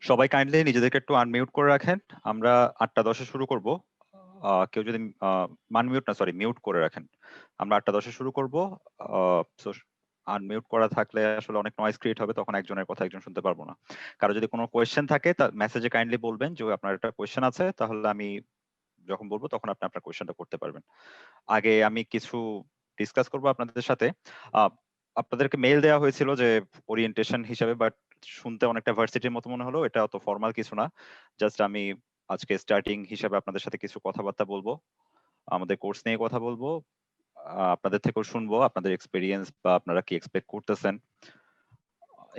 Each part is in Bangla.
সবাই কাইন্ডলি নিজেদেরকে একটু আনমিউট করে রাখেন। আমরা 8:10-এ শুরু করব। কেউ যদি আনমিউট না, সরি, মিউট করে রাখেন। আমরা 8:10-এ শুরু করব। সো আনমিউট করা থাকলে আসলে অনেক নয়েজ ক্রিয়েট হবে, তখন একজনের কথা একজন শুনতে পারবো না। কারো যদি কোনো কোয়েশ্চেন থাকে তা মেসেজে কাইন্ডলি বলবেন যে আপনার একটা কোয়েশ্চেন আছে, তাহলে আমি যখন বলবো তখন আপনি আপনার কোয়েশ্চেনটা করতে পারবেন। আগে আমি কিছু ডিসকাস করব আপনাদের সাথে। আহ, আপনাদেরকে মেইল দেওয়া হয়েছিল যে ওরিয়েন্টেশন হিসাবে, বাট শুনতে অনেকটা ভার্সিটির মতো মনে হলো। এটা অত ফর্মাল কিছু না, জাস্ট আমি আজকে স্টার্টিং হিসাবে আপনাদের সাথে কিছু কথাবার্তা বলবো, আমাদের কোর্স নিয়ে কথা বলবো, আপনাদের থেকেও শুনবো আপনাদের এক্সপেরিয়েন্স বা আপনারা কি এক্সপেক্ট করতেছেন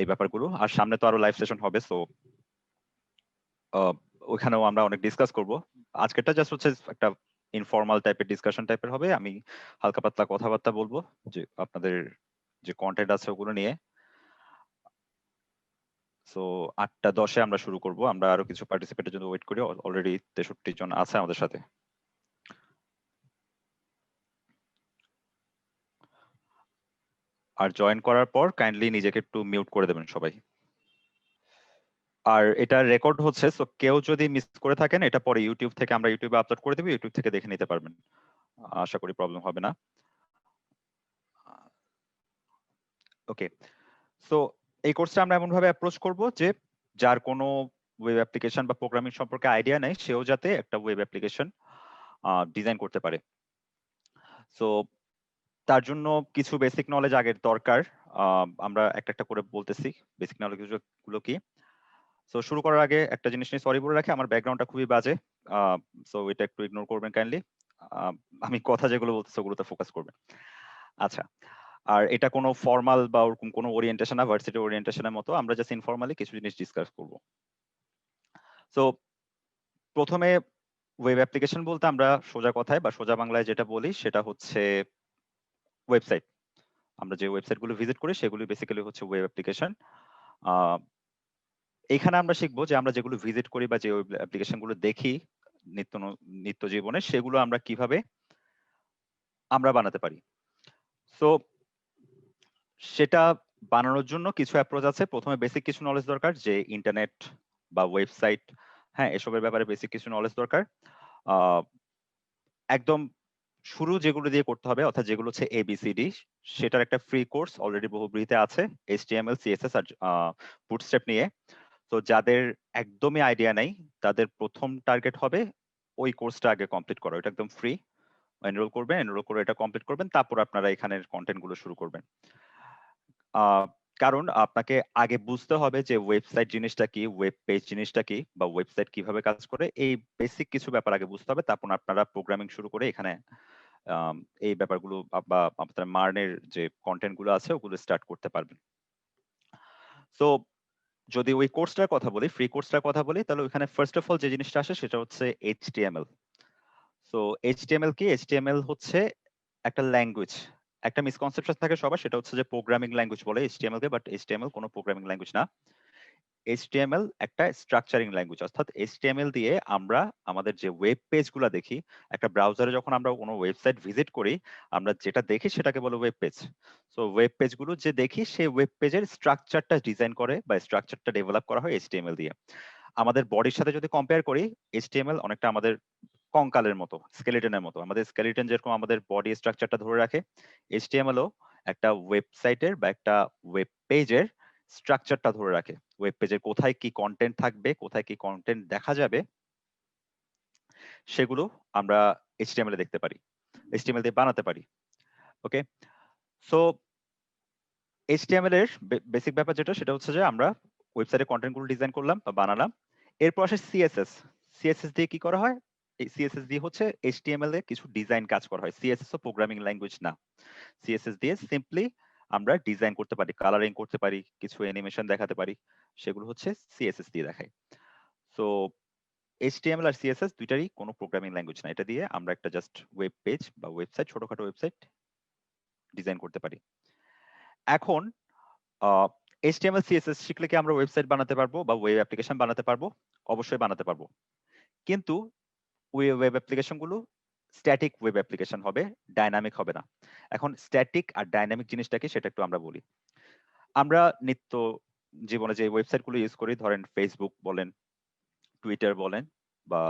এই ব্যাপারগুলো। আর সামনে তো আরো লাইভ সেশন হবে, সো ওখানেও আমরা অনেক ডিসকাস করব। আজকেরটা জাস্ট হচ্ছে একটা ইনফর্মাল টাইপের ডিসকাশন টাইপের হবে। আমি হালকা পাতলা কথাবার্তা বলবো যে আপনাদের যে কন্টেন্ট আছে ওগুলো নিয়ে। সো 8:10-এ আমরা শুরু করব। আমরা আরো কিছু পার্টিসিপেটের জন্য ওয়েট করি। অলরেডি 63 জন আছে আমাদের সাথে। আর জয়েন করার পর কাইন্ডলি নিজেকে একটু মিউট করে দেবেন সবাই। আর এটা রেকর্ড হচ্ছে, সো কেউ যদি মিস করে থাকেন এটা পরে ইউটিউব থেকে আমরা ইউটিউবে আপলোড করে দেব, ইউটিউব থেকে দেখে নিতে পারবেন। আশা করি প্রবলেম হবে না। ওকে, সো এই কোর্সটা আমরা এমন ভাবে অ্যাপ্রোচ করব যে যার কোনো ওয়েব অ্যাপ্লিকেশন বা প্রোগ্রামিং সম্পর্কে আইডিয়া নেই, সেও যাতে একটা ওয়েব অ্যাপ্লিকেশন ডিজাইন করতে পারে। সো তার জন্য কিছু বেসিক নলেজ আগের দরকার। আমরা একটা একটা করে বলতেছি বেসিক নলেজ গুলো কি। সো শুরু করার আগে একটা জিনিস নিয়ে সরি বলে রাখি, আমার ব্যাকগ্রাউন্ডটা খুবই বাজে, সো এটা একটু ইগনোর করবেন কাইন্ডলি। আমি কথা যেগুলো বলতেছি ওগুলোতে ফোকাস করবেন। আচ্ছা, আর এটা কোনো ফর্মাল বা ওরকম কোনো ওরিয়েন্টেশন না, ভার্সিটি ওরিয়েন্টেশনের মতো, আমরা জাস্ট ইনফর্মালি কিছু জিনিস ডিসকাস করব। সো প্রথমে ওয়েব অ্যাপ্লিকেশন বলতে আমরা সোজা কথায় বা সোজা বাংলায় যেটা বলি সেটা হচ্ছে ওয়েবসাইট। আমরা যে ওয়েবসাইটগুলো ভিজিট করি সেগুলো বেসিক্যালি হচ্ছে ওয়েব অ্যাপ্লিকেশন। এখানে আমরা শিখবো যে আমরা যেগুলো ভিজিট করি বা যে ওয়েব অ্যাপ্লিকেশনগুলো দেখি নিত্য জীবনে, সেগুলো আমরা কিভাবে আমরা বানাতে পারি। সো সেটা বানানোর জন্য কিছু অ্যাপ্রোচ আছে। প্রথমে বেসিক কিছু নলেজ দরকার, যে ইন্টারনেট বা ওয়েবসাইট, হ্যাঁ, এসবের ব্যাপারে বেসিক কিছু নলেজ দরকার। আহ, একদম শুরু যেগুলো দিয়ে করতে হবে, অর্থাৎ যেগুলো হচ্ছে এবিসিডি, সেটার একটা ফ্রি কোর্স অলরেডি বহুব্রীহিতে আছে, HTML CSS আর বুটস্ট্র্যাপ নিয়ে। তো যাদের একদমই আইডিয়া নেই তাদের প্রথম টার্গেট হবে ওই কোর্সটা আগে কমপ্লিট করা। এটা একদম ফ্রি, এনরোল করবেন, এনরোল করে এটা কমপ্লিট করবেন, তারপর আপনারা এখানের কন্টেন্ট গুলো শুরু করবেন। কারণ আপনাকে আগে বুঝতে হবে যে ওয়েবসাইট জিনিসটা কি, ওয়েব পেজ জিনিসটা কি, বা ওয়েবসাইট কিভাবে কাজ করে, এই বেসিক কিছু ব্যাপার আগে বুঝতে হবে। তারপর আপনারা প্রোগ্রামিং শুরু করে এখানে এই ব্যাপারগুলো বা আপনার মার্নের যে কন্টেন্ট গুলো আছে ওগুলো স্টার্ট করতে পারবেন। সো যদি ওই কোর্সটার কথা বলি, ফ্রি কোর্সটার কথা বলি, তাহলে ওইখানে ফার্স্ট অফ অল যে জিনিসটা আসে সেটা হচ্ছে HTML। সো HTML কি? HTML হচ্ছে একটা ল্যাঙ্গুয়েজ। একটা মিসকনসেপশন থাকে সবার, সেটা হচ্ছে যে প্রোগ্রামিং ল্যাঙ্গুয়েজ বলে HTML কে, বাট HTML কোনো প্রোগ্রামিং ল্যাঙ্গুয়েজ না। HTML একটা স্ট্রাকচারিং ল্যাঙ্গুয়েজ, অর্থাৎ HTML দিয়ে আমরা আমাদের যে ওয়েব পেজগুলো দেখি, একটা ব্রাউজারে যখন আমরা কোনো ওয়েবসাইট ভিজিট করি, আমরা যেটা দেখি সেটাকে বলে ওয়েব পেজ। সো ওয়েব পেজগুলো যে দেখি, সেই ওয়েব পেজের স্ট্রাকচারটা ডিজাইন করে বা স্ট্রাকচারটা ডেভেলপ করা হয় HTML দিয়ে। আমাদের বডির সাথে যদি কম্পেয়ার করি, HTML অনেকটা আমাদের কঙ্কালের মতো, স্কেলিটনের মতো। আমাদের স্কেলিটন যেরকম আমাদের বডি স্ট্রাকচারটা ধরে রাখে, HTML ও একটা ওয়েবসাইটের বা একটা ওয়েব পেজের স্ট্রাকচারটা ধরে রাখে। ওয়েব পেজের কোথায় কি কন্টেন্ট থাকবে, কোথায় কি কন্টেন্ট দেখা যাবে, সেগুলো আমরা HTML এ দেখতে পারি, HTML দিয়ে বানাতে পারি। ওকে, সো HTML এর বেসিক ব্যাপার যেটা, সেটা হচ্ছে যে আমরা ওয়েবসাইটে কন্টেন্ট গুলো ডিজাইন করলাম বা বানালাম। এরপর আসে CSS। CSS দিয়ে কি করা হয়? এই CSS দিয়ে হচ্ছে HTML এ কিছু ডিজাইন কাজ করা হয়। CSS ও প্রোগ্রামিং ল্যাঙ্গুয়েজ না। CSS দিয়ে সিম্পলি আমরা ডিজাইন করতে পারি, কালারিং করতে পারি, কিছু অ্যানিমেশন দেখাতে পারি, সেগুলো হচ্ছে CSS দিয়ে দেখায়। সো HTML আর CSS দুইটারই কোনো প্রোগ্রামিং ল্যাঙ্গুয়েজ না। এটা দিয়ে আমরা একটা জাস্ট ওয়েব পেজ বা ওয়েবসাইট, ছোটখাটো ওয়েবসাইট ডিজাইন করতে পারি। এখন HTML CSS শিখলে কি আমরা ওয়েবসাইট বানাতে পারবো বা ওয়েব অ্যাপ্লিকেশন বানাতে পারবো? অবশ্যই বানাতে পারবো, কিন্তু ওয়েব অ্যাপ্লিকেশন গুলো স্ট্যাটিক ওয়েব অ্যাপ্লিকেশন হবে, ডাইনামিক হবে না। এখন স্ট্যাটিক আর ডাইনামিক জিনিসটা কি সেটা একটু আমরা বলি। আমরা নিত্য জীবনে যে ওয়েবসাইটগুলো ইউজ করি, ধরেন ফেসবুক বলেন, টুইটার বলেন বা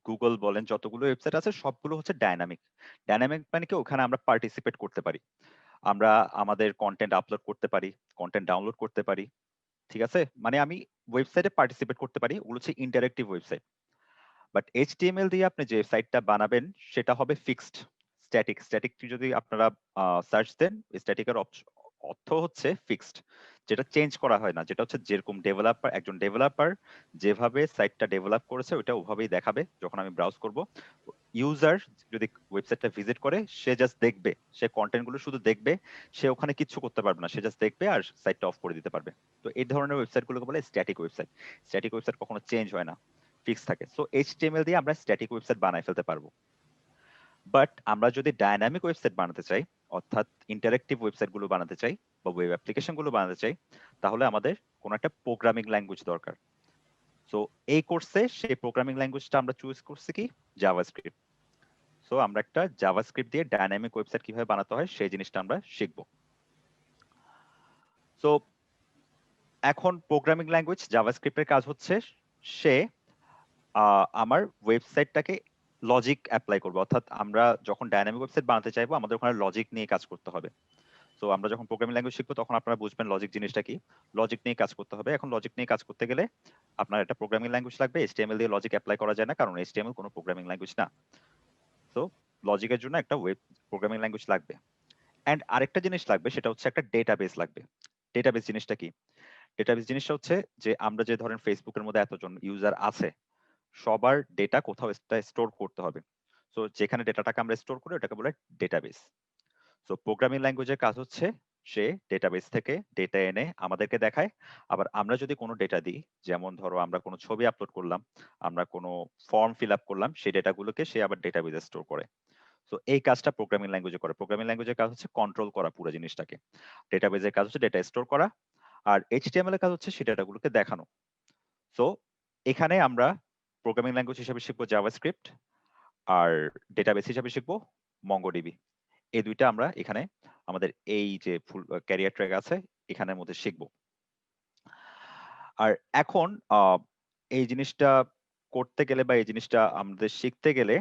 গুগল বলেন, যতগুলো ওয়েবসাইট আছে সবগুলো হচ্ছে ডাইনামিক। ডাইনামিক মানে কি, ওখানে আমরা পার্টিসিপেট করতে পারি, আমরা আমাদের কন্টেন্ট আপলোড করতে পারি, কন্টেন্ট ডাউনলোড করতে পারি। ঠিক আছে, মানে আমি ওয়েবসাইটে পার্টিসিপেট করতে পারি, ওগুলো হচ্ছে ইন্টারেক্টিভ ওয়েবসাইট। বাট এইচটিএমএল দিয়ে আপনি যে সাইটটা বানাবেন সেটা হবে ফিক্সড, স্ট্যাটিক। স্ট্যাটিক যদি আপনারা সার্চ দেন, স্ট্যাটিকের অর্থ হচ্ছে ফিক্সড, যেটা চেঞ্জ করা হয় না, যেটা হচ্ছে যেরকম ডেভেলপার, একজন ডেভেলপার যেভাবে সাইটটা ডেভেলপ করেছে ওইটা ওভাবেই দেখাবে যখন আমি ব্রাউজ করব। ইউজার যদি ওয়েবসাইটটা ভিজিট করে, সে জাস্ট দেখবে, সে কন্টেন্ট গুলো শুধু দেখবে, সে ওখানে কিচ্ছু করতে পারবে না, সে জাস্ট দেখবে আর সাইটটা অফ করে দিতে পারবে। তো এই ধরনের ওয়েবসাইট গুলোকে বলে স্ট্যাটিক ওয়েবসাইট। স্ট্যাটিক ওয়েবসাইট কখনো চেঞ্জ হয় না, ফিক্স থাকে। সো এইচটিএমএল দিয়ে আমরা স্ট্যাটিক ওয়েবসাইট বানায় ফেলতে পারবো। বাট আমরা যদি ডাইনামিক ওয়েবসাইট বানাতে চাই, অর্থাৎ ইন্টারেক্টিভ ওয়েবসাইট গুলো বানাতে চাই বা ওয়েব অ্যাপ্লিকেশন গুলো বানাতে চাই, তাহলে আমাদের কোনো একটা প্রোগ্রামিং ল্যাঙ্গুয়েজ দরকার। সো এই কোর্সে সেই প্রোগ্রামিং ল্যাঙ্গুয়েজটা আমরা চুজ করছি কি, জাভাস্ক্রিপ্ট। সো আমরা একটা জাভাস্ক্রিপ্ট দিয়ে ডাইনামিক ওয়েবসাইট কিভাবে বানাতে হয় সেই জিনিসটা আমরা শিখবো। সো এখন প্রোগ্রামিং ল্যাঙ্গুয়েজ জাভাস্ক্রিপ্টের কাজ হচ্ছে, সে আমার ওয়েবসাইটটাকে লজিক অ্যাপ্লাই করবে, অর্থাৎ আমরা যখন ডাইনামিক ওয়েবসাইট বানাতে চাইবো আমাদের ওখানে লজিক নিয়ে কাজ করতে হবে। তো আমরা যখন প্রোগ্রামিং ল্যাঙ্গুয়েজ শিখবো তখন আপনারা বুঝবেন লজিক জিনিসটা কি, লজিক নিয়ে কাজ করতে হবে। এখন লজিক নিয়ে কাজ করতে গেলে আপনার একটা প্রোগ্রামিং ল্যাঙ্গুয়েজ লাগবে। এইচটিএমএল দিয়ে লজিক অ্যাপ্লাই করা যায় না, কারণ এইচটিএমএল কোনো প্রোগ্রামিং ল্যাঙ্গুয়েজ না। তো লজিকের জন্য একটা ওয়েব প্রোগ্রামিং ল্যাঙ্গুয়েজ লাগবে। এন্ড আরেকটা জিনিস লাগবে, সেটা হচ্ছে একটা ডেটাবেস লাগবে। ডেটাবেস জিনিসটা কি? ডেটাবেস জিনিসটা হচ্ছে যে আমরা যে ধরেন ফেসবুকের মধ্যে এতজন ইউজার আছে, সবার ডেটা কোথাও স্টোর করতে হবে। সো যেখানে ডেটাটাকে আমরা স্টোর করি ওটাকে বলে ডেটাবেস। সো প্রোগ্রামিং ল্যাঙ্গুয়েজের কাজ হচ্ছে সে ডেটাবেস থেকে ডেটা এনে আমাদেরকে দেখায়। আবার আমরা যদি কোনো ডেটা দিই, যেমন ধরো আমরা কোনো ছবি আপলোড করলাম, আমরা কোনো ফর্ম ফিল আপ করলাম, সেই ডেটাগুলোকে সে আবার ডেটাবেসে স্টোর করে। তো এই কাজটা প্রোগ্রামিং ল্যাঙ্গুয়েজে করে। প্রোগ্রামিং ল্যাঙ্গুয়েজের কাজ হচ্ছে কন্ট্রোল করা পুরো জিনিসটাকে। ডেটাবেসের কাজ হচ্ছে ডেটা স্টোর করা, আর এইচটিএমএল এর কাজ হচ্ছে সেই ডেটাগুলোকে দেখানো। সো এখানে আমরা প্রোগ্রামিং ল্যাঙ্গুয়েজ হিসেবে শিখবো জাভাস্ক্রিপ্ট, আর ডেটাবেস হিসেবে শিখবো মঙ্গোডিবি। এই দুইটা আমরা এখানে আমাদের এই যে ফুল ক্যারিয়ার ট্র্যাক আছে এখানের মধ্যে শিখবো। আর এখন এই জিনিসটা করতে গেলে বা এই জিনিসটা আমাদের শিখতে গেলে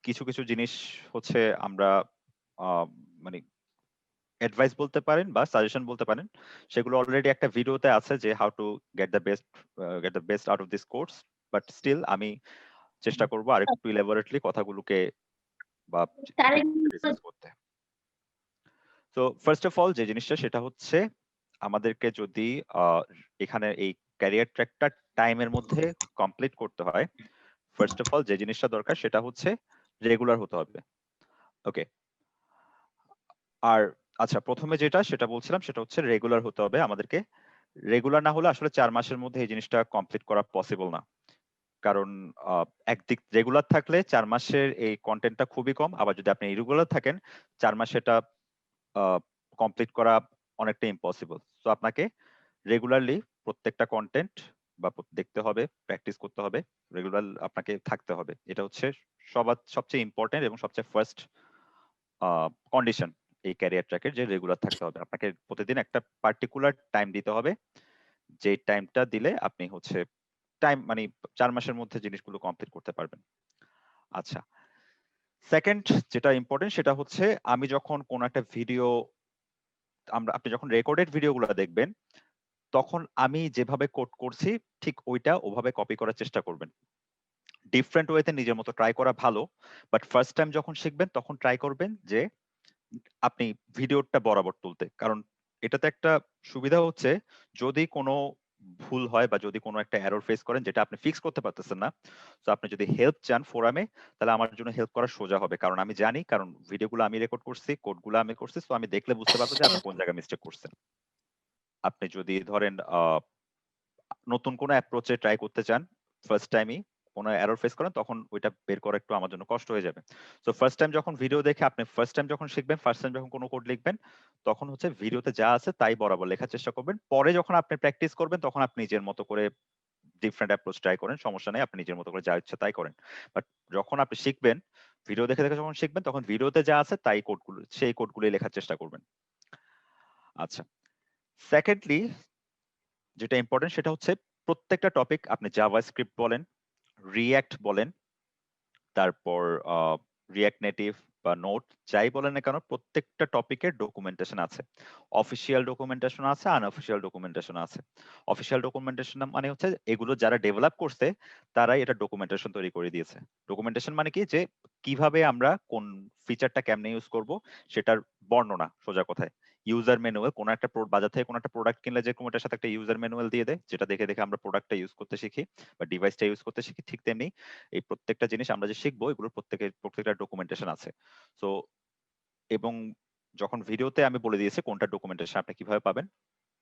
কিছু কিছু জিনিস হচ্ছে আমরা আহ, মানে অ্যাডভাইস বলতে পারেন বা সাজেশন বলতে পারেন, সেগুলো অলরেডি একটা ভিডিওতে আছে যে how to get the best out of this course. But still আমি চেষ্টা করবো আরেকটু ইলাবোরেটলি কথাগুলোকে বা ডিসকাস করতে। তো ফার্স্ট অফ অল যে জিনিসটা সেটা হচ্ছে, আমাদেরকে যদি এখানে এই ক্যারিয়ার ট্র্যাকটা টাইমের মধ্যে কমপ্লিট করতে হয়, ফার্স্ট অফ অল যে জিনিসটা দরকার সেটা হচ্ছে রেগুলার হতে হবে। ওকে, আর আচ্ছা প্রথমে যেটা সেটা বলছিলাম সেটা হচ্ছে রেগুলার হতে হবে আমাদেরকে। রেগুলার না হলে আসলে 4 মাসের মধ্যে এই জিনিসটা কমপ্লিট করা পসিবল না। কারণ একদিক রেগুলার থাকলে 4 মাসের এই কন্টেন্টটা খুবই কম, আবার যদি আপনি ইরেগুলার থাকেন 4 মাসে এটা কমপ্লিট করা অনেকটা ইম্পসিবল। তো আপনাকে রেগুলারলি প্রত্যেকটা কন্টেন্ট বা দেখতে হবে, প্র্যাকটিস করতে হবে, রেগুলার আপনাকে থাকতে হবে। এটা হচ্ছে সবচেয়ে ইম্পর্টেন্ট এবং সবচেয়ে ফার্স্ট কন্ডিশন এই ক্যারিয়ার ট্র্যাকের, যে রেগুলার থাকতে হবে। আপনাকে প্রতিদিন একটা পার্টিকুলার টাইম দিতে হবে, যে টাইমটা দিলে আপনি হচ্ছে টাইম মানে 4 মাসের মধ্যে জিনিসগুলো কমপ্লিট করতে পারবেন। আচ্ছা, সেকেন্ড যেটা ইম্পর্টেন্ট সেটা হচ্ছে, আমি যখন কোন একটা ভিডিও, আপনি যখন রেকর্ডেড ভিডিওগুলো দেখবেন তখন আমি যেভাবে কোড করছি ঠিক ওইটা ওভাবে কপি করার চেষ্টা করবেন। ডিফারেন্ট ওয়েতে নিজের মতো ট্রাই করা ভালো, বাট ফার্স্ট টাইম যখন শিখবেন তখন ট্রাই করবেন যে আপনি ভিডিওটা বরাবর তুলতে। কারণ এটাতে একটা সুবিধা হচ্ছে, যদি কোনো ভুল হয় বা যদি কোনো একটা এরর ফেস করেন যেটা আপনি ফিক্স করতে পারতেছেন না, তো আপনি যদি হেল্প চান ফোরামে, তাহলে আমার জন্য হেল্প করা সোজা হবে। কারণ আমি জানি, কারণ ভিডিওগুলো আমি রেকর্ড করছি, কোডগুলো আমি করছি, তো আমি দেখলে বুঝতে পারবো যে আপনি কোন জায়গায় মিস্টেক করছেন। আপনি যদি ধরেন নতুন কোনো অ্যাপ্রোচে ট্রাই করতে চান, ফার্স্ট টাইমই কোনো এরর ফেস করেন, তখন ওইটা বের করা একটু আমার জন্য কষ্ট হয়ে যাবে। সো ফার্স্ট টাইম যখন ভিডিও দেখে আপনি ফার্স্ট টাইম যখন শিখবেন, ফার্স্ট টাইম যখন কোনো কোড লিখবেন, তখন হচ্ছে ভিডিওতে যা আছে তাই বরাবর লেখার চেষ্টা করবেন। পরে যখন আপনি প্র্যাকটিস করবেন তখন আপনি নিজের মতো করে ডিফারেন্ট অ্যাপ্রোচ ট্রাই করেন, সমস্যা নেই, আপনি নিজের মতো করে যা ইচ্ছা তাই করেন। বাট যখন আপনি শিখবেন, ভিডিও দেখে দেখে যখন শিখবেন, তখন ভিডিওতে যা আছে তাই কোডগুলো, সেই কোডগুলোই লেখার চেষ্টা করবেন। আচ্ছা, সেকেন্ডলি যেটা ইম্পর্টেন্ট সেটা হচ্ছে প্রত্যেকটা টপিক আপনি জাভাস্ক্রিপ্ট বলেন, রিঅ্যাক্ট বলেন, তারপর রিঅ্যাক্ট নেটিভ বা নোট যাই বলেন না কেন প্রত্যেকটা টপিকের ডকুমেন্টেশন আছে। অফিসিয়াল ডকুমেন্টেশন আছে, আনঅফিসিয়াল ডকুমেন্টেশন আছে। অফিসিয়াল ডকুমেন্টেশন মানে হচ্ছে এগুলো যারা ডেভেলপ করছে তারাই এটা ডকুমেন্টেশন তৈরি করে দিয়েছে। ডকুমেন্টেশন মানে কি, যে কিভাবে আমরা কোন ফিচারটা কেমনে ইউজ করব সেটার বর্ণনা, সোজা কথায়। ইউজার ম্যানুয়াল, কোন একটা বাজার থেকে কোন একটা প্রোডাক্ট কিনলে যে কোনটার সাথে একটা ইউজার ম্যানুয়াল দিয়ে দেয়, যেটা দেখে দেখে আমরা প্রোডাক্টটা ইউজ করতে শিখি বা ডিভাইসটা ইউজ করতে শিখি, ঠিক তেমনি এই প্রত্যেকটা জিনিস আমরা যে শিখবো এগুলোর প্রত্যেকটা ডকুমেন্টেশন আছে। সো এবং যখন ভিডিওতে আমি বলে দিয়েছি কোনটা ডকুমেন্টেশন আপনি কিভাবে পাবেন,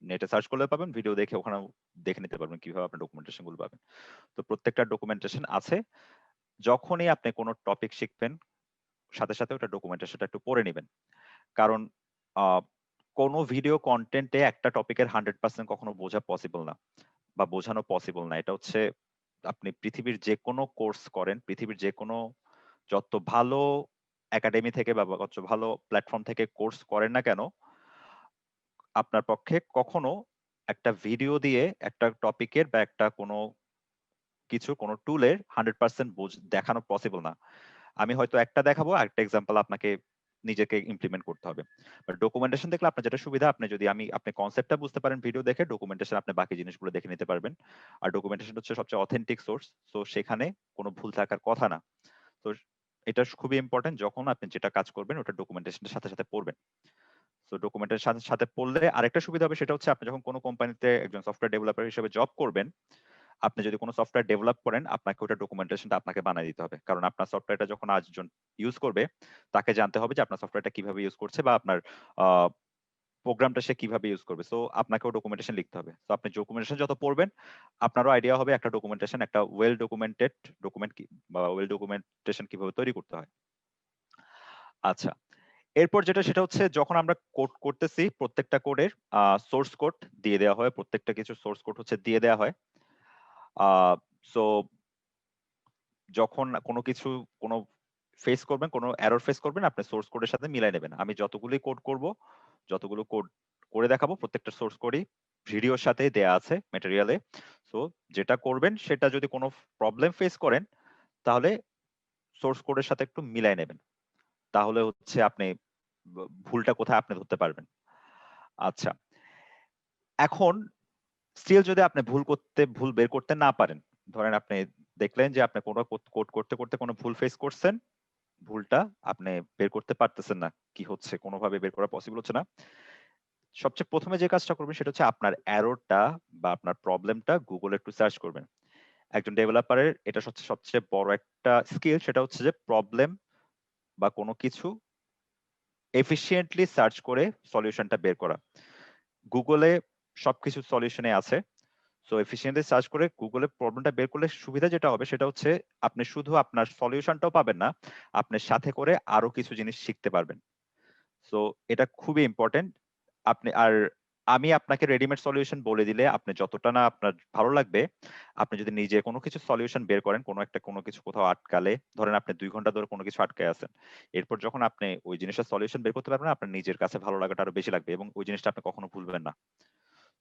নেটে সার্চ করলে পাবেন, ভিডিও দেখে ওখানে দেখে নিতে পারবেন কিভাবে আপনি ডকুমেন্টেশন গুলো পাবেন। তো প্রত্যেকটা ডকুমেন্টেশন আছে। যখনই আপনি কোনো টপিক শিখবেন সাথে সাথে ওটা ডকুমেন্টেশনটা একটু পড়ে নেবেন। কারণ কোনো ভিডিও কন্টেন্টে একটা টপিকের 100% কখনো বোঝা পসিবল না বা বোঝানো পসিবল না। এটা হচ্ছে আপনি পৃথিবীর যে কোনো কোর্স করেন, পৃথিবীর যে কোনো যত ভালো একাডেমি থেকে বা যত ভালো প্ল্যাটফর্ম থেকে কোর্স করেন না কেন, আপনার পক্ষে কখনো একটা ভিডিও দিয়ে একটা টপিকের বা একটা কোনো কিছু কোনো টুলের 100% দেখানো পসিবল না। আমি হয়তো একটা দেখাবো, আরেকটা এক্সাম্পল আপনাকে নিজেকে ইমপ্লিমেন্ট করতে হবে। বাট ডকুমেন্টেশন দেখলে আপনার যেটা সুবিধা, আপনি যদি আপনি কনসেপ্টটা বুঝতে পারেন ভিডিও দেখে, ডকুমেন্টেশন আপনি বাকি জিনিসগুলো দেখে নিতে পারবেন। আর ডকুমেন্টেশন হচ্ছে সবচেয়ে অথেন্টিক সোর্স। সো সেখানে কোনো ভুল থাকার কথা না। তো এটা খুবই ইম্পর্টেন্ট, যখন আপনি যেটা কাজ করবেন ওটা ডকুমেন্টেশনের সাথে সাথে পড়বেন। তো ডকুমেন্টের সাথে সাথে পড়লে আরেকটা সুবিধা হবে, সেটা হচ্ছে আপনি যখন কোনো কোম্পানিতে একজন সফটওয়্যার ডেভেলপার হিসেবে জব করবেন, আপনি যদি কোনো সফটওয়্যার ডেভেলপ করেন আপনাকে ওটা ডকুমেন্টেশনটা আপনাকে বানিয়ে দিতে হবে। কারণ আপনার সফটওয়্যারটা যখন আরেকজন ইউজ করবে, তাকে জানতে হবে যে আপনার সফটওয়্যারটা কিভাবে ইউজ করছে বা আপনার প্রোগ্রামটা সে কিভাবে ইউজ করবে। সো আপনাকেও ডকুমেন্টেশন লিখতে হবে। তো আপনি ডকুমেন্টেশন যত পড়বেন, আপনারও আইডিয়া হবে একটা ডকুমেন্টেশন, একটা ওয়েল ডকুমেন্টেড ডকুমেন্ট কি বা ওয়েল ডকুমেন্টেশন কিভাবে তৈরি করতে হয়। আচ্ছা, এরপর যেটা সেটা হচ্ছে যখন আমরা কোড করতেছি প্রত্যেকটা কোডের সোর্স কোড দিয়ে দেওয়া হয়, প্রত্যেকটা কিছু সোর্স কোড হচ্ছে দিয়ে দেওয়া হয়। সো যখন কোনো কিছু কোনো ফেস করবেন, কোনো এরর ফেস করবেন, আপনি সোর্স কোডের সাথে মিলাই নেবেন। আমি যতগুলি কোড করব, যতগুলো কোড করে দেখাবো, প্রত্যেকটা সোর্স কোডই ভিডিওর সাথে দেয়া আছে ম্যাটেরিয়ালে। সো যেটা করবেন সেটা যদি কোনো প্রবলেম ফেস করেন, তাহলে সোর্স কোডের সাথে একটু মিলাই নেবেন। তাহলে হচ্ছে আপনি ভুলটা কোথায় আপনি ধরতে পারবেন। আচ্ছা, এখন স্টিল যদি আপনি ভুল বের করতে না পারেন, ধরেন আপনি দেখলেন যে আপনি কোনো কোড করতে করতে কোনো ভুল ফেস করছেন, ভুলটা আপনি বের করতে পারতেছেন না, কি হচ্ছে কোনোভাবে বের করা পসিবল হচ্ছে না। সবচেয়ে প্রথমে যে কাজটা করবেন সেটা হচ্ছে আপনার এররটা বা আপনার প্রবলেমটা গুগলে একটু সার্চ করবেন। একজন ডেভেলপারের এটা হচ্ছে সবচেয়ে বড় একটা স্কিল, সেটা হচ্ছে যে প্রবলেম বা কোনো কিছু এফিশিয়েন্টলি সার্চ করে সলিউশনটা বের করা। গুগলে সবকিছু সলিউশনে আছে। সো এফিশিয়েন্টলি সার্চ করে গুগলে প্রবলেমটা বের করলে সুবিধা যেটা হবে সেটা হচ্ছে আপনি শুধু আপনার সলিউশনটাও পাবেন না, আপনি সাথে করে আরো কিছু জিনিস শিখতে পারবেন। সো এটা খুবই ইম্পর্টেন্ট। আর আমি আপনাকে রেডিমেড সলিউশন বলে দিলে আপনি যতটা না আপনার ভালো লাগবে, আপনি যদি নিজে কোনো কিছু সলিউশন বের করেন, কোনো কিছু কোথাও আটকালে, ধরেন আপনি ২ ঘন্টা ধরে কোনো কিছু আটকায় আছেন। এরপর যখন আপনি ওই জিনিসটার সলিউশন বের করতে পারবেন, আপনার নিজের কাছে ভালো লাগাটা আরো বেশি লাগবে এবং ওই জিনিসটা আপনি কখনো ভুলবেন না।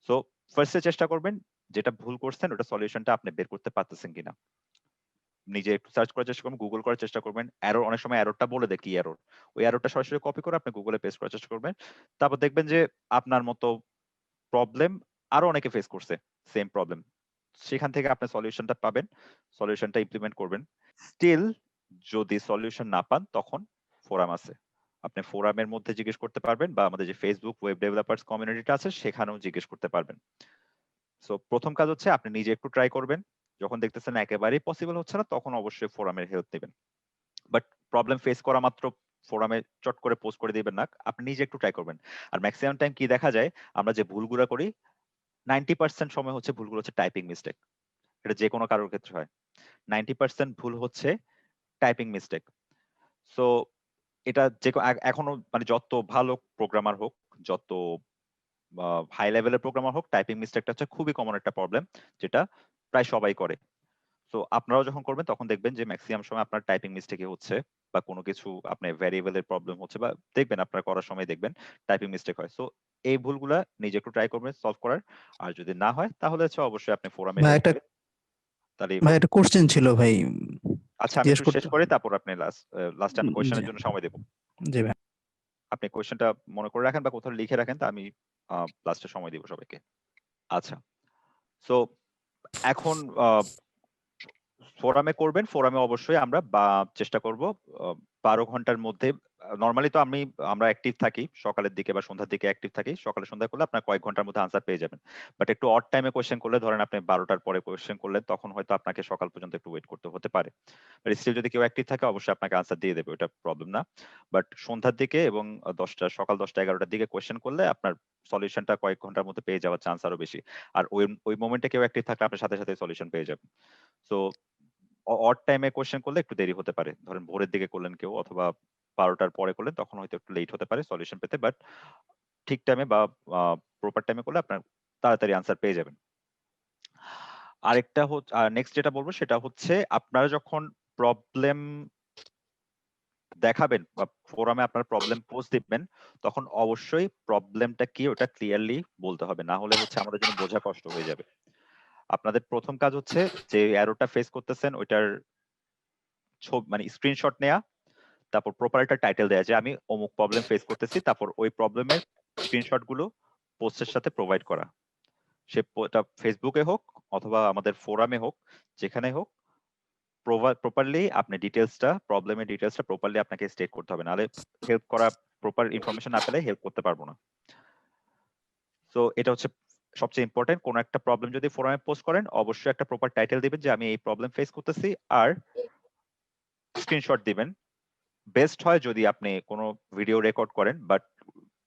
সো ফার্স্ট এ চেষ্টা করবেন যেটা ভুল করছেন ওটা সলিউশনটা আপনি বের করতে পারতেছেন কিনা। নিজে একটু সার্চ করার চেষ্টা করবেন, গুগল করার চেষ্টা করবেন। এরর অনেক সময় এররটা বলে দেয় কি এরর। ওই এররটা সরাসরি কপি করে আপনি গুগলে পেস্ট করার চেষ্টা করবেন। তারপর দেখবেন যে আপনার মতো প্রবলেম আরো অনেকে ফেস করছে সেম প্রবলেম। সেখান থেকে আপনি সলিউশনটা পাবেন, সলিউশনটা ইমপ্লিমেন্ট করবেন। স্টিল যদি সলিউশন না পান তখন ফোরাম আছে। আপনি ফোরামের মধ্যে জিজ্ঞেস করতে পারবেন বা আমাদের যে ফেসবুক ওয়েব ডেভেলপার্স কমিউনিটিটা আছে সেখানেও জিজ্ঞেস করতে পারবেন। সো প্রথম কাজ হচ্ছে আপনি নিজে একটু ট্রাই করবেন। যখন দেখতেছেন একেবারেই পসিবল হচ্ছে না তখন অবশ্যই ফোরামের হেল্প নেবেন। বাট প্রবলেম ফেস করা মাত্র ফোরামে চট করে পোস্ট করে দিবেন না। আপনি নিজে একটু ট্রাই করবেন। আর মেক্সিমাম টাইম কি দেখা যায়, আমরা যে ভুলগুলা করি 90% সময় হচ্ছে ভুলগুলো হচ্ছে টাইপিং মিস্টেক। এটা যেকোনো কারোর ক্ষেত্রে হয়। 90% ভুল হচ্ছে টাইপিং মিস্টেক। সো এটা এখনো মানে যত ভালো প্রোগ্রামার হোক, যত হাই লেভেলের প্রোগ্রামার হোক, টাইপিং মিস্টেকটা হচ্ছে খুবই কমন একটা প্রবলেম, যেটা প্রায় সবাই করে। সো আপনারাও যখন করবেন তখন দেখবেন যে মেক্সিমাম সময় আপনার টাইপিং মিস্টেকই হচ্ছে বা কোনো কিছু আপনি ভ্যারিয়েবল এর প্রবলেম হচ্ছে বা দেখবেন আপনারা করার সময় দেখবেন টাইপিং মিস্টেক হয়। সো এই ভুলগুলা নিজে একটু ট্রাই করবেন সলভ করার। আর যদি না হয় তাহলে হচ্ছে অবশ্যই আপনি ফোরামে ভাই হেল্প একটা নেবেন, তাহলেই ভাই হবে। একটা কোশ্চেন ছিল ভাই, আচ্ছা, আমি জিজ্ঞেস একটু শেষ করতে। করি, তারপর আপনি লাস্টে আমি জি কোয়েশ্চেনের জন্য সময় দেব। জি ভাই। আপনি কোয়েশ্চেনটা মনে করে রাখেন বা কোথাও লিখে রাখেন, তা আমি লাস্টে সময় দিব সবাইকে। আচ্ছা, সো এখন ফোরামে করবেন। ফোরামে অবশ্যই আমরা চেষ্টা করব 12 ঘন্টার মধ্যে। নরমালি তো আমরা অ্যাক্টিভ থাকি সকালের দিকে বা সন্ধ্যার দিকে অ্যাক্টিভ থাকি। সকালে সন্ধ্যায় করলে আপনার কয়েক ঘন্টার মধ্যে আনসার পেয়ে যাবেন। বাট একটু অড টাইমে কোয়েশ্চেন করলে, ধরেন আপনি 12টার পরে কোয়েশ্চেন করলেন, তখন হয়তো আপনাকে সকাল পর্যন্ত একটু ওয়েট করতে হতে পারে। বাট স্টিল যদি কেউ অ্যাক্টিভ থাকে অবশ্যই আপনাকে আনসার দিয়ে দেবে, ওটা প্রবলেম না। বাট সন্ধ্যার দিকে এবং সকাল 10টা 11টার দিকে কোয়েশ্চেন করলে আপনার সলিউশনটা কয়েক ঘন্টার মধ্যে পেয়ে যাওয়ার চান্স আরো বেশি। আর ওই মোমেন্টে কেউ অ্যাক্টিভ থাকলে আপনার সাথে সাথে সলিউশন পেয়ে যাবেন। সো অড টাইমে কোয়েশ্চেন করলে একটু দেরি হতে পারে। ধরেন ভোরের দিকে করলেন কেউ, অথবা 12টার পরে করলেন, তখন হয়তো একটু লেট হতে পারে সলিউশন পেতে। বাট ঠিক টাইমে বা প্রপার টাইমে করলে আপনার তাড়াতাড়ি আনসার পেয়ে যাবেন। আরেকটা নেক্সট যেটা বলবো সেটা হচ্ছে, আপনারা যখন প্রবলেম দেখাবেন বা ফোরামে আপনার প্রবলেম পোস্ট দিবেন, তখন অবশ্যই প্রবলেমটা কি ওটা ক্লিয়ারলি বলতে হবে, না হলে হচ্ছে আমাদের জন্য বোঝা কষ্ট হয়ে যাবে। আপনাদের প্রথম কাজ হচ্ছে যে অ্যারোটা ফেস করতেছেন ওইটার মানে স্ক্রিনশট নেয়া, তারপর প্রপার একটা টাইটেল দেয়া যে আমি অমুক প্রবলেম ফেস করতেছি, তারপর ওই প্রবলেমের স্ক্রিনশট গুলো পোস্টের সাথে প্রোভাইড করা। এটা ফেসবুকে হোক অথবা আমাদের ফোরামে হোক, যেখানে হোক, প্রপারলি আপনি প্রবলেমের ডিটেলসটা প্রপারলি আপনাকে স্টেট করতে হবে, নাহলে হেল্প করা, প্রপার ইনফরমেশন না পেলে হেল্প করতে পারবো না। তো এটা হচ্ছে সবচেয়ে ইম্পর্টেন্ট। কোন একটা প্রবলেম যদি ফোরামে পোস্ট করেন, অবশ্যই একটা প্রপার টাইটেল দিবেন যে আমি এই প্রবলেম ফেস করতেছি, আর স্ক্রিনশট দিবেন। বেস্ট হয় যদি আপনি কোনো ভিডিও রেকর্ড করেন, বাট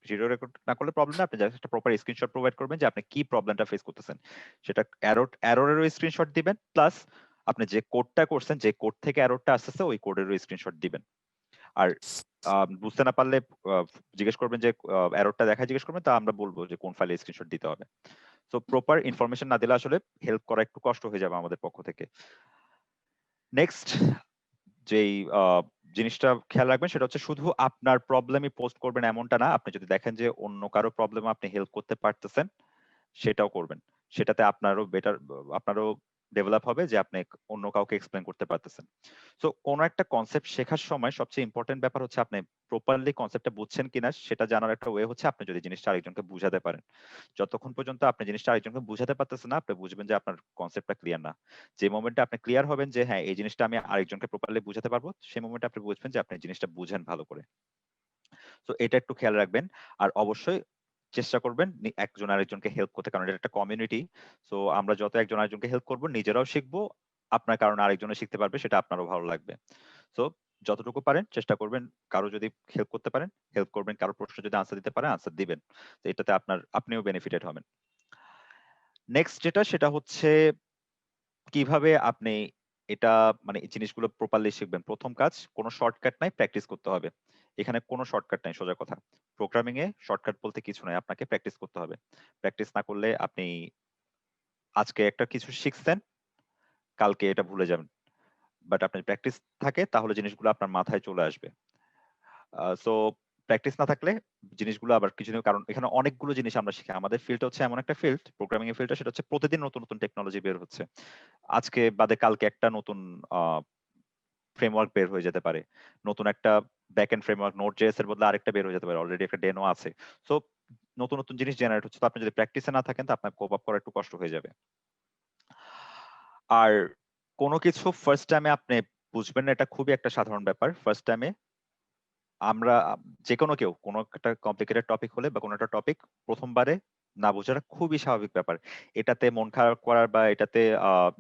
ভিডিও রেকর্ড না করলে প্রবলেম না, আপনি জাস্ট একটা প্রপার স্ক্রিনশট প্রোভাইড করবেন যে আপনি কি প্রবলেমটা ফেস করতেছেন। সেটা এররেরও স্ক্রিনশট দিবেন, প্লাস আপনি যে কোডটা করছেন, যে কোড থেকে এররটা আসতেছে ওই কোডেরও স্ক্রিনশট দিবেন। আর বুঝতে না পারলে জিজ্ঞেস করবেন যে এররটা দেখা জিজ্ঞেস করবেন, তা আমরা বলবো যে কোন ফাইলে স্ক্রিনশট দিতে হবে। তো প্রপার ইনফরমেশন না দিলে আসলে হেল্প করা একটু কষ্ট হয়ে যাবে আমাদের পক্ষ থেকে। নেক্সট যেই জিনিসটা খেয়াল রাখবেন সেটা হচ্ছে, শুধু আপনার প্রবলেমই পোস্ট করবেন এমনটা না। আপনি যদি দেখেন যে অন্য কারো প্রবলেম আপনি হেল্প করতে পারতেছেন, সেটাও করবেন। সেটাতে আপনারও ডেভেলপ হবে যে আপনি অন্য কাউকে এক্সপ্লেন করতে পারতেছেন। সো কোন একটা কনসেপ্ট শেখার সময় সবচেয়ে ইম্পর্টেন্ট ব্যাপার হচ্ছে আপনি প্রপারলি কনসেপ্টটা বুঝছেন কিনা সেটা জানার একটা ওয়ে হচ্ছে আপনি যদি জিনিসটা আরেকজনকে বুঝাতে পারেন। যতক্ষণ পর্যন্ত আপনি জিনিসটা আরেকজনকে বুঝাতে পারতেছেন না, আপনি বুঝবেন যে আপনার কনসেপ্টটা ক্লিয়ার না। যে মোমেন্টে আপনি ক্লিয়ার হবেন যে হ্যাঁ এই জিনিসটা আমি আরেকজনকে প্রপারলি বুঝাতে পারবো, সেই মোমেন্টে আপনি বুঝবেন যে আপনি জিনিসটা বুঝেন ভালো করে। তো এটা একটু খেয়াল রাখবেন। আর অবশ্যই চেষ্টা করবেন একজন আরেকজনকে হেল্প করতে, কারণ এটা একটা কমিউনিটি। সো আমরা যত একজন আরেকজনকে হেল্প করব, নিজেরাও শিখবো, আপনার কারণে আরেকজনে শিখতে পারবে, সেটা আপনারও ভালো লাগবে। সো যতটুকু পারেন চেষ্টা করবেন, কারো যদি হেল্প করতে পারেন হেল্প করবেন, কারো প্রশ্ন যদি আনসার দিতে পারেন আনসার দিবেন। তো এটাতে আপনিও বেনিফিটেড হবেন। নেক্সট যেটা সেটা হচ্ছে কিভাবে আপনি এটা মানে এই জিনিসগুলো প্রপারলি শিখবেন। প্রথম কাজ, কোনো শর্টকাট নাই, প্র্যাকটিস করতে হবে। এখানে কোনো শর্টকাট নাই, সোজা কথা। প্রোগ্রামিং এ শর্টকাট বলতে কিছু নাই, আপনাকে প্র্যাকটিস করতে হবে। প্র্যাকটিস না করলে আপনি আজকে একটা কিছু শিখছেন, কালকে এটা ভুলে যাবেন। বাট আপনার প্র্যাকটিস থাকে তাহলে জিনিসগুলো আপনার মাথায় চলে আসবে। সো প্র্যাকটিস না থাকলে জিনিসগুলো আবার কিছুদিন, কারণ এখানে অনেকগুলো জিনিস আমরা শিখি। আমাদের ফিল্ড হচ্ছে এমন একটা ফিল্ড, প্রোগ্রামিং এর ফিল্ডটা, সেটা হচ্ছে প্রতিদিন নতুন নতুন টেকনোলজি বের হচ্ছে। আজকে বাদে কালকে একটা নতুন আ ফ্রেমওয়ার্ক বের হয়ে যেতে পারে। নতুন একটা ব্যাকএন্ড ফ্রেমওয়ার্ক Node.js এর বদলে আরেকটা বের হয়ে যেতে পারে। অলরেডি একটা ডেনো আছে। সো নতুন নতুন জিনিস জেনারেট হচ্ছে। তো আপনি যদি প্র্যাকটিসে না থাকেন তো আপনার কোপ আপ করা একটু কষ্ট হয়ে যাবে। আর কোন কিছু ফার্স্ট টাইমে আপনি বুঝবেন না, এটা খুবই একটা সাধারণ ব্যাপার। ফার্স্ট টাইমে আমরা যেকোনো কেউ কোন একটা কমপ্লিকেটেড টপিক হলে বা কোন একটা টপিক প্রথমবারে না বোঝাটা খুবই স্বাভাবিক ব্যাপার। এটাতে মন খারাপ করার বা এটাতে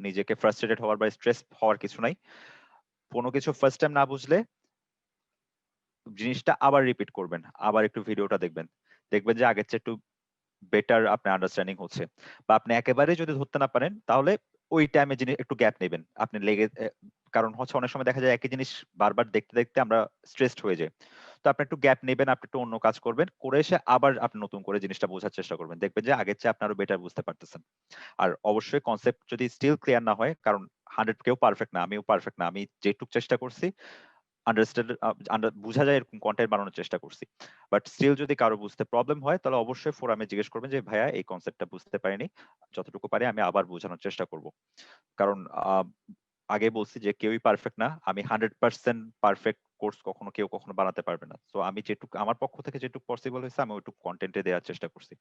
নিজেকে ফ্রাস্ট্রেটেড হওয়ার বা স্ট্রেস হওয়ার কিছু নাই। কোন কিছু ফার্স্ট টাইম না বুঝলে জিনিসটা আবার রিপিট করবেন। আবার একটু ভিডিওটা দেখবেন। দেখবেন যে আগের চেয়ে একটু বেটার আপনার আন্ডারস্ট্যান্ডিং হচ্ছে। বা আপনি একেবারেই যদি ধরতে না পারেন তাহলে ওই টাইমে একটু গ্যাপ নেবেন। আপনি কারণ হচ্ছে অনেক সময় দেখা যায় একই জিনিস বারবার দেখতে দেখতে আমরা স্ট্রেসড হয়ে যাই। তো আপনি একটু গ্যাপ নেবেন, আপনি একটু অন্য কাজ করবেন। করে এসে আবার আপনি নতুন করে জিনিসটা বোঝার চেষ্টা করবেন। দেখবেন যে আগের চেয়ে আপনি আরো বেটার বুঝতে পারতেছেন। আর অবশ্যই কনসেপ্ট যদি স্টিল ক্লিয়ার না হয়, কারণ 100 কেউ পারফেক্ট না, আমিও পারফেক্ট না। আমি যেটুক চেষ্টা করছি বুঝা যায় এরকম কন্টেন্ট বানানোর চেষ্টা করছি। বাট স্টিল যদি কারো বুঝতে প্রবলেম হয় তাহলে অবশ্যই ফোরামে জিজ্ঞেস করবেন যে ভাইয়া এই কনসেপ্টটা বুঝতে পারিনি। যতটুকু পারি আমি আবার বোঝানোর চেষ্টা করব। কারণ আগে বলছি যে কেউই পারফেক্ট না। আমি 100% পারফেক্ট কোর্স কেউ কখনো বানাতে পারবে না। সো আমি যেটুকু আমার পক্ষ থেকে যেটুকু পসিবল হয়েছে আমি ওইটুকু কনটেন্টে দেওয়ার চেষ্টা করছি।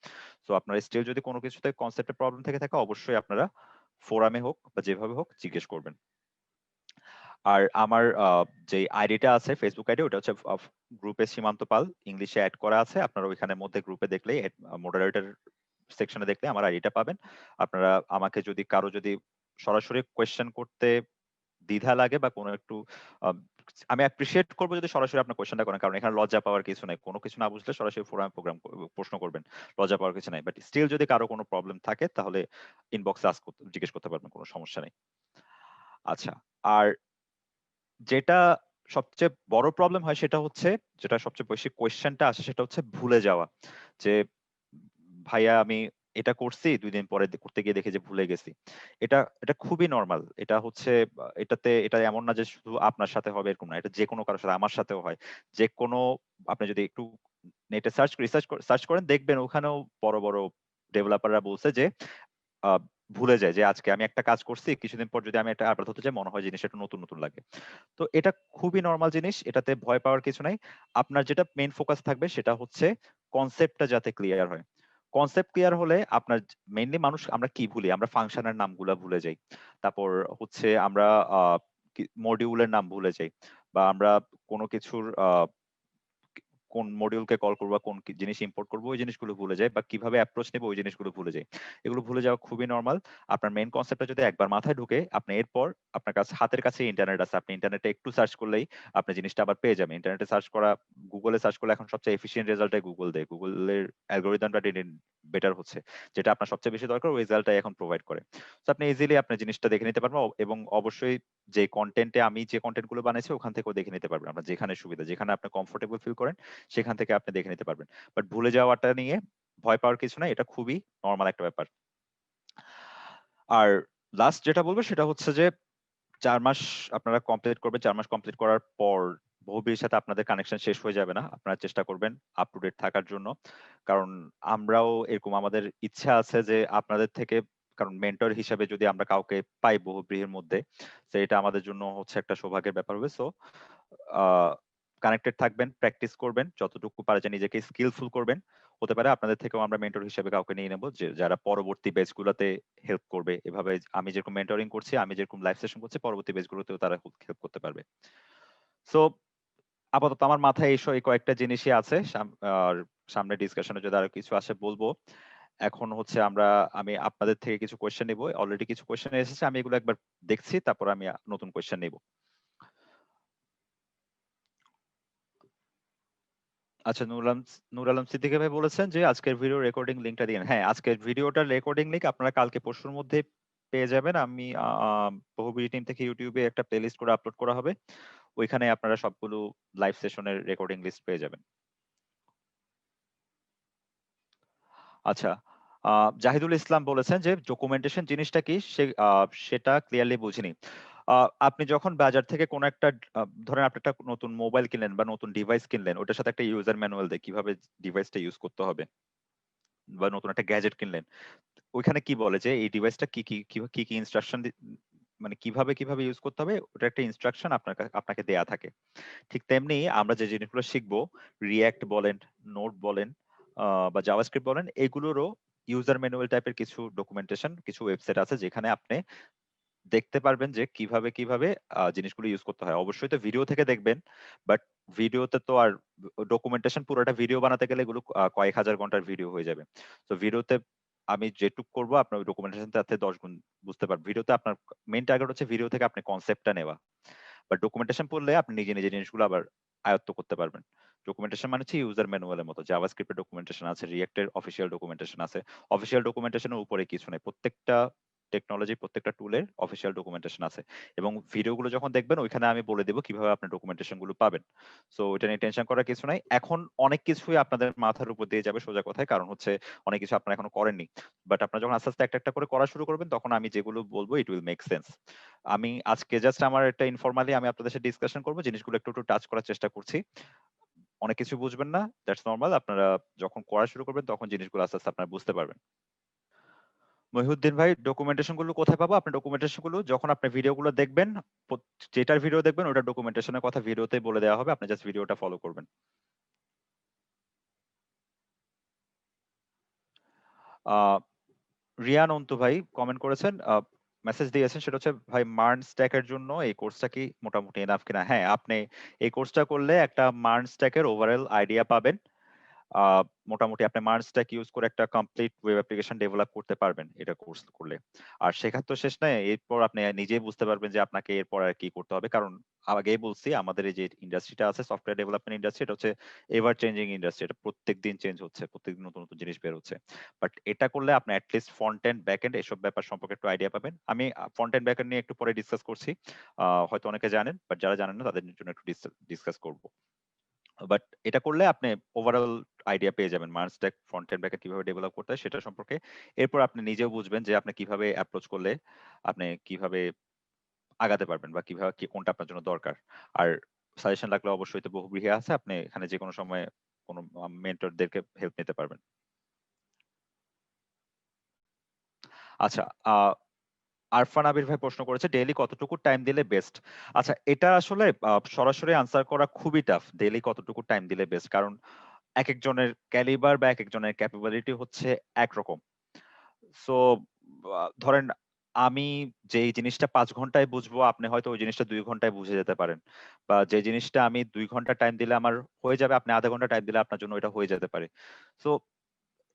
সো আপনার স্টিল যদি কোনো কিছুতে কনসেপ্টে প্রবলেম থেকে থাকে অবশ্যই আপনারা ফোরামে হোক বা যেভাবে হোক জিজ্ঞেস করবেন। আর আমার যে আইডিটা আছে ফেসবুক আইডি ওটা হচ্ছে গ্রুপে সীমান্ত পাল ইংলিশে অ্যাড করা আছে। আপনারা ওইখানের মধ্যে গ্রুপে দেখলেই মডারেটর সেকশনে দেখলে আমার আইডিটা পাবেন। আপনারা আমাকে কারো যদি সরাসরি কোয়েশ্চেন করতে দ্বিধা লাগে বা কোনো একটু আহ, আমি অ্যাপ্রিসিয়েট করবো যদি সরাসরি আপনার কোয়েশ্চেনটা করেন, কারণ এখানে লজ্জা পাওয়ার কিছু নাই। কোনো কিছু না বুঝলে সরাসরি ফোরামে প্রশ্ন করবেন, লজ্জা পাওয়ার কিছু নাই। বাট স্টিল যদি কারো কোনো প্রবলেম থাকে তাহলে ইনবক্সে জিজ্ঞেস করতে পারবেন, কোনো সমস্যা নেই। আচ্ছা, আর যেটা সবচেয়ে বড় প্রবলেম হয় সেটা হচ্ছে, যেটা সবচেয়ে বেশি কোয়েশ্চেনটা আসে সেটা হচ্ছে ভুলে যাওয়া। যে ভাইয়া আমি এটা করছি ২ দিন পরে করতে গিয়ে দেখি যে ভুলে গেছি। এটা এটা খুবই নরমাল। এটা হচ্ছে এটা এমন না যে শুধু আপনার সাথে হবে এরকম না। এটা যেকোনো কারো সাথে, আমার সাথেও হয়। যেকোনো আপনি যদি একটু নেটে সার্চ করেন দেখবেন ওখানেও বড়, বড় ডেভেলপাররা বলছে যে আ ভুলে যায় যে আজকে আমি একটা কাজ করছি, কিছুদিন পর যদি আমি এটা আবার ধরতে যাই মনে হয় জিনিসটা একটু নতুন, নতুন লাগে। তো এটা খুবই নরমাল জিনিস। এটাতে ভয় পাওয়ার কিছু নাই। আপনার যেটা মেইন ফোকাস থাকবে সেটা হচ্ছে কনসেপ্টটা যাতে ক্লিয়ার হয়। কনসেপ্ট ক্লিয়ার হলে আপনার মেইনলি আমরা কি ভুলি? আমরা ফাংশনের নামগুলা ভুলে যাই। তারপর হচ্ছে আমরা আ মডিউলের নাম ভুলে যাই। বা আমরা কোন কিছুর কোন মডিউলকে কল করব বা কোন জিনিস ইম্পোর্ট করব ওই জিনিসগুলো ভুলে যাই, বা কিভাবে অ্যাপ্রোচ নেব ওই জিনিসগুলো ভুলে যাই। এগুলো ভুলে যাওয়া খুবই নরমাল। আপনার মেইন কনসেপ্টটা যদি একবার মাথায় ঢুকে, আপনি এরপর আপনার কাছে হাতের কাছে ইন্টারনেট আছে। আপনি ইন্টারনেটে একটু সার্চ করলেই আপনি জিনিসটা আবার পেয়ে যাবেন। ইন্টারনেটে সার্চ করা, গুগলে সার্চ করলে এখন সবচেয়ে এফিশিয়েন্ট রেজাল্টটাই গুগল দেয়। গুগলের অ্যালগরিদমটা বেটার হচ্ছে। যেটা আপনার সবচেয়ে বেশি দরকার ওই রেজাল্টটাই এখন প্রোভাইড করে। সো আপনি ইজিলি আপনার জিনিসটা দেখে নিতে পারবেন, এবং অবশ্যই আমি যে কনটেন্ট গুলো বানাইছি ওখান থেকেও দেখে নিতে পারবেন। আপনার যেখানে সুবিধা, যেখানে আপনি কমফোর্টেবল ফিল করেন সেখান থেকে আপনি দেখে নিতে পারবেন। বাট ভুলে যাওয়াটা নিয়ে ভয় পাওয়ার কিছু নাই। এটা খুবই নরমাল একটা ব্যাপার। আর লাস্ট যেটা বলব সেটা হচ্ছে যে ৪ মাস আপনারা কমপ্লিট করবেন। ৪ মাস কমপ্লিট করার পর বহুবীর সাথে আপনাদের কানেকশন শেষ হয়ে যাবে না। আপনারা চেষ্টা করবেন আপ টু ডেট থাকার জন্য। কারণ আমরাও এরকম, আমাদের ইচ্ছা আছে যে আপনাদের থেকে, কারণ মেন্টর হিসেবে যদি আমরা কাউকে পাই বহুব্রীহির মধ্যে, তো এটা আমাদের জন্য হচ্ছে একটা সৌভাগ্যের ব্যাপার হবে। সো আ কানেক্টেড থাকবেন, প্র্যাকটিস করবেন, যতটুকু পারা যায় নিজেকে স্কিলফুল করবেন। হতে পারে আপনাদের থেকেও আমরা মেন্টর হিসেবে কাউকে নিয়ে নেব যে যারা পরবর্তী ব্যাচগুলোতে হেল্প করবে। এভাবে আমি যেরকম মেন্টরিং করছি, আমি যেরকম লাইভ সেশন করছি, পরবর্তী ব্যাচগুলোতেও তারা হেল্প করতে পারবে। সো আপাতত আমার মাথায় এই কয়েকটা জিনিসই আছে। আর সামনে ডিসকাশনে যদি আরো কিছু আসে বলব। এখন হচ্ছে আমি আপনাদের থেকে কিছু কোয়েশ্চেন নিব। অলরেডি কিছু কোয়েশ্চেন এসেছে। আমি এগুলো একবার দেখছি, তারপর আমি নতুন কোয়েশ্চেন নিব। আচ্ছা, নূর আলম সিদ্দিকী ভাই বলেছেন যে আজকের ভিডিও রেকর্ডিং লিংকটা দিয়েন। হ্যাঁ, আজকের ভিডিওটার রেকর্ডিং লিংক আপনারা কালকে পরশুর মধ্যে পেয়ে যাবেন। আমি বহুবিড়ি টিম থেকে ইউটিউবে একটা প্লেলিস্ট করে আপলোড করা হবে। ওইখানে আপনারা সবগুলো লাইভ সেশনের রেকর্ডিং লিস্ট পেয়ে যাবেন। আচ্ছা, জাহিদুল ইসলাম বলেছেন যে ডকুমেন্টেশন জিনিসটা কি সেটা ক্লিয়ারলি বুঝিনি। আপনি যখন বাজার থেকে কোনো একটা ধরেন আপনি একটা নতুন মোবাইল কিনলেন বা নতুন ডিভাইস কিনলেন, ওটার সাথে একটা ইউজার ম্যানুয়াল দেয় কিভাবে ডিভাইসটা ইউজ করতে হবে, বা নতুন একটা গ্যাজেট কিনলেন। ওইখানে কি বলে যে এই ডিভাইসটা কি ইনস্ট্রাকশন মানে কিভাবে ইউজ করতে হবে, ওটা একটা ইনস্ট্রাকশন আপনাকে দেয়া থাকে। ঠিক তেমনি আমরা যে জিনিসগুলো শিখবো, রিঅ্যাক্ট বলেন, নোড বলেন, বা জাভাস্ক্রিপ্ট বলেন, এগুলোরও ইউজার ম্যানুয়াল টাইপের কিছু ডকুমেন্টেশন, কিছু ওয়েবসাইট আছে যেখানে আপনি দেখতে পারবেন যে কিভাবে জিনিসগুলো ইউজ করতে হয়। অবশ্যই তো ভিডিও থেকে দেখবেন, বাট ভিডিওতে তো আর ডকুমেন্টেশন পুরোটা ভিডিও বানাতে গেলে এগুলো কয়েক হাজার ঘন্টার ভিডিও হয়ে যাবে। তো ভিডিওতে আমি যেটুক করব আপনার ওই ডকুমেন্টেশন তাতে ১০ গুণ বুঝতে পারবেন। ভিডিওতে আপনার মেইন টার্গেট হচ্ছে ভিডিও থেকে আপনি কনসেপ্টটা নেওয়া। বাট ডকুমেন্টেশন পড়লে আপনি নিজে জিনিসগুলো আবার আয়ত্ত করতে পারবেন। ডকুমেন্টেশন মানে হচ্ছে ইউজার ম্যানুয়ালের মতো। জাভাস্ক্রিপ্ট এর ডকুমেন্টেশন আছে, রিঅ্যাক্ট এর অফিসিয়াল ডকুমেন্টেশন আছে। অফিসিয়াল ডকুমেন্টেশন এর উপরে কিছু নাই। প্রত্যেকটা টেকনোলজি প্রত্যেকটা টুলের অফিসিয়াল ডকুমেন্টেশন আছে এবং ভিডিওগুলো যখন দেখবেন ওইখানে আমি বলে দেব কিভাবে আপনি ডকুমেন্টেশন গুলো পাবেন। সো এটা নিয়ে টেনশন করার কিছু নাই। এখন অনেক কিছুই আপনাদের মাথার উপর দিয়ে যাবে সোজা কথায়, কারণ হচ্ছে অনেক কিছু আপনারা এখনো করেননি। বাট আপনারা যখন আস্তে আস্তে একটা একটা করে করা শুরু করবেন তখন আমি যেগুলো বলবো ইট উইল মেক সেন্স। আমি আজকে জাস্ট আমার একটা ইনফরমালি আমি আপনাদের সাথে ডিসকাশন করবো, জিনিসগুলো একটু একটু টাচ করার চেষ্টা করছি। অনেক কিছু বুঝবেন না, দ্যাটস নরমাল। আপনারা যখন করা শুরু করবেন তখন জিনিসগুলো আস্তে আস্তে আপনারা বুঝতে পারবেন। মহিউদ্দিন ভাই, ডকুমেন্টেশন গুলো কোথায় পাবো? আপনি ডকুমেন্টেশন গুলো যখন আপনি ভিডিওগুলো দেখবেন, যেটার ভিডিও দেখবেন ওটা ডকুমেন্টেশনের কথা ভিডিওতে বলে দেওয়া হবে, আপনি জাস্ট ভিডিওটা ফলো করবেন। আহ রিয়ান অন্তু ভাই কমেন্ট করেছেন, মেসেজ দিয়েছেন, সেটা হচ্ছে ভাই মার্ন স্ট্যাকের জন্য এই কোর্সটা কি মোটামুটি এনাফ কিনা? হ্যাঁ, আপনি এই কোর্সটা করলে একটা মার্ন স্ট্যাকের ওভারঅল আইডিয়া পাবেন। আহ, মোটামুটি আপনি মার্ন স্ট্যাক ইউজ করে একটা কমপ্লিট ওয়েব অ্যাপ্লিকেশন ডেভেলপ করতে পারবেন এটা কোর্স করলে। আর শেখার তো শেষ নাই, এরপর আপনি নিজেই বুঝতে পারবেন যে আপনাকে এরপর আর কি করতে হবে। কারণ আগেই বলছি, আমাদের এই যে ইন্ডাস্ট্রিটা আছে সফটওয়্যার ডেভেলপমেন্ট ইন্ডাস্ট্রি, এটা হচ্ছে এভার চেঞ্জিং ইন্ডাস্ট্রি। এটা প্রত্যেকদিন চেঞ্জ হচ্ছে, প্রত্যেকদিন নতুন নতুন জিনিস বের হচ্ছে। বাট এটা করলে আপনি at least front end back and এসব ব্যাপার সম্পর্কে একটু আইডিয়া পাবেন। আমি ফ্রন্ট এন্ড ব্যাক এন্ড নিয়ে একটু পরে ডিসকাস করছি। হয়তো অনেকে জানেন, বাট যারা জানেন না তাদের জন্য একটু ডিসকাস করবো। বাট এটা করলে আপনি ওভারঅল আইডিয়া পেয়ে যাবেন MERN stack front end back end কিভাবে ডেভেলপ করতে হয় সেটা সম্পর্কে। এরপর আপনি নিজেও বুঝবেন যে আপনি কিভাবে অ্যাপ্রোচ করলে আপনি কিভাবে আগাতে পারবেন বা কিভাবে কি কোনটা আপনার জন্য দরকার। আর সাজেশন লাগলে অবশ্যই তো বহুব্রীহি আছে, আপনি এখানে যে কোনো সময় কোনো মেন্টরদেরকে হেল্প নিতে পারবেন। আচ্ছা, আরফান আবির ভাই প্রশ্ন করেছে ডেইলি কতটুকু টাইম দিলে বেস্ট। আচ্ছা, এটা আসলে সরাসরি আনসার করা খুবই টাফ, ডেইলি কতটুকু টাইম দিলে বেস্ট। কারণ এক একজনের ক্যালিবার বা এক একজনের ক্যাপাবিলিটি হচ্ছে একরকম। সো ধরেন আমি যেই জিনিসটা 5 ঘন্টায় বুঝবো, আপনি হয়তো ওই জিনিসটা 2 ঘন্টায় বুঝে যেতে পারেন। বা যে জিনিসটা আমি 2 ঘন্টা টাইম দিলে আমার হয়ে যাবে, আপনি আধা ঘন্টা টাইম দিলে আপনার জন্য এটা হয়ে যেতে পারে। সো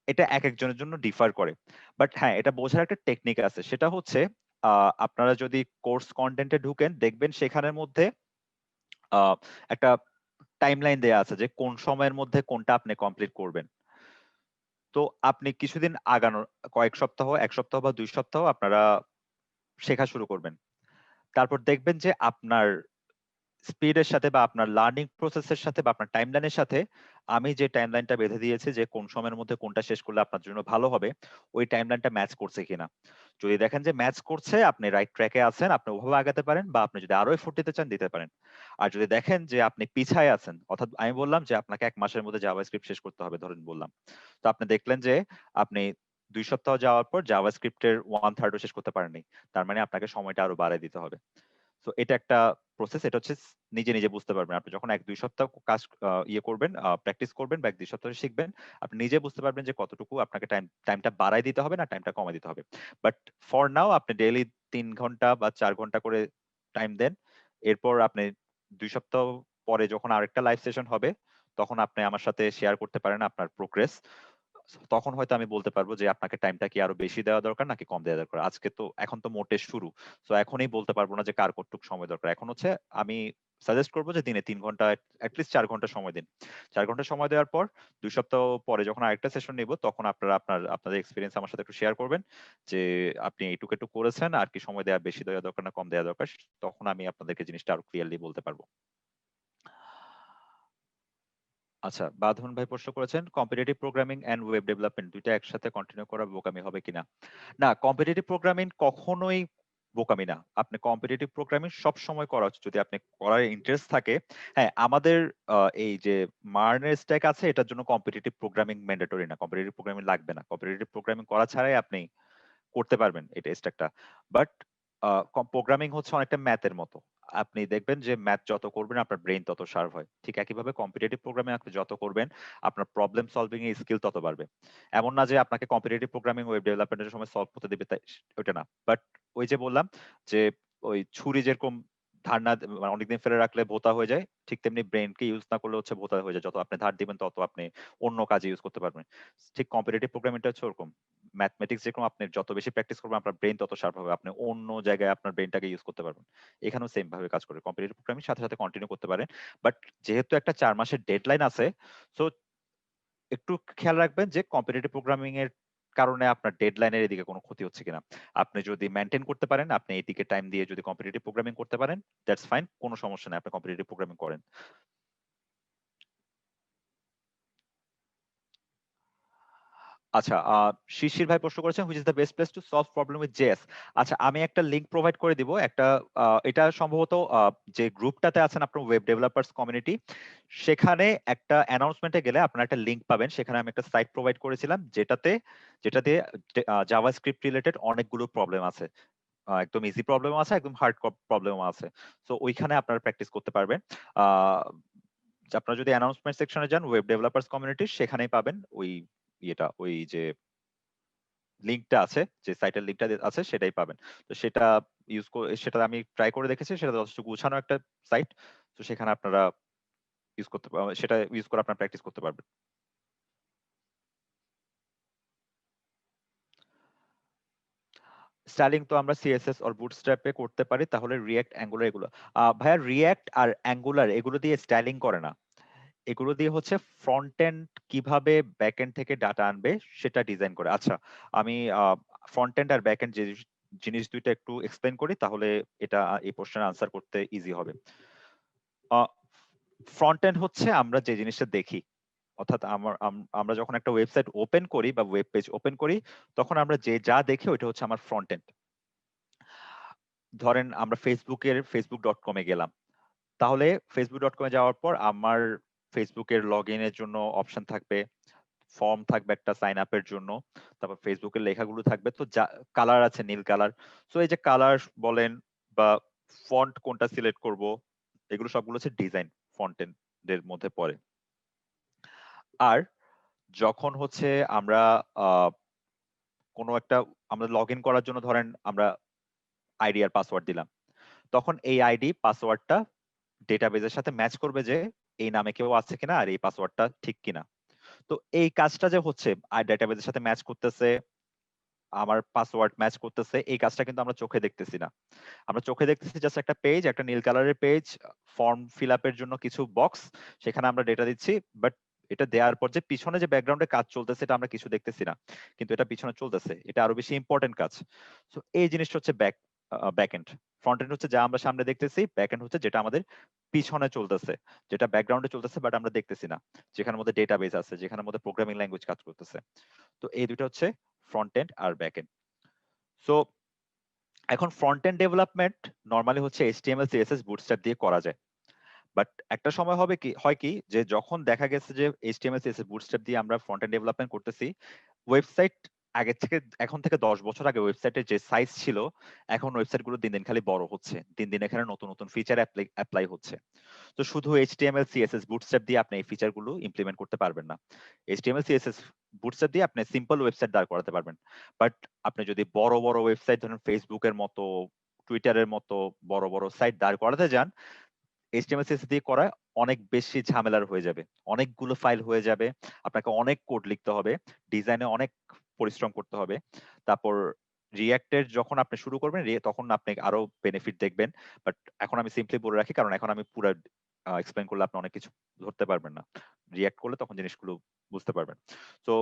এটা এক একজনের জন্য ডিফার করে। বাট হ্যাঁ, এটা বোঝার একটা টেকনিক আছে, সেটা হচ্ছে আপনারা যদি কোর্স কন্টেন্টে ঢুকেন দেখবেন সেখানের মধ্যে আহ, একটা টাইমলাইন দেয়া আছে যে কোন সময়ের মধ্যে কোনটা আপনি কমপ্লিট করবেন। তো আপনি কিছুদিন আগানোর, কয়েক সপ্তাহ, 1 সপ্তাহ বা 2 সপ্তাহ আপনারা শেখা শুরু করবেন। তারপর দেখবেন যে আপনার স্পিডের সাথে বা আপনার লার্নিং প্রসেসের সাথে বা আপনার টাইমলাইনের সাথে আমি যে টাইমলাইনটা বেঁধে দিয়েছি যে কোন সময়ের মধ্যে কোনটা শেষ করলে আপনার জন্য ভালো হবে, ওই টাইমলাইনটা ম্যাচ করছে কিনা। যদি দেখেন যে ম্যাচ করছে, আপনি রাইট ট্র্যাকে আছেন, আপনি ওভাবে আগাতে পারেন, বা আপনি যদি আরো এফোর্ট দিতে চান দিতে পারেন। আর যদি দেখেন যে আপনি পিছায় আছেন, অর্থাৎ আমি বললাম যে আপনাকে 1 মাসের মধ্যে জাভাস্ক্রিপ্ট শেষ করতে হবে ধরেন বললাম, তো আপনি দেখলেন যে আপনি 2 সপ্তাহ যাওয়ার পর জাভাস্ক্রিপ্টের 1/3ও শেষ করতে পারেননি, তার মানে আপনাকে সময়টা আরো বাড়ায় দিতে হবে। তো এটা একটা প্রসেস, এটা হচ্ছে নিজে নিজে বুঝতে পারবেন আপনি যখন 1-2 সপ্তাহ কাজ ইয়ে করবেন, প্র্যাকটিস করবেন বা 1-2 সপ্তাহ শিখবেন, আপনি নিজে বুঝতে পারবেন যে কতটুকু আপনাকে টাইমটা বাড়ায় দিতে হবে না টাইমটা কমায় দিতে হবে। বাট ফর নাও আপনি ডেইলি 3 ঘন্টা বা 4 ঘন্টা করে টাইম দেন। এরপর আপনি 2 সপ্তাহ পরে যখন আরেকটা লাইভ সেশন হবে, তখন আপনি আমার সাথে শেয়ার করতে পারেন আপনার প্রোগ্রেস। তখন হয়তো আমি বলতে পারবো যে আপনাকে টাইমটা কি আরো বেশি দেওয়া দরকার নাকি কম দেওয়া দরকার। আজকে তো এখন তো মোটে শুরু, তো এখনই বলতে পারবো না যে কার কতটুকু সময় দরকার। এখন হচ্ছে আমি সাজেস্ট করবো যে দিনে 3 ঘন্টা, অ্যাটলিস্ট 4 ঘন্টা সময় দিন। 4 ঘন্টা সময় দেওয়ার পর 2 সপ্তাহ পরে যখন আরেকটা সেশন নিব, তখন আপনারা আপনাদের এক্সপিরিয়েন্স আমার সাথে একটু শেয়ার করবেন যে আপনি এইটুকু একটু করেছেন, আর কি সময় দেওয়া বেশি দেওয়া দরকার না কম দেওয়া দরকার। তখন আমি আপনাদেরকে জিনিসটা আরো ক্লিয়ারলি বলতে পারবো। আচ্ছা, বাঁধন ভাই প্রশ্ন করেছেন competitive programming and web development দুইটা একসাথে কন্টিনিউ করা বোকামি হবে কিনা। না, কম্পিটিটিভ প্রোগ্রামিং কখনোই বোকামি না। আপনি কম্পিটিটিভ প্রোগ্রামিং সব সময় করা উচিত যদি আপনি করার ইন্টারেস্ট থাকে। হ্যাঁ, আমাদের এই যে মার্নের স্ট্যাক আছে, এটার জন্য কম্পিটিটিভ প্রোগ্রামিং ম্যান্ডেটরি না, কম্পিটিটিভ প্রোগ্রামিং লাগবে না। কম্পিটিটিভ প্রোগ্রামিং করা ছাড়াই আপনি করতে পারবেন এটা স্ট্যাকটা। বাট প্রোগ্রামিং হচ্ছে অনেকটা ম্যাথের মতো। আপনি দেখবেন যে ম্যাথ যত করবেন আপনার ব্রেইন তত শার্প হয়। ঠিক একইভাবে কম্পিটিটিভ প্রোগ্রামিং আপনি যত করবেন আপনার প্রবলেম সলভিং এর স্কিল তত বাড়বে। এমন না যে আপনাকে কম্পিটিটিভ প্রোগ্রামিং ওয়েব ডেভেলপমেন্টের সময় সলভ করতে দিবে, তাই ওইটা না। বাট ওই যে বললাম যে ওই ছুরি যেরকম ধার না মানে অনেকদিন ফেলে রাখলে ভোঁতা হয়ে যায়, ঠিক তেমনি ব্রেইনকে ইউজ না করলে হচ্ছে ভোঁতা হয়ে যায়। যত আপনি ধার দিবেন তত আপনি অন্য কাজে ইউজ করতে পারবেন। ঠিক কম্পিটিটিভ প্রোগ্রামিংটা হচ্ছে ওরকম। ম্যাথমেটিক্স যেরকম আপনি যত বেশি প্র্যাকটিস করবেন আপনার ব্রেইন তত শার্প হবে, আপনি অন্য জায়গায় আপনার ব্রেইনটাকে ইউজ করতে পারবেন। এখানেও সেম ভাবে কাজ করে, কম্পিটিটিভ প্রোগ্রামিং সাথে সাথে কন্টিনিউ করতে পারেন। বাট যেহেতু একটা 4 মাসের ডেডলাইন আছে, সো একটু খেয়াল রাখবেন যে কম্পিটিটিভ প্রোগ্রামিং এর কারণে আপনার ডেডলাইনের এদিকে কোনো ক্ষতি হচ্ছে কিনা। আপনি যদি মেইনটেইন করতে পারেন, আপনি এদিকে টাইম দিয়ে যদি কম্পিটিটিভ প্রোগ্রামিং করতে পারেন, দ্যাটস ফাইন, কোনো সমস্যা নাই, আপনি কম্পিটিটিভ প্রোগ্রামিং করেন। আচ্ছা, শিশির ভাই প্রশ্ন করেছেন, which is the best place to solve problem with JS. আচ্ছা, আমি একটা লিংক প্রোভাইড করে দিব, একটা এটা সম্ভবত যে গ্রুপটাতে আছেন আপনার ওয়েব ডেভেলপার্স কমিউনিটি, সেখানে একটা অ্যানাউন্সমেন্টে গেলে আপনারা একটা লিংক পাবেন। সেখানে আমি একটা সাইট প্রোভাইড করেছিলাম যেটা দিয়ে জাভাস্ক্রিপ্ট রিলেটেড অনেকগুলো প্রবলেম আছে। একদম ইজি প্রবলেম আছে, একদম হার্ড প্রবলেম আছে। সো ওইখানে আপনারা প্র্যাকটিস করতে পারবেন। আহ, আপনারা যদি অ্যানাউন্সমেন্ট সেকশনে যান ওয়েব ডেভেলপার্স কমিউনিটি, সেখানেই পাবেন ওই ওই যে লিংকটা আছে, যে সাইটের লিংকটা আছে সেটাই পাবেন। তো সেটা ইউজ করে, সেটা আমি ট্রাই করে দেখেছি, সেটা যথেষ্ট গুছানো একটা সাইট। তো সেখানে আপনারা সেটা ইউজ করে আপনারা প্র্যাকটিস করতে পারবেন। স্টাইলিং তো আমরা সিএসএস আর বুটস্ট্র্যাপে করতে পারি, তাহলে রিয়্যাক্ট, অ্যাঙ্গুলার এগুলো, ভাইয়া রিয়্যাক্ট আর অ্যাঙ্গুলার এগুলো দিয়ে স্টাইলিং করে না। এগুলো দিয়ে হচ্ছে ফ্রন্ট এন্ড কিভাবে ব্যাক এন্ড থেকে ডাটা আনবে সেটা ডিজাইন করে। আচ্ছা, আমি ফ্রন্ট এন্ড আর ব্যাক এন্ড যে জিনিস দুইটা একটু এক্সপ্লেন করি, তাহলে এটা এই প্রশ্নের আনসার করতে ইজি হবে। ফ্রন্ট এন্ড হচ্ছে আমরা যে জিনিসটা দেখি, অর্থাৎ আমরা যখন একটা ওয়েবসাইট ওপেন করি বা ওয়েব পেজ ওপেন করি, তখন আমরা যা দেখি ওইটা হচ্ছে আমার ফ্রন্ট এন্ড। ধরেন আমরা ফেসবুক.কমে গেলাম, তাহলে ফেসবুক.কমে যাওয়ার পর আমার ফেসবুকের লগ ইনের জন্য অপশন থাকবে, ফর্ম থাকবে একটা সাইন আপের জন্য, তারপর ফেসবুকের লেখাগুলো থাকবে, তো যা কালার আছে নীল কালার। সো এই যে কালার বলেন বা ফন্ট কোনটা সিলেক্ট করব, এগুলো সবগুলো হচ্ছে ডিজাইন, ফন্ট এর মধ্যে পড়ে। আর যখন হচ্ছে আমরা আহ, কোনো একটা, আমরা লগ ইন করার জন্য ধরেন আমরা আইডি আর পাসওয়ার্ড দিলাম, তখন এই আইডি পাসওয়ার্ডটা ডেটাবেজের সাথে ম্যাচ করবে যে এই নামে কেউ আছে কিনা আর এই পাসওয়ার্ডটা ঠিক কিনা। তো এই কাজটা যে হচ্ছে আর ডেটাবেজের সাথে ম্যাচ করতেছে, আমার পাসওয়ার্ড ম্যাচ করতেছে, এই কাজটা কিন্তু আমরা চোখে দেখতেছি না। আমরা চোখে দেখতেছি জাস্ট একটা পেজ, একটা নীল কালারের পেজ, ফর্ম ফিল আপের জন্য কিছু বক্স, সেখানে আমরা ডেটা দিচ্ছি, বাট এটা দেওয়ার পর যে পিছনে যে ব্যাকগ্রাউন্ডে কাজ চলতেছে এটা আমরা কিছু দেখতেছি না, কিন্তু এটা পিছনে চলতেছে, এটা আরো বেশি ইম্পর্টেন্ট কাজ। তো এই জিনিসটা হচ্ছে ব্যাক এন্ড। ফ্রন্ট এন্ড হচ্ছে যা আমরা সামনে দেখতেছি, ব্যাক এন্ড হচ্ছে যেটা আমাদের পিছনে চলতেছে, যেটা ব্যাকগ্রাউন্ডে চলতেছে বাট আমরা দেখতেছি না, যেখানের মধ্যে ডেটাবেস আছে, যেখানের মধ্যে প্রোগ্রামিং ল্যাঙ্গুয়েজ কাজ করতেছে। তো এই দুটো হচ্ছে ফ্রন্ট এন্ড আর ব্যাক এন্ড। সো এখন ফ্রন্ট এন্ড ডেভেলপমেন্ট নরমালি হচ্ছে এইচটিএমএল সিএসএস বুটস্ট্র্যাপ দিয়ে করা যায়। বাট একটা সময় হয় কি যে যখন দেখা গেছে যে এইচটিএমএল সিএসএস বুটস্ট্র্যাপ দিয়ে আমরা ফ্রন্ট এন্ড ডেভেলপমেন্ট করতেছি, ওয়েবসাইট এখন থেকে 10 বছর আগে ওয়েবসাইটের যে সাইজ ছিল, এখন ওয়েবসাইট গুলো দিন দিন খালি বড় হচ্ছে, দিন দিন এখানে নতুন নতুন ফিচার অ্যাপ্লাই হচ্ছে। তো শুধু এইচটিএমএল সিএসএস বুটস্ট্র্যাপ দিয়ে আপনি এই ফিচার গুলো ইমপ্লিমেন্ট করতে পারবেন না। এইচটিএমএল সিএসএস বুটস্ট্র্যাপ দিয়ে আপনি সিম্পল ওয়েবসাইট দাঁড় করাতে পারবেন, বাট আপনি যদি বড় বড় ওয়েবসাইট, ধরেন ফেসবুকের মতো, টুইটারের মতো বড় বড় সাইট দাঁড় করাতে যান, এইচটিএমএল সিএসএস দিয়ে করা অনেক বেশি ঝামেলার হয়ে যাবে, অনেকগুলো ফাইল হয়ে যাবে, আপনাকে অনেক কোড লিখতে হবে, ডিজাইনে অনেক পরিশ্রম করতে হবে। তারপর রিঅ্যাক্টের যখন আপনি শুরু করবেন তখন আপনি আরো বেনিফিট দেখবেন। বাট এখন আমি সিম্পলি বলে রাখি, কারণ এখন আমি পুরো এক্সপ্লেন করলে আপনি অনেক কিছু ধরতে পারবেন না, রিঅ্যাক্ট করলে তখন জিনিসগুলো বুঝতে পারবেন। তো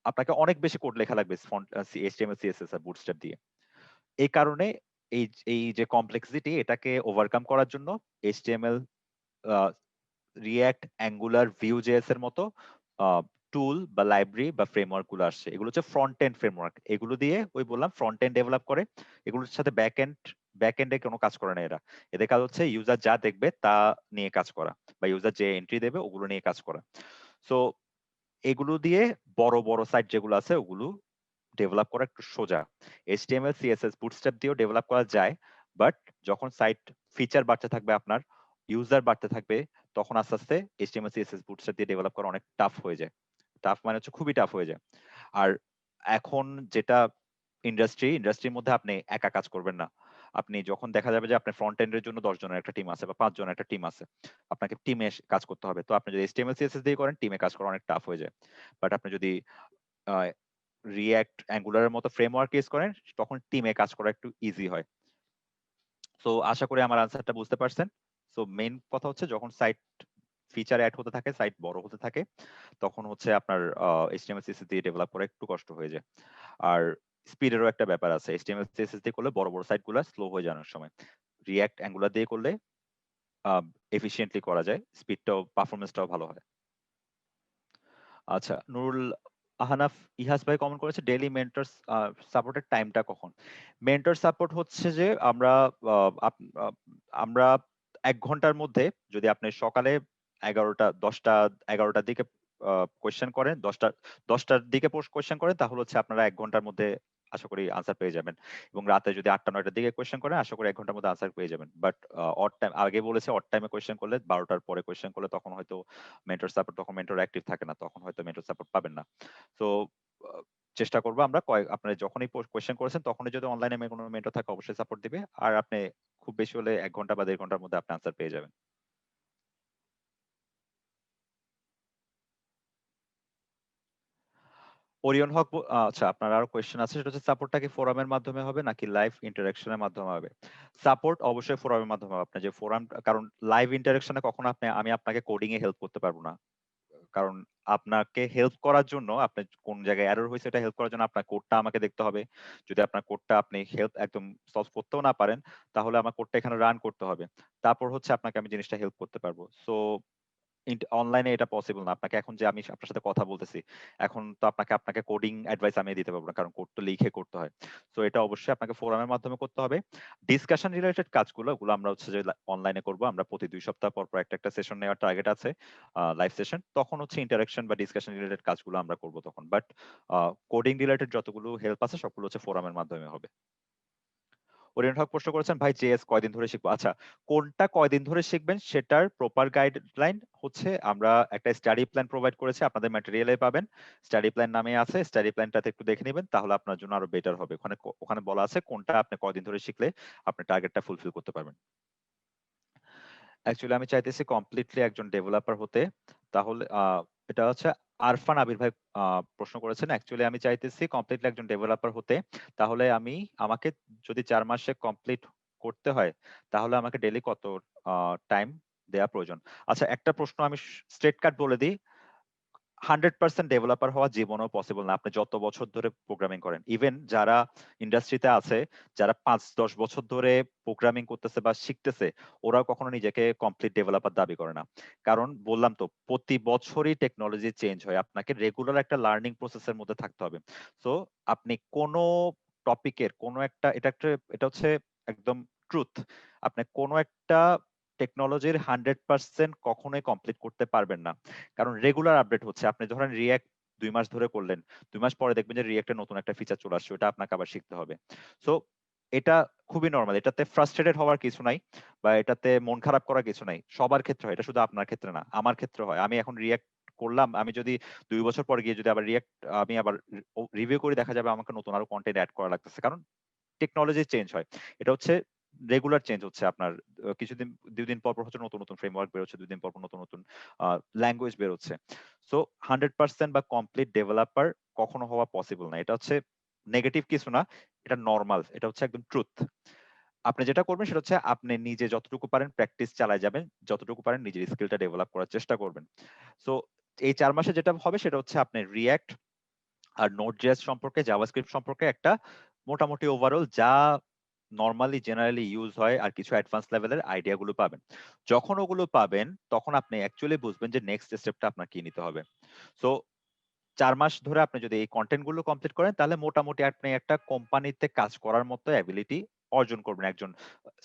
আপনাকে অনেক বেশি কোড লেখা লাগবে এইচটিএমএল সিএসএস আর বুটস্ট্র্যাপ দিয়ে। এই কারণে এই এই যে কমপ্লেক্সিটি, এটাকে ওভারকাম করার জন্য HTML, react, angular, view JS এর মতো টুল বা লাইব্রেরি বা ফ্রেমওয়ার্ক গুলো আসছে। এগুলো হচ্ছে ফ্রন্ট এন্ড ফ্রেমওয়ার্ক, এগুলো দিয়ে ওই বললাম ফ্রন্ট এন্ড ডেভেলপ করে। এগুলোর সাথে ব্যাক এন্ডে কোনো কাজ করে না এরা। এদের কাজ হচ্ছে ইউজার যা দেখবে তা নিয়ে কাজ করা, বা ইউজার যে এন্ট্রি দেবে ওগুলো নিয়ে কাজ করা। সো এগুলো দিয়ে বড় বড় সাইট যেগুলো আছে ওগুলো ডেভেলপ করা একটু সোজা। এইচটিএমএল সিএসএস বুটস্ট্র্যাপ দিয়েও ডেভেলপ করা যায়, বাট যখন সাইট ফিচার বাড়তে থাকবে, আপনার ইউজার বাড়তে থাকবে, তখন আস্তে আস্তে এইচটিএমএল সিএসএস বুটস্ট্র্যাপ দিয়ে ডেভেলপ করা অনেক টাফ হয়ে যায়। টাফ মানে হচ্ছে খুবই টাফ হয়ে যায়। আর এখন যেটা ইন্ডাস্ট্রির মধ্যে আপনি একা কাজ করবেন না। আপনি যখন দেখা যাবে যে আপনার ফ্রন্ট এন্ডের জন্য 10 জনের একটা টিম আছে বা 5 জনের একটা টিম আছে, আপনাকে টিমে কাজ করতে হবে। তো আপনি যদি এইচটিএমএল সিএসএস দিয়ে করেন, টিমে কাজ করা অনেক টাফ হয়ে যায়। বাট আপনি যদি রিঅ্যাক্ট, অ্যাঙ্গুলারের মতো ফ্রেমওয়ার্ক ইউজ করেন, তখন টিমে কাজ করা একটু ইজি হয়। সো আশা করি আমার আনসারটা বুঝতে পারছেন। সো মেইন কথা হচ্ছে যখন সাইট ফিচার অ্যাড হতে থাকে, সাইট বড় হতে থাকে, তখন হচ্ছে আপনার HTML CSS দিয়ে ডেভেলপ করা একটু কষ্ট হয়ে যায়। আর স্পিডেরও একটা ব্যাপার আছে। HTML CSS দিয়ে করলে বড় সাইটগুলো স্লো হয়ে যায় অনেক সময়। React Angular দিয়ে করলে আ এফিশিয়েন্টলি করা যায়। স্পিডটাও পারফরম্যান্সটাও ভালো হয়। আচ্ছা, নুরুল আহনাফ ইহাস ভাই কমেন্ট করেছে ডেইলি মেন্টর সাপোর্টের টাইমটা কখন? মেন্টর সাপোর্ট হচ্ছে যে আ আপ আ আমরা ১ ঘন্টার মধ্যে যদি আপনি সকালে ১০টার দিকে কোয়েশ্চেন করেন, ১০টার দিকে কোয়েশ্চেন করেন তাহলে হচ্ছে আপনারা ১ ঘন্টার মধ্যে আশা করি আনসার পেয়ে যাবেন। এবং রাতে যদি ৮টা-৯টার দিকে কোয়েশ্চেন করেন আশা করি ১ ঘন্টার মধ্যে আনসার পেয়ে যাবেন। বাট অড টাইম আগে বলেছে অড টাইমে কোয়েশ্চেন করলে ১২টার পরে কোয়েশ্চেন করলে তখন হয়তো মেন্টর সাপোর্ট তখন মেন্টর অ্যাক্টিভ থাকে না। তখন হয়তো মেন্টর সাপোর্ট পাবেন না। সো আ চেষ্টা করব আমরা আপনারা যখনই কোয়েশ্চেন করেছেন তখনই যদি অনলাইনে কোনো মেন্টর থাকে অবশ্যই সাপোর্ট দিবে। আর আপনি খুব বেশি হলে ১ ঘন্টা বা ১.৫ ঘন্টার মধ্যে আপনি আনসার পেয়ে যাবেন। ওরিয়ন হক আচ্ছা আপনার আরো কোয়েশ্চেন আছে সেটা হচ্ছে সাপোর্টটা কি ফোরামের মাধ্যমে হবে নাকি লাইভ ইন্টারেকশন এর মাধ্যমে হবে? সাপোর্ট অবশ্যই ফোরামের মাধ্যমে হবে। আপনার যে ফোরাম কারণ লাইভ ইন্টারেকশন এ কখনো আমি আপনাকে কোডিং এ হেল্প করতে পারব না। কারণ আপনাকে হেল্প করার জন্য আপনার কোন জায়গায় এরর হইছে এটা হেল্প করার জন্য আপনার কোডটা আমাকে দেখতে হবে। যদি আপনার কোডটা আপনি হেল্প একদম সলভ করতেও না পারেন, তাহলে আমার কোডটা এখানে রান করতে হবে। তারপর হচ্ছে আপনাকে আমি জিনিসটা হেল্প করতে পারবো। সো অনলাইনে এটা পসিবল না। আপনাকে এখন যে আমি আপনার সাথে কথা বলতেছি, এখন তো আপনাকে কোডিং অ্যাডভাইস আমি দিতে পারব না। কারণ কোড তো লিখে করতে হয়। সো এটা অবশ্যই আপনাকে ফোরামের মাধ্যমে করতে হবে। ডিসকাশন রিলেটেড কাজগুলো ওগুলো আমরা হচ্ছে যে অনলাইনে করব। আমরা প্রতি ২ সপ্তাহ পর একটা সেশন নেওয়ার টার্গেট আছে। Live session. তখন হচ্ছে ইন্টারেকশন বা ডিসকাশন রিলেটেড কাজগুলো আমরা করব তখন। বাট আ কোডিং রিলেটেড যতগুলো হেল্প আছে সবগুলো হচ্ছে ফোরামের মাধ্যমে হবে। ওরিয়ন হক প্রশ্ন করেছেন, ভাই জেএস কয়দিন ধরে শিখবো? আচ্ছা, কোনটা কয়দিন ধরে শিখবেন সেটার প্রপার গাইডলাইন হচ্ছে আমরা একটা স্টাডি প্ল্যান প্রোভাইড করেছি। আপনাদের ম্যাটেরিয়ালে পাবেন। স্টাডি প্ল্যান নামে আছে। স্টাডি প্ল্যানটাতে একটু দেখে নিবেন। তাহলে আপনার জন্য আরো বেটার হবে। ওখানে বলা আছে কোনটা আপনি কয়দিন ধরে শিখলে আপনি টার্গেটটা ফুলফিল করতে পারবেন। অ্যাকচুয়ালি আমি চাইতেছি কমপ্লিটলি একজন ডেভেলপার হতে। তাহলে এটা হচ্ছে আরফান আবির ভাই আ প্রশ্ন করেছেন। অ্যাকচুয়ালি আমি চাইতেছি কমপ্লিটলি একজন ডেভেলপার হতে। তাহলে আমাকে যদি ৪ মাসে কমপ্লিট করতে হয়, তাহলে আমাকে ডেইলি কত আ টাইম দেয়া প্রয়োজন? আচ্ছা, একটা প্রশ্ন আমি স্ট্রেইট কাট বলে দিই। 100% ডেভেলপার হওয়া জীবনেও পসিবল না। আপনি যত বছর ধরে প্রোগ্রামিং করেন। ইভেন যারা ইন্ডাস্ট্রিতে আছে, যারা ৫-১০ বছর ধরে প্রোগ্রামিং করতেছে বা শিখতেছে, ওরাও কখনো নিজেকে কমপ্লিট ডেভেলপার দাবি করে না। কারণ বললাম তো, প্রতি বছরই টেকনোলজি চেঞ্জ হয়। আপনাকে রেগুলার একটা লার্নিং প্রসেস এর মধ্যে থাকতে হবে। সো আপনি কোন টপিকের কোন একটা এটা হচ্ছে একদম ট্রুথ। আপনি কোন একটা টেকনোলজির 100% কখনোই কমপ্লিট করতে পারবেন না। কারণ রেগুলার আপডেট হচ্ছে। আপনি ধরেন React ২ মাস ধরে করলেন। ২ মাস পরে দেখবেন যে React এর নতুন একটা ফিচার চলে আসছে। ওটা আপনাকে আবার শিখতে হবে। সো এটা খুবই নরমাল। এটাতে ফ্রাস্ট্রেটেড হওয়ার কিছু নাই বা এটাতে মন খারাপ করার কিছু নাই। সবার ক্ষেত্রে হয়। এটা শুধু আপনার ক্ষেত্রে না। আমার ক্ষেত্রে হয়। আমি এখন React করলাম। আমি যদি ২ বছর পরে গিয়ে যদি আবার React আমি আবার রিভিউ করি দেখা যাবে আমাকে নতুন আরো কনটেন্ট এড করা লাগতেছে। কারণ টেকনোলজি চেঞ্জ হয়। এটা হচ্ছে রেগুলার চেঞ্জ হচ্ছে আপনার কিছুদিন ২ দিন পর হচ্ছে নতুন ফ্রেমওয়ার্ক বের হচ্ছে, ২ দিন পর নতুন আ ল্যাঙ্গুয়েজ বের হচ্ছে। সো 100% বা কমপ্লিট ডেভেলপার কখনো হওয়া পসিবল না। এটা হচ্ছে নেগেটিভ কিছু না। এটা নরমাল। এটা হচ্ছে একদম ট্রুথ। আপনি যেটা করবেন সেটা হচ্ছে আপনি নিজে যতটুকু পারেন প্র্যাকটিস চালায় যাবেন। যতটুকু পারেন নিজের স্কিলটা ডেভেলপ করার চেষ্টা করবেন। সো এই ৪ মাসে যেটা হবে সেটা হচ্ছে আপনি React আর Node.js সম্পর্কে, JavaScript সম্পর্কে একটা মোটামুটি ওভারঅল যা নরমালি জেনারেলি ইউজ হয় আর কিছু অ্যাডভান্স লেভেলের আইডিয়া গুলো পাবেন। যখন ওগুলো পাবেন তখন আপনি অ্যাকচুয়ালি বুঝবেন যে নেক্সট স্টেপটা আপনার কি নিতে হবে। সো ৪ মাস ধরে আপনি যদি এই কনটেন্ট গুলো কমপ্লিট করেন তাহলে মোটামুটি আপনি একটা কোম্পানিতে কাজ করার মতো এবিলিটি অর্জন করবেন। একজন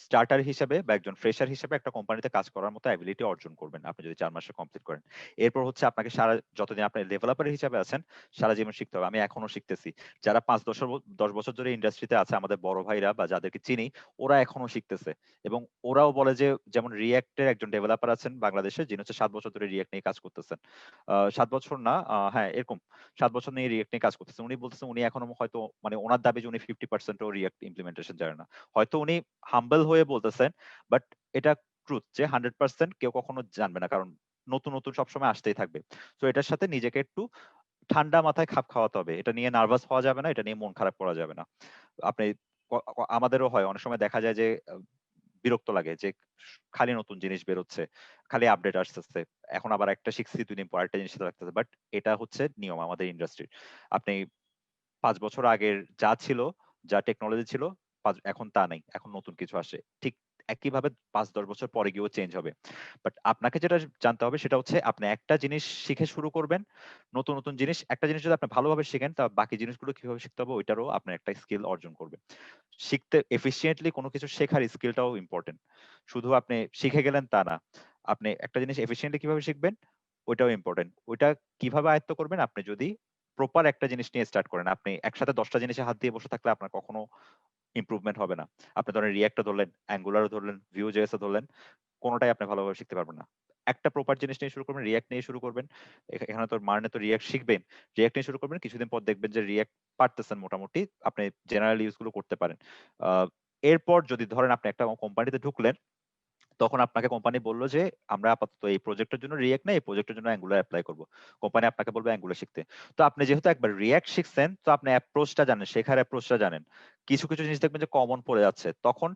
স্টার্টার হিসেবে বা একজন ফ্রেশার হিসেবে একটা কোম্পানিতে কাজ করার মতো এবিলিটি অর্জন করবেন আপনি যদি ৪ মাসে কমপ্লিট করেন। এরপর হচ্ছে আপনাকে যতদিন আপনি ডেভেলপার হিসেবে আছেন সারা জীবন শিখতে হবে। আমি এখনো শিখতেছি। যারা ৫-১০ বছর ধরে ইন্ডাস্ট্রিতে আছে আমাদের বড় ভাইরা বা যাদেরকে চিনি ওরা এখনো শিখতেছে। এবং ওরাও বলে যে যেমন React এর একজন ডেভেলপার আছেন বাংলাদেশে যিনি হচ্ছে ৭ বছর ধরে React নিয়ে কাজ করতেছেন। ৭ বছর না হ্যাঁ, এরকম ৭ বছর নিয়ে React নিয়ে কাজ করতেছেন। উনি বলতেছেন উনি এখনো হয়তো মানে উনার দাবি যে উনি 50% ও React ইমপ্লিমেন্টেশন জানে না। হয়তো উনি হাম্বল হয়ে বলতেছেন, বাট এটা ট্রুথ যে 100% কেউ কখনো জানবে না। কারণ নতুন সবসময় আসতেই থাকবে। সো এটার সাথে নিজেকে একটু ঠান্ডা মাথায় খাপ খাওয়াতে হবে। এটা নিয়ে নার্ভাস হওয়া যাবে না, এটা নিয়ে মন খারাপ করা যাবে না। আপনি আমাদেরও হয় অনেক সময় দেখা যায় যে বিরক্ত লাগে যে খালি নতুন জিনিস বেরোচ্ছে, খালি আপডেট আসতেছে। এখন আবার একটা শিখছি ২ দিন পর আরেকটা জিনিস সাথে লাগতেছে। বাট এটা হচ্ছে নিয়ম আমাদের ইন্ডাস্ট্রির। আপনি ৫ বছর আগের যা ছিল, যা টেকনোলজি ছিল, এখন তা নাই। এখন নতুন কিছু আসে। ঠিক একইভাবে ৫-১০ বছর পরে গিয়েও চেঞ্জ হবে। বাট আপনাকে যেটা জানতে হবে সেটা হচ্ছে আপনি একটা জিনিস শিখে শুরু করবেন। নতুন, নতুন জিনিস একটা জিনিস যদি আপনি ভালোভাবে শিখেন তা বাকি জিনিসগুলো কিভাবে শিখতে হবে ওইটারও আপনার একটা স্কিল অর্জন করবে। শিখতে এফিশিয়েন্টলি কোনো কিছু শেখার স্কিলটাও ইম্পোর্টেন্ট। শুধু আপনি শিখে গেলেন তা না। আপনি একটা জিনিস এফিশিয়েন্টলি কিভাবে শিখবেন ওইটাও ইম্পোর্টেন্ট। ওইটা কিভাবে আয়ত্ত করবেন আপনি যদি প্রপার একটা জিনিস নিয়ে স্টার্ট করেন। আপনি একসাথে ১০ টা জিনিসে হাত দিয়ে বসে থাকলে আপনার কখনো ইমপ্রুভমেন্ট হবে না। আপনি ধরেন React ও ধরলেন, Angular ও ধরলেন, Vue.js ও ধরলেন, কোনটাই আপনি ভালোভাবে শিখতে পারবেন না। একটা প্রপার জিনিস নিয়ে শুরু করবেন, React নিয়ে শুরু করবেন। এখানে তো মারনে তো React শিখবেন। React নিয়ে শুরু করবেন। কিছুদিন পর দেখবেন যে React পারতেছেন মোটামুটি। আপনি জেনারেল ইউজ গুলো করতে পারেন। আ এরপর যদি ধরেন আপনি একটা কোম্পানিতে ঢুকলেন, তখন আপনাকে কোম্পানি বলল যে, "আমরা আপাতত এই প্রজেক্টের জন্য React না, এই প্রজেক্টের জন্য Angular এপ্লাই করব।" কোম্পানি আপনাকে বলবে Angular শিখতে। তো আপনি যেহেতু একবার React শিখছেন, তো আপনি অ্যাপ্রোচটা জানেন, শেখার অ্যাপ্রোচটা জানেন। কিছু, কিছু জিনিস দেখবেন যে কমন পড়ে যাচ্ছে। তখন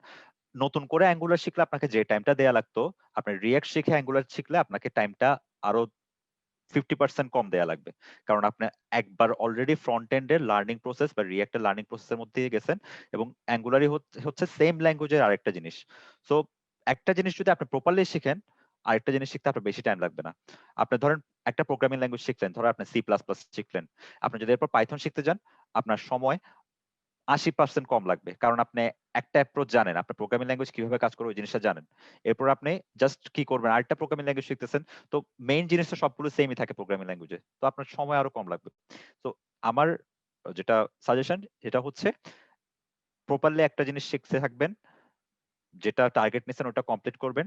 নতুন করে Angular শিখলে আপনাকে যে টাইমটা দেয়া লাগতো, আপনি React শিখে Angular শিখলে আপনাকে টাইমটা আরো 50% কম দেয়া লাগবে। কারণ আপনি একবার অলরেডি ফ্রন্ট এন্ড এর লার্নিং প্রসেস বা React এর লার্নিং প্রসেস এর মধ্যে দিয়ে গেছেন এবং Angular ই হচ্ছে সেম ল্যাঙ্গুয়েজের আরেকটা জিনিস। সো একটা জিনিস যদি আপনি প্রপারলি শিখেন, আরেকটা জিনিস শিখতে আপনার বেশি টাইম লাগবে না। আপনি ধরেন একটা প্রোগ্রামিং ল্যাঙ্গুয়েজ শিখলেন, ধরেন আপনি C++ শিখলেন। আপনি যদি এরপর Python শিখতে যান, আপনার সময় ৮০% কম লাগবে। কারণ আপনি একটা অ্যাপ্রোচ জানেন। আপনার প্রোগ্রামিং ল্যাঙ্গুয়েজ কিভাবে কাজ করে ওই জিনিসটা জানেন। এরপর আপনি জাস্ট কি করবেন আরেকটা প্রোগ্রামিং ল্যাঙ্গুয়েজ শিখতেছেন। তো মেইন জিনিস তো সবগুলো সেমই থাকে প্রোগ্রামিং ল্যাঙ্গুয়েজে। তো আপনার সময় আরো কম লাগবে। তো আমার যেটা সাজেশন এটা হচ্ছে প্রপারলি একটা জিনিস শিখতে থাকবেন। যেটা টার্গেট নিছেন ওটা কমপ্লিট করবেন।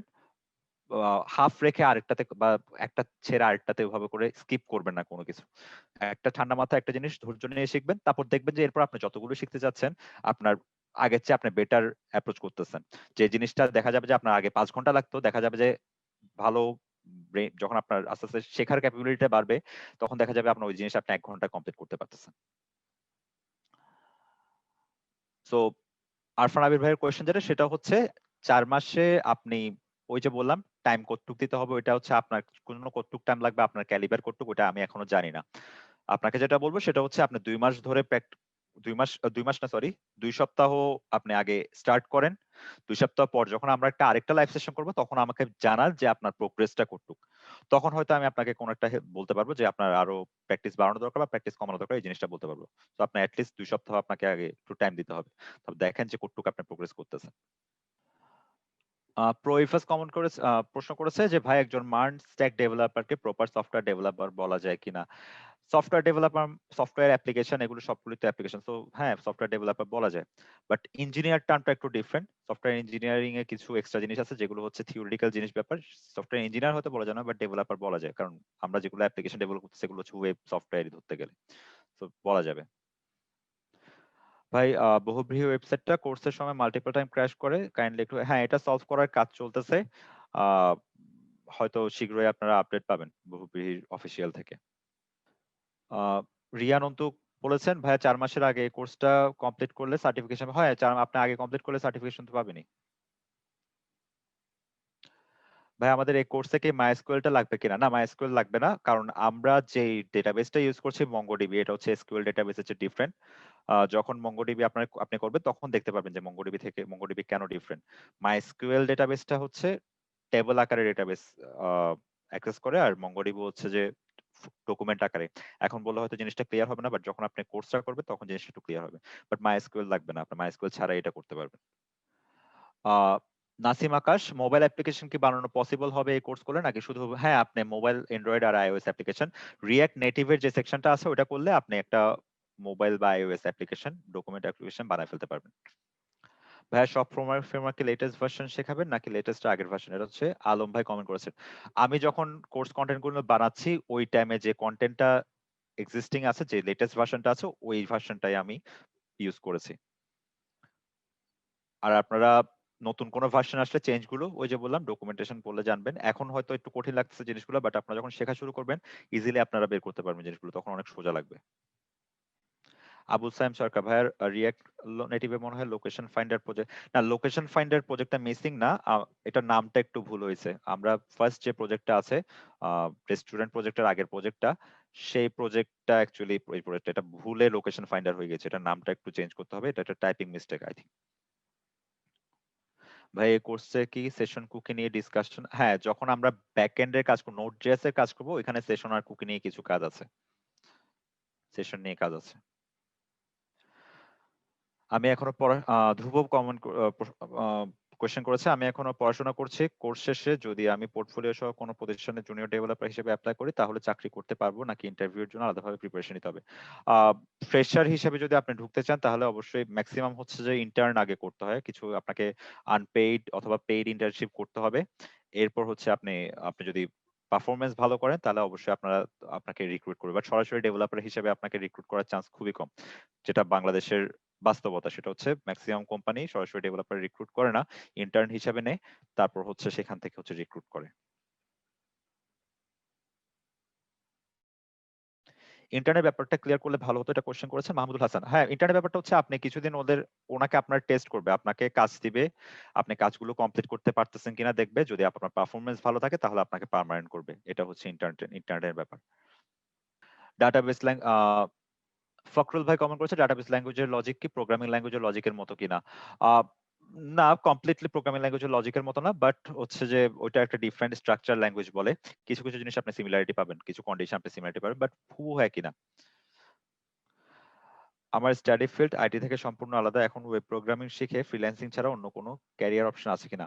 হাফ রেখে আরেকটাতে বা একটা ছেড়ে আরেকটাতে ওভাবে করে স্কিপ করবেন না কোনো কিছু। একটা ঠান্ডা মাথায় একটা জিনিস ধৈর্য নিয়ে শিখবেন। তারপর দেখবেন যে এরপর আপনি যতগুলো শিখতে যাচ্ছেন, আপনার আগের চেয়ে আপনি বেটার অ্যাপ্রোচ করতেছেন। যে জিনিসটা দেখা যাবে যে আপনার আগে ৫ ঘন্টা লাগতো, দেখা যাবে যে ভালো যখন আপনার আস্তে, আস্তে শেখার ক্যাপাবিলিটি বাড়বে, তখন দেখা যাবে আপনার ওই জিনিসটা আপনি ১ ঘন্টায় কমপ্লিট করতে পারতেছেন। সো আরফান আবির ভাইয়ের কোয়েশ্চেন যেটা সেটা হচ্ছে ৪ মাসে আপনি ওই যে বললাম টাইম কতটুক দিতে হবে ওইটা হচ্ছে আপনার জন্য কতটুক টাইম লাগবে আপনার ক্যালিবার কতটুক ওটা আমি এখনো জানি না। আপনাকে যেটা বলব সেটা হচ্ছে আপনি ২ মাস ধরে ২ মাস না সরি ২ সপ্তাহ আপনি আগে স্টার্ট করেন। ২ সপ্তাহ পর যখন আমরা আরেকটা লাইভ সেশন করব তখন আমাকে জানান যে আপনার প্রোগ্রেসটা কতটুক। তখন হয়তো আমি আপনাকে কোন একটা বলতে পারবো যে আপনার আরো প্র্যাকটিস বাড়ানো দরকার বা প্র্যাকটিস কমানো দরকার এই জিনিসটা বলতে পারবো। তো আপনার এট লিস্ট ২ সপ্তাহ আপনাকে আগে একটু টাইম দিতে হবে। তবে দেখেন যে কতটুকু আপনি প্রোগ্রেস করতেছেন। প্রো ইফাস কমেন্ট করে প্রশ্ন করেছে যে ভাই একজন মার্ন স্ট্যাক ডেভেলপারকে প্রপার সফটওয়্যার ডেভেলপার বলা যায় কিনা? সফটওয়্যার ডেভেলপার, সফটওয়্যার অ্যাপ্লিকেশন এগুলো সবগুলোই তো অ্যাপ্লিকেশন। সো হ্যাঁ, সফটওয়্যার ডেভেলপার বলা যায়। বাট ইঞ্জিনিয়ার টার্মটা একটু ডিফারেন্ট। সফটওয়্যার ইঞ্জিনিয়ারিং এ কিছু এক্সট্রা জিনিস আছে যেগুলো হচ্ছে থিওরিটিক্যাল জিনিস ব্যাপার। সফটওয়্যার ইঞ্জিনিয়ার হয়তো বলা যায় না বাট ডেভেলপার বলা যায়। কারণ আমরা যেগুলো অ্যাপ্লিকেশন ডেভেলপ করতেছি সেগুলো হচ্ছে ওয়েব সফটওয়্যারই ধরতে গেলে। সো বলা যাবে। ভাই বহুব্রীহি ওয়েবসাইটটা কোর্সের সময় মাল্টিপল টাইম ক্র্যাশ করে। কাইন্ডলি একটু হ্যাঁ, এটা সলভ করার কাজ চলতেছে। আ হয়তো শীঘ্রই আপনারা আপডেট পাবেন বহুব্রীহির অফিসিয়াল থেকে। আ রিয়ান অন্তু বলেছেন, "ভাইয়া ৪ মাসের আগে এই কোর্সটা কমপ্লিট করলে সার্টিফিকেশন" হয়, আপনি আগে কমপ্লিট করলে সার্টিফিকেশন তো পাবেনই। ভাই আমাদের এই কোর্সে কি MySQL টা লাগবে কিনা? না, MySQL লাগবে না। কারণ আমরা যেই ডেটাবেসটা ইউজ করছি MongoDB এটা হচ্ছে SQL ডেটাবেসের চেয়ে ডিফারেন্ট। যখন MongoDB আপনি করবেন তখন দেখতে পারবেন যে MongoDB কেন ডিফারেন্ট। MySQL ডেটাবেসটা হচ্ছে টেবল আকারে ডেটাবেস আ অ্যাক্সেস করে আর MongoDB হচ্ছে যে ডকুমেন্ট আকারে। এখন বললে হয়তো জিনিসটা ক্লিয়ার হবে না বাট যখন আপনি কোর্সটা করবেন তখন জিনিসটা একটু ক্লিয়ার হবে। বাট MySQL লাগবে না। আপনি MySQL ছাড়াই এটা করতে পারবেন। আ নাসিম আকাশ, মোবাইল অ্যাপ্লিকেশন কি বানানো পসিবল হবে এই কোর্স করলে নাকি শুধু হ্যাঁ, আপনি মোবাইল, অ্যান্ড্রয়েড আর iOS অ্যাপ্লিকেশন React নেটিভ এর যে সেকশনটা আছে ওটা করলে আপনি একটা মোবাইল বা iOS অ্যাপ্লিকেশন, ডকুমেন্ট অ্যাপ্লিকেশন বানায় ফেলতে পারবেন। ভাইয়া সব ফ্রেমওয়ার্ক কি লেটেস্ট ভার্সন শেখাবেন নাকি লেটেস্ট আগের ভার্সন? এটা হচ্ছে আলম ভাই কমেন্ট করেছেন। আমি যখন কোর্স কনটেন্ট গুলো বানাচ্ছি ওই টাইমে যে কনটেন্টটা এক্সিস্টিং আছে যে লেটেস্ট ভার্সনটা আছে ওই ভার্সনটাই আমি ইউজ করেছি। আর আপনারা নতুন কোন ভার্সন আসলে চেঞ্জ গুলো ওই যে বললাম ডকুমেন্টেশন পড়লে জানবেন। এখন হয়তো একটু কঠিন লাগতেছে জিনিসগুলো বাট আপনারা যখন শেখা শুরু করবেন ইজিলি আপনারা বের করতে পারবেন জিনিসগুলো তখন অনেক সোজা লাগবে। আবুল সাইম সরকার ভাইয়ার রিয়াক্ট নেটিভে মনে হয় লোকেশন ফাইন্ডার প্রজেক্ট, না লোকেশন ফাইন্ডার প্রজেক্টটা মিসিং না, এটার নামটা একটু ভুল হয়েছে। আমরা ফার্স্ট যে প্রজেক্টটা আছে রেস্টুরেন্ট প্রজেক্টের আগের প্রজেক্টটা, সেই প্রজেক্টটা অ্যাকচুয়ালি এই প্রজেক্ট এটা ভুলে লোকেশন ফাইন্ডার হয়ে গেছে, এটার নামটা একটু চেঞ্জ করতে হবে, এটা একটা টাইপিং মিস্টেক আই থিঙ্ক। ভাই এই কোর্সে কি সেশন কুকি নিয়ে ডিসকাশন? হ্যাঁ, যখন আমরা ব্যাক এন্ডের কাজ করব, নোড জেএস এর কাজ করব, ওখানে সেশন আর কুকি নিয়ে কিছু কাজ আছে, সেশন নিয়ে কাজ আছে। আমি এখনো ধ্রুব কমেন্ট কোয়েশ্চেন করেছে, আমি এখনো পড়াশোনা করছি, কোর্স শেষে যদি আমি পোর্টফোলিও সহ কোনো প্রতিষ্ঠানে জুনিয়র ডেভেলপার হিসেবে অ্যাপ্লাই করি তাহলে চাকরি করতে পারবো নাকি ইন্টারভিউর জন্য আলাদাভাবে প্রিপারেশন নিতে হবে? ফ্রেশার হিসেবে যদি আপনি ঢুকতে চান তাহলে অবশ্যই ম্যাক্সিমাম হচ্ছে যে ইন্টার্ন আগে করতে হয়, কিছু আপনাকে আনপেইড অথবা পেইড ইন্টার্নশিপ করতে হবে। এরপর হচ্ছে আপনি আপনি যদি পারফরমেন্স ভালো করেন তাহলে অবশ্যই আপনাকে রিক্রুট করবে, বাট সরাসরি ডেভেলপার হিসেবে আপনাকে রিক্রুট করার চান্স খুবই কম। যেটা বাংলাদেশের বাস্তবতা সেটা হচ্ছে ম্যাক্সিমাম কোম্পানি সরাসরি ডেভেলপার রিক্রুট করে না, ইন্টার্ন হিসেবে নেয়, তারপর হচ্ছে সেখান থেকে হচ্ছে রিক্রুট করে। ইন্টার্নের ব্যাপারটা ক্লিয়ার করলে ভালো হতো, এটা কোশ্চেন করেছে মাহমুদুল হাসান। হ্যাঁ, ইন্টার্নের ব্যাপারটা হচ্ছে আপনি কিছুদিন ওনাকে আপনার টেস্ট করবে, আপনাকে কাজ দিবে, আপনি কাজগুলো কমপ্লিট করতে পারতেছেন কিনা দেখবে, যদি আপনার পারফরমেন্স ভালো থাকে তাহলে আপনাকে পার্মানেন্ট করবে, এটা হচ্ছে ইন্টার্নের ব্যাপার। ডাটাবেস ফখরুল ভাই কমেন্ট করেছে ডাটাবেস ল্যাঙ্গুয়েজের লজিক কি প্রোগ্রামিং ল্যাঙ্গুয়েজের লজিকের মতো কিনা? আহ, না, কমপ্লিটলি প্রোগ্রামিং ল্যাঙ্গুয়েজের লজিকের মতো না, বাট হচ্ছে যে ওইটা একটা ডিফারেন্ট স্ট্রাকচার ল্যাঙ্গুয়েজ বলে, কিছু কিছু জিনিস আপনি সিমিলারিটি পাবেন, কিছু কন্ডিশন আপনি সিমিলারিটি পাবেন, বাট হুবহু হয় কিনা। আমার স্টাডি ফিল্ড আইটি থেকে সম্পূর্ণ আলাদা, এখন ওয়েব প্রোগ্রামিং শিখে ফ্রিল্যান্সিং ছাড়া অন্য কোনো ক্যারিয়ার অপশন আছে কিনা?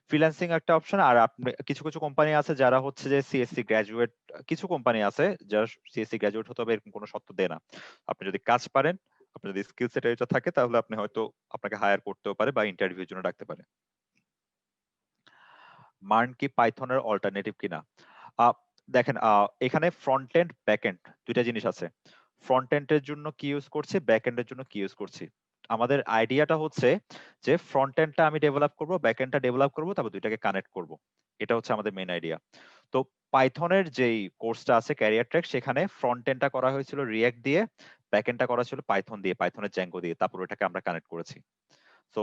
ফ্রিল্যান্সিং একটা অপশন, আর আপনি কিছু কিছু কোম্পানি আছে যারা হচ্ছে যে সিএসসি গ্র্যাজুয়েট, কিছু কোম্পানি আছে যারা সিএসসি গ্র্যাজুয়েট হতে হবে এরকম কোনো শর্ত দেয় না। আপনি যদি কাজ পারেন, আপনার যদি স্কিল সেট এটা থাকে তাহলে আপনি হয়তো আপনাকে হায়ার করতেও পারে বা ইন্টারভিউর জন্য ডাকতে পারে। মার্ন কি পাইথনের অল্টারনেটিভ কিনা? আহ, দেখেন, এখানে ফ্রন্ট এন্ড ব্যাক এন্ড দুইটা জিনিস আছে। ফ্রন্ট এন্ডের জন্য কি ইউজ করছি, ব্যাক এন্ডের জন্য কি ইউজ করছি। আমাদের আইডিয়াটা হচ্ছে যে ফ্রন্ট এন্ডটা আমি ডেভেলপ করব, ব্যাক এন্ডটা ডেভেলপ করব, তারপর দুইটাকে কানেক্ট করব, এটা হচ্ছে আমাদের মেইন আইডিয়া। তো পাইথনের যেই কোর্সটা আছে ক্যারিয়ার ট্র্যাক, সেখানে ফ্রন্ট এন্ডটা করা হয়েছিল রিঅ্যাক্ট দিয়ে, ব্যাক এন্ডটা করা ছিল পাইথন দিয়ে, পাইথনের জ্যাঙ্গো দিয়ে, তারপর ওটাকে আমরা কানেক্ট করেছি। তো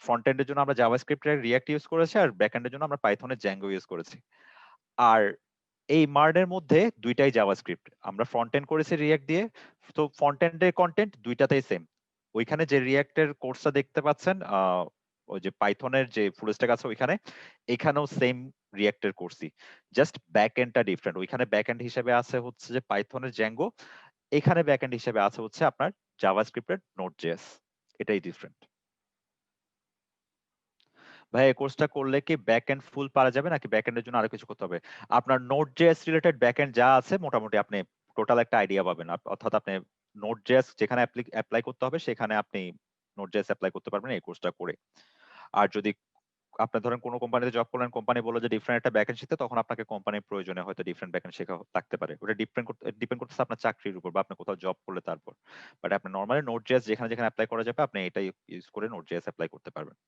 ফ্রন্ট এন্ডের জন্য আমরা জাভাস্ক্রিপ্টের রিঅ্যাক্ট ইউজ করেছি, আর ব্যাক এন্ডের জন্য আমরা পাইথনের জ্যাঙ্গো ইউজ করেছি। আর এই মার্নের মধ্যে দুইটাই জাভাস্ক্রিপ্ট, আমরা ফ্রন্ট এন্ড করেছি রিঅ্যাক্ট দিয়ে, তো ফ্রন্ট এন্ডের কন্টেন্ট দুইটাতেই সেম। ওইখানে যে রিঅ্যাক্টের কোর্সটা দেখতে পাচ্ছেন, ওই যে পাইথনের যে ফুল স্ট্যাক আছে ওইখানে, এখানেও সেম রিঅ্যাক্টের কোর্সই, জাস্ট ব্যাক এন্ডটা ডিফারেন্ট। ওইখানে ব্যাক এন্ড হিসেবে আছে হচ্ছে যে পাইথনের জ্যাঙ্গো, এখানে ব্যাক এন্ড হিসেবে আছে হচ্ছে আপনার জাভাস্ক্রিপ্টের নোড জেএস, এটাই ডিফারেন্ট। ভাই এই কোর্সটা করলে কি ব্যাক এন্ড ফুল পারা যাবে নাকি ব্যাক এন্ডের জন্য আরো কিছু করতে হবে? আপনার node JS related back end যা আছে মোটামুটি আপনি টোটাল একটা আইডিয়া পাবেন, অর্থাৎ আপনি নোড জেএস যেখানে অ্যাপ্লাই করতে হবে সেখানে আপনি নোড জেএস অ্যাপ্লাই করতে পারবেন এই কোর্সটা করে। আর যদি আপনি ধরেন কোনো কোম্পানিতে জব করলেন, কোম্পানি বললো যে ডিফারেন্ট একটা ব্যাকএন্ড শিখতে, তখন আপনাকে কোম্পানির প্রয়োজনে হয়তো ডিফারেন্ট ব্যাকএন্ড শেখা লাগতে পারে, ওটা ডিপেন্ড করতেছে আপনার চাকরির উপর বা আপনি কোথাও জব করলে তারপর। বাট আপনি নরমালি নোড জেএস যেখানে যেখানে অ্যাপ্লাই করা যাবে আপনি এটাই ইউজ করে নোড জেএস অ্যাপ্লাই করতে পারবেন।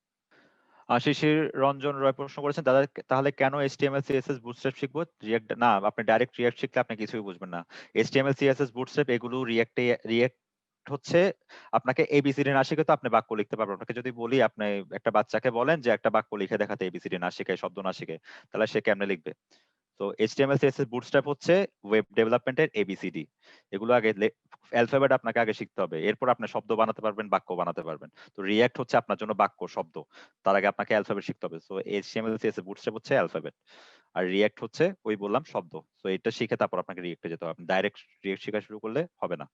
শিশির রঞ্জন রয় প্রশ্ন করেছেন, দাদা তাহলে কেন এইচটিএমএল সিএসএস বুটস্ট্র্যাপ শিখবো? রিয়েক্ট না, আপনি ডাইরেক্ট রিয়েক্ট শিখলে আপনি কিছুই বুঝবেন না। এইচটিএমএল সিএসএস বুটস্ট্র্যাপ এগুলো রিয়েক্ট হচ্ছে, আপনাকে এবিসিডি না শিখে তো আপনি বাক্য লিখতে পারবেন। আপনাকে যদি বলি আপনি একটা বাচ্চাকে বলেন যে একটা বাক্য লিখে দেখাতে এবিসিডি না শিখে, শব্দ না শিখে, তাহলে সে কেমনে লিখবে? তো এইচটিএমএল সিএসএস বুটস্ট্র্যাপ হচ্ছে ওয়েব ডেভেলপমেন্টের এবিসিডি। এগুলো আগে অ্যালফাবেট আপনাকে আগে শিখতে হবে, এরপর আপনি শব্দ বানাতে পারবেন, বাক্য বানাতে পারবেন। তো রিঅ্যাক্ট হচ্ছে আপনার জন্য বাক্য শব্দ, তার আগে আপনাকে অ্যালফাবেট শিখতে হবে। সো এইচটিএমএল সিএসএস বুটস্ট্র্যাপ হচ্ছে অ্যালফাবেট, আর রিঅ্যাক্ট হচ্ছে ওই বললাম শব্দ। তো এটা শিখে তারপর আপনাকে রিঅ্যাক্টে যেতে হবে, ডাইরেক্ট রিঅ্যাক্ট শেখা শুরু করলে হবে না।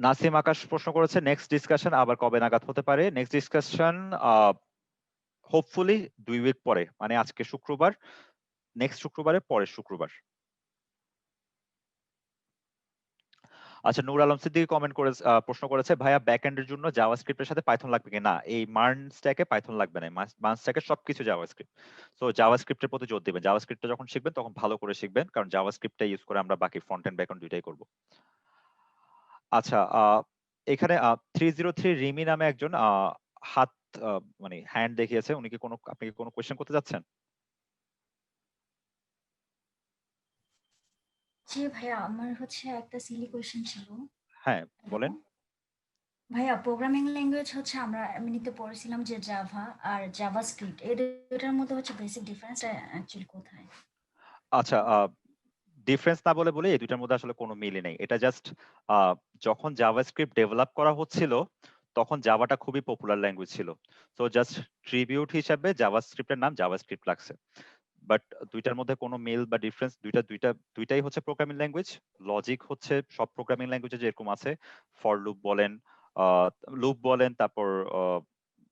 নাসিম আকাশ প্রশ্ন করেছে নেক্সট ডিসকাশন আবার কবে নাগাদ হতে পারে? নেক্সট ডিসকাশন হোপফুলি 2 উইক পরে, মানে আজকে শুক্রবার, নেক্সট শুক্রবারে পরের শুক্রবার। আচ্ছা, নূর আলম সিদ্দিকী কমেন্ট করে প্রশ্ন করেছে, ভাইয়া ব্যাকএন্ডের জন্য জাভাস্ক্রিপ্টের সাথে পাইথন লাগবে কি? না, এই মার্ন স্ট্যাকে পাইথন লাগবে না, মার্ন স্ট্যাকে সবকিছু জাভাস্ক্রিপ্ট। সো জাভাস্ক্রিপ্টের প্রতি জোর দিবেন, জাভাস্ক্রিপ্টটা যখন শিখবেন তখন ভালো করে শিখবেন, কারণ জাভাস্ক্রিপ্টটা ইউজ করে আমরা বাকি ফ্রন্ট এন্ড ব্যাকএন্ড দুইটাই করব। আচ্ছা, এখানে 303 রিমি নামে একজন হাত মানে হ্যান্ড দেখিয়েছে, উনি কি কোনো, আপনি কি কোনো কোয়েশ্চেন করতে যাচ্ছেন? জি ভাইয়া, আমার হচ্ছে একটা সিলি কোয়েশ্চেন ছিল। হ্যাঁ, হ্যালো? বলেন। ভাইয়া, প্রোগ্রামিং ল্যাঙ্গুয়েজ হচ্ছে আমরা এমনিতে পড়েছিলাম যে জাভা আর জাভাস্ক্রিপ্ট। এই ২ টার মধ্যে হচ্ছে বেসিক ডিফারেন্সটা অ্যাকচুয়ালি কোথায়? আচ্ছা, ডিফারেন্স না বলে এই ২ টার মধ্যে আসলে কোনো মিলই নেই। এটা জাস্ট আ যখন জাভাস্ক্রিপ্ট ডেভেলপ করা হচ্ছিল, তখন জাভাটা খুবই পপুলার ল্যাঙ্গুয়েজ ছিল। সো জাস্ট ট্রিবিউট হিসাবে জাভাস্ক্রিপ্টের নাম জাভাস্ক্রিপ্ট লাগছে। বাট ২ টার মধ্যে কোনো মিল বা ডিফারেন্স ২ টাই হচ্ছে প্রোগ্রামিং ল্যাঙ্গুয়েজ। লজিক হচ্ছে সব প্রোগ্রামিং ল্যাঙ্গুয়েজে যেরকম আছে, ফর লুপ বলেন, আ লুপ বলেন, তারপর আ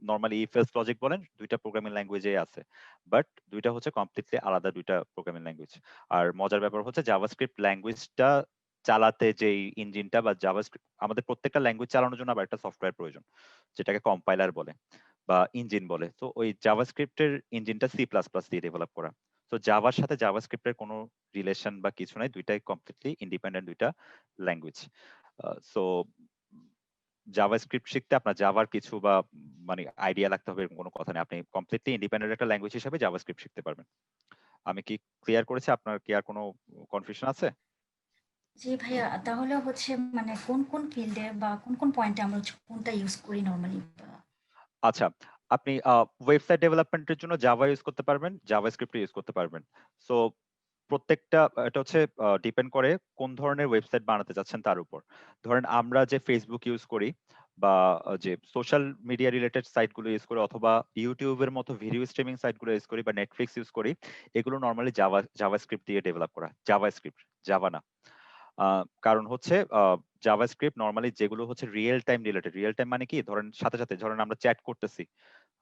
নরমালি ইফ এলস লজিক বলেন, ২ টা প্রোগ্রামিং ল্যাঙ্গুয়েজেই আছে। বাট ২ টা হচ্ছে কমপ্লিটলি আলাদা ২ টা প্রোগ্রামিং ল্যাঙ্গুয়েজ। আর মজার ব্যাপার হচ্ছে জাভাস্ক্রিপ্ট ল্যাঙ্গুয়েজটা চালাতে যেই ইঞ্জিনটা বা জাভাস্ক্রিপ্ট আমাদের প্রত্যেকটা ল্যাঙ্গুয়েজ চালানোর জন্য আবার একটা সফটওয়্যার প্রয়োজন। যেটাকে কম্পাইলার বলে বা ইঞ্জিন বলে। তো ওই জাভাস্ক্রিপ্টের ইঞ্জিনটা সি প্লাস প্লাস দিয়ে ডেভেলপ করা। তো জাভার সাথে জাভাস্ক্রিপ্টের কোনো রিলেশন বা কিছু নাই। ২ টাই কমপ্লিটলি ইন্ডিপেন্ডেন্ট ২ টা ল্যাঙ্গুয়েজ। সো জাভাস্ক্রিপ্ট শিখতে আপনার জাভার কিছু বা মানে আইডিয়া লাগতে হবে এরকম কোনো কথা নেই। আপনি কমপ্লিটলি ইন্ডিপেন্ডেন্ট একটা ল্যাঙ্গুয়েজ হিসেবে জাভাস্ক্রিপ্ট শিখতে পারবেন। আমি কি ক্লিয়ার করেছি? আপনার কি আর কোনো কনফিউশন আছে? জি ভাইয়া, তাহলে হচ্ছে মানে কোন ফিল্ডে বা কোন পয়েন্টে আমরা হচ্ছে কোনটা ইউজ করি নরমালি? আচ্ছা, আপনি ওয়েবসাইট ডেভেলপমেন্টের জন্য জাভা ইউজ করতে পারবেন, জাভাস্ক্রিপ্ট ইউজ করতে পারবেন। সো প্রত্যেকটা এটা হচ্ছে ডিপেন্ড করে কোন ধরনের ওয়েবসাইট বানাতে চাচ্ছেন তার উপর। ধরেন আমরা যে Facebook ইউজ করি বা যে সোশ্যাল মিডিয়া রিলেটেড সাইট গুলো ইউজ করি অথবা YouTube এর মতো ভিডিও স্ট্রিমিং সাইট গুলো ইউজ করি বা Netflix ইউজ করি, এগুলো নরমালি জাভাস্ক্রিপ্ট দিয়ে ডেভেলপ করা। জাভাস্ক্রিপ্ট, জাভা না। আ কারণ হচ্ছে জাভাস্ক্রিপ্ট নরমালি যেগুলো হচ্ছে Real time related. Real time মানে কি? ধরেন সাথে ধরেন আমরা চ্যাট করতেছি।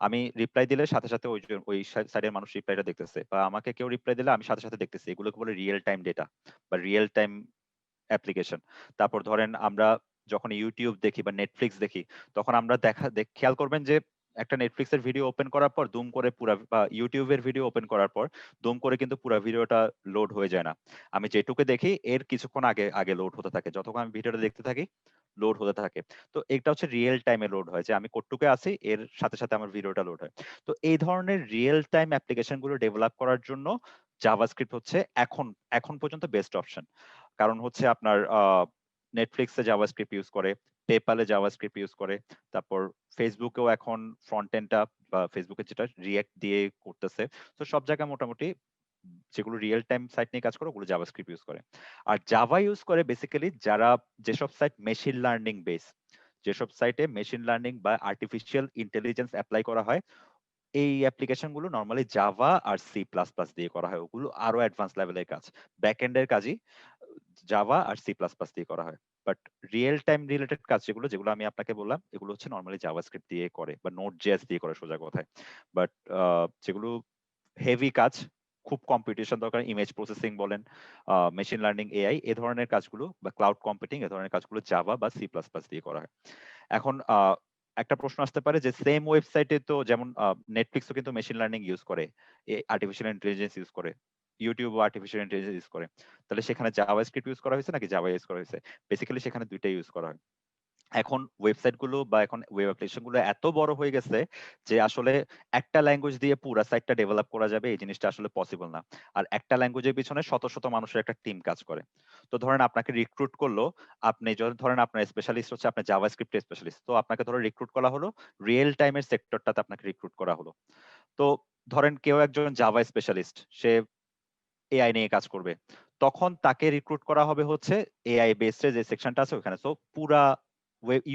আমি রিপ্লাই দিলে সাথে ওই সাইডের মানুষ রিপ্লাইটা দেখতেছে। বা আমাকে কেউ রিপ্লাই দিলে আমি সাথে দেখতেছি। এগুলোকে বলে রিয়াল টাইম ডেটা বা রিয়াল টাইম অ্যাপ্লিকেশন। তারপর ধরেন আমরা যখন YouTube দেখি বা Netflix দেখি, তখন আমরা খেয়াল করবেন যে একটা Netflix এর ভিডিও ওপেন করার পর দুম করে পুরা বা YouTube এর ভিডিও ওপেন করার পর দুম করে কিন্তু পুরা ভিডিওটা লোড হয়ে যায় না। আমি যেটুকু দেখি এর কিছুক্ষণ আগে লোড হতে থাকে। যতক্ষণ আমি ভিডিওটা দেখতে থাকি, লোড হতে থাকে। তো এটা হচ্ছে রিয়াল টাইমে লোড হয় যে আমি কতটুকু আছি এর সাথে আমার ভিডিওটা লোড হয়। তো এই ধরনের রিয়াল টাইম অ্যাপ্লিকেশন গুলো ডেভেলপ করার জন্য জাভাস্ক্রিপ্ট হচ্ছে এখন পর্যন্ত বেস্ট অপশন। কারণ হচ্ছে আপনার Netflix এ জাভাস্ক্রিপ্ট ইউজ করে, PayPal এ জাভাস্ক্রিপ্ট ইউজ করে। তারপর Facebook এও এখন ফ্রন্ট এন্ড টা বা Facebook এ যেটা React দিয়ে করতেছে। তো সব জায়গায় মোটামুটি যেগুলো রিয়াল টাইম সাইট নিয়ে কাজ করে ওগুলো জাভাস্ক্রিপ্ট ইউজ করে। আর জাভা ইউজ করে বেসিক্যালি যারা যেসব সাইট মেশিন লার্নিং বেস, যেসব সাইটে মেশিন লার্নিং বা আর্টিফিশিয়াল ইন্টেলিজেন্স এপ্লাই করা হয়, এই অ্যাপ্লিকেশন গুলো নরমালি জাভা আর সি প্লাস প্লাস দিয়ে করা হয়। ওগুলো আরো অ্যাডভান্স লেভেলের কাজ। ব্যাকএন্ড এর কাজই জাভা আর সি প্লাস প্লাস দিয়ে করা হয়। বাট রিয়েল টাইম রিলেটেড কাজ যেগুলো আমি আপনাকে বললাম, এগুলো হচ্ছে নরমালি জাভাস্ক্রিপ্ট দিয়ে করে বা নোড.জেএস দিয়ে করে সোজা কথায়। বাট যেগুলো হেভি কাজ, খুব কম্পিউটেশন দরকার, ইমেজ প্রসেসিং বলেন, মেশিন লার্নিং, এআই এ ধরনের কাজগুলো বা ক্লাউড কম্পিউটিং এ ধরনের কাজগুলো জাভা বা সি প্লাস প্লাস দিয়ে করা হয়। এখন একটা প্রশ্ন আসতে পারে যে সেম ওয়েবসাইটে তো যেমন Netflix ও কিন্তু মেশিন লার্নিং ইউজ করে, আর্টিফিশিয়াল ইন্টেলিজেন্স ইউজ করে। YouTube ও আর্টিফিশিয়াল ইন্টেলিজেন্স ইউজ করে। তাহলে সেখানে জাভাস্ক্রিপ্ট ইউজ করা হয়েছে নাকি জাভা ইউজ করা হয়েছে? বেসিক্যালি সেখানে ২ টাই ইউজ করা হয়। এখন ওয়েবসাইট গুলো বা এখন ওয়েব অ্যাপ্লিকেশন গুলো এত বড় হয়ে গেছে যে আসলে একটা ল্যাঙ্গুয়েজ দিয়ে পুরা সাইটটা ডেভেলপ করা যাবে এই জিনিসটা আসলে পসিবল না। আর একটা ল্যাঙ্গুয়েজের পিছনে শত মানুষের একটা টিম কাজ করে। তো ধরেন আপনাকে রিক্রুট করলো, আপনি যদি ধরেন আপনার স্পেশালিস্ট হচ্ছে আপনার জাভাস্ক্রিপ্ট স্পেশালিস্ট। তো আপনাকে ধরে রিক্রুট করা হলো, রিয়েল টাইম এর সেক্টরটাতে আপনাকে রিক্রুট করা হলো। তো ধরেন কেউ একজন জাভা স্পেশালিস্ট, সে এআই নিয়ে কাজ করবে। তখন তাকে রিক্রুট করা হবে হচ্ছে এআই বেসড এর যে সেকশনটা আছে ওখানে। সো পুরা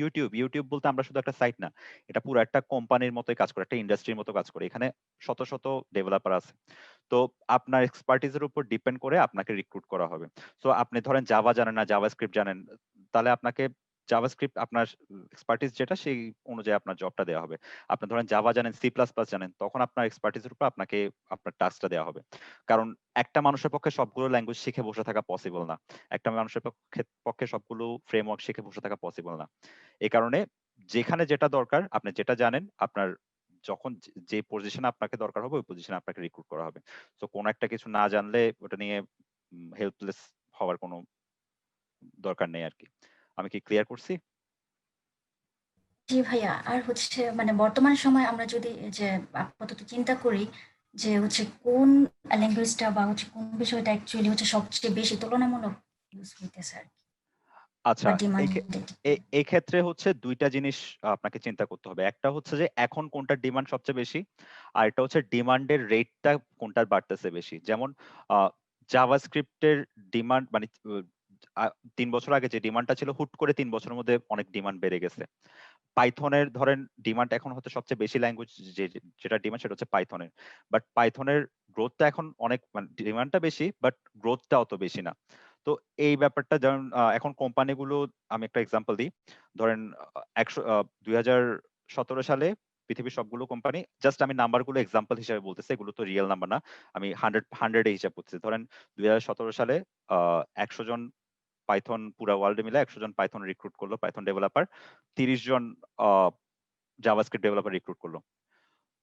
ইউটিউব বলতে আমরা শুধু একটা সাইট না। এটা পুরো একটা কোম্পানির মতোই কাজ করে, একটা ইন্ডাস্ট্রির মতো কাজ করে। এখানে শত ডেভেলপার আছে। তো আপনার এক্সপার্টিজ এর উপর ডিপেন্ড করে আপনাকে রিক্রুট করা হবে। সো আপনি ধরেন জাভা জানেন না, জাভাস্ক্রিপ্ট জানেন, তাহলে আপনাকে জাভাস্ক্রিপ্ট আপনার এক্সপার্টিজ যেটা সেই অনুযায়ী আপনার জবটা দেওয়া হবে। আপনি ধরেন জাভা জানেন, সি প্লাস প্লাস জানেন, তখন আপনার এক্সপার্টিজ এর উপর আপনাকে আপনার টাস্কটা দেওয়া হবে। কারণ একটা মানুষের পক্ষে সবগুলো ল্যাঙ্গুয়েজ শিখে বসে থাকা পসিবল না। একটা মানুষের পক্ষে সবগুলো ফ্রেমওয়ার্ক শিখে বসে থাকা পসিবল না। এই কারণে যেখানে যেটা দরকার, আপনি যেটা জানেন, আপনার যখন যে পজিশনে আপনাকে দরকার হবে ওই পজিশনে আপনাকে রিক্রুট করা হবে। সো কোন একটা কিছু না জানলে ওটা নিয়ে হেল্পলেস হওয়ার কোনো দরকার নেই আরকি। আমি কি ক্লিয়ার করছি? জি ভাইয়া, আর হচ্ছে মানে বর্তমান সময়ে আমরা যদি এই যে আপাতত চিন্তা করি যে হচ্ছে কোন ল্যাঙ্গুয়েজটা বা হচ্ছে কোন বিষয়টা অ্যাকচুয়ালি হচ্ছে সবচেয়ে বেশি তুলনামূলক ইউজ হইতেছে আর কি, আচ্ছা, বা এই ডিমান্ডের দিক থেকে। এই ক্ষেত্রে হচ্ছে ২ টা জিনিস আপনাকে চিন্তা করতে হবে। একটা হচ্ছে যে এখন কোনটার ডিমান্ড সবচেয়ে বেশি, আর একটা হচ্ছে ডিমান্ডের রেটটা কোনটার বাড়তেছে বেশি। যেমন আ জাভাস্ক্রিপ্ট এর ডিমান্ড মানে আ ৩ বছর আগে যে ডিমান্ডটা ছিল হুট করে ৩ বছরের মধ্যে অনেক ডিমান্ড বেড়ে গেছে। পাইথনের ধরেন ডিমান্ড এখন হয়তো সবচেয়ে বেশি ল্যাঙ্গুয়েজ যেটা ডিমান্ড সেটা হচ্ছে পাইথনের। বাট পাইথনের গ্রোথটা এখন অনেক মানে ডিমান্ডটা বেশি বাট গ্রোথটা অত বেশি না। তো এই ব্যাপারটা যেমন এখন কোম্পানিগুলো আমি একটা এক্সাম্পল দিই। ধরেন ২০১৭ সালে পৃথিবীর সবগুলো কোম্পানি জাস্ট আমি নাম্বারগুলো এক্সাম্পল হিসেবে বলতেছি। এগুলো তো রিয়াল নাম্বার না। আমি 100 এ হিসাব করতেছি। ধরেন ২০১৭ সালে ১০০ জন পাইথন পুরা ওয়ার্ল্ডে মিলে ১০০ জন পাইথন রিক্রুট করলো, পাইথন ডেভেলপার। ৩০ জন আ জাভাস্ক্রিপ্ট ডেভেলপার রিক্রুট করলো।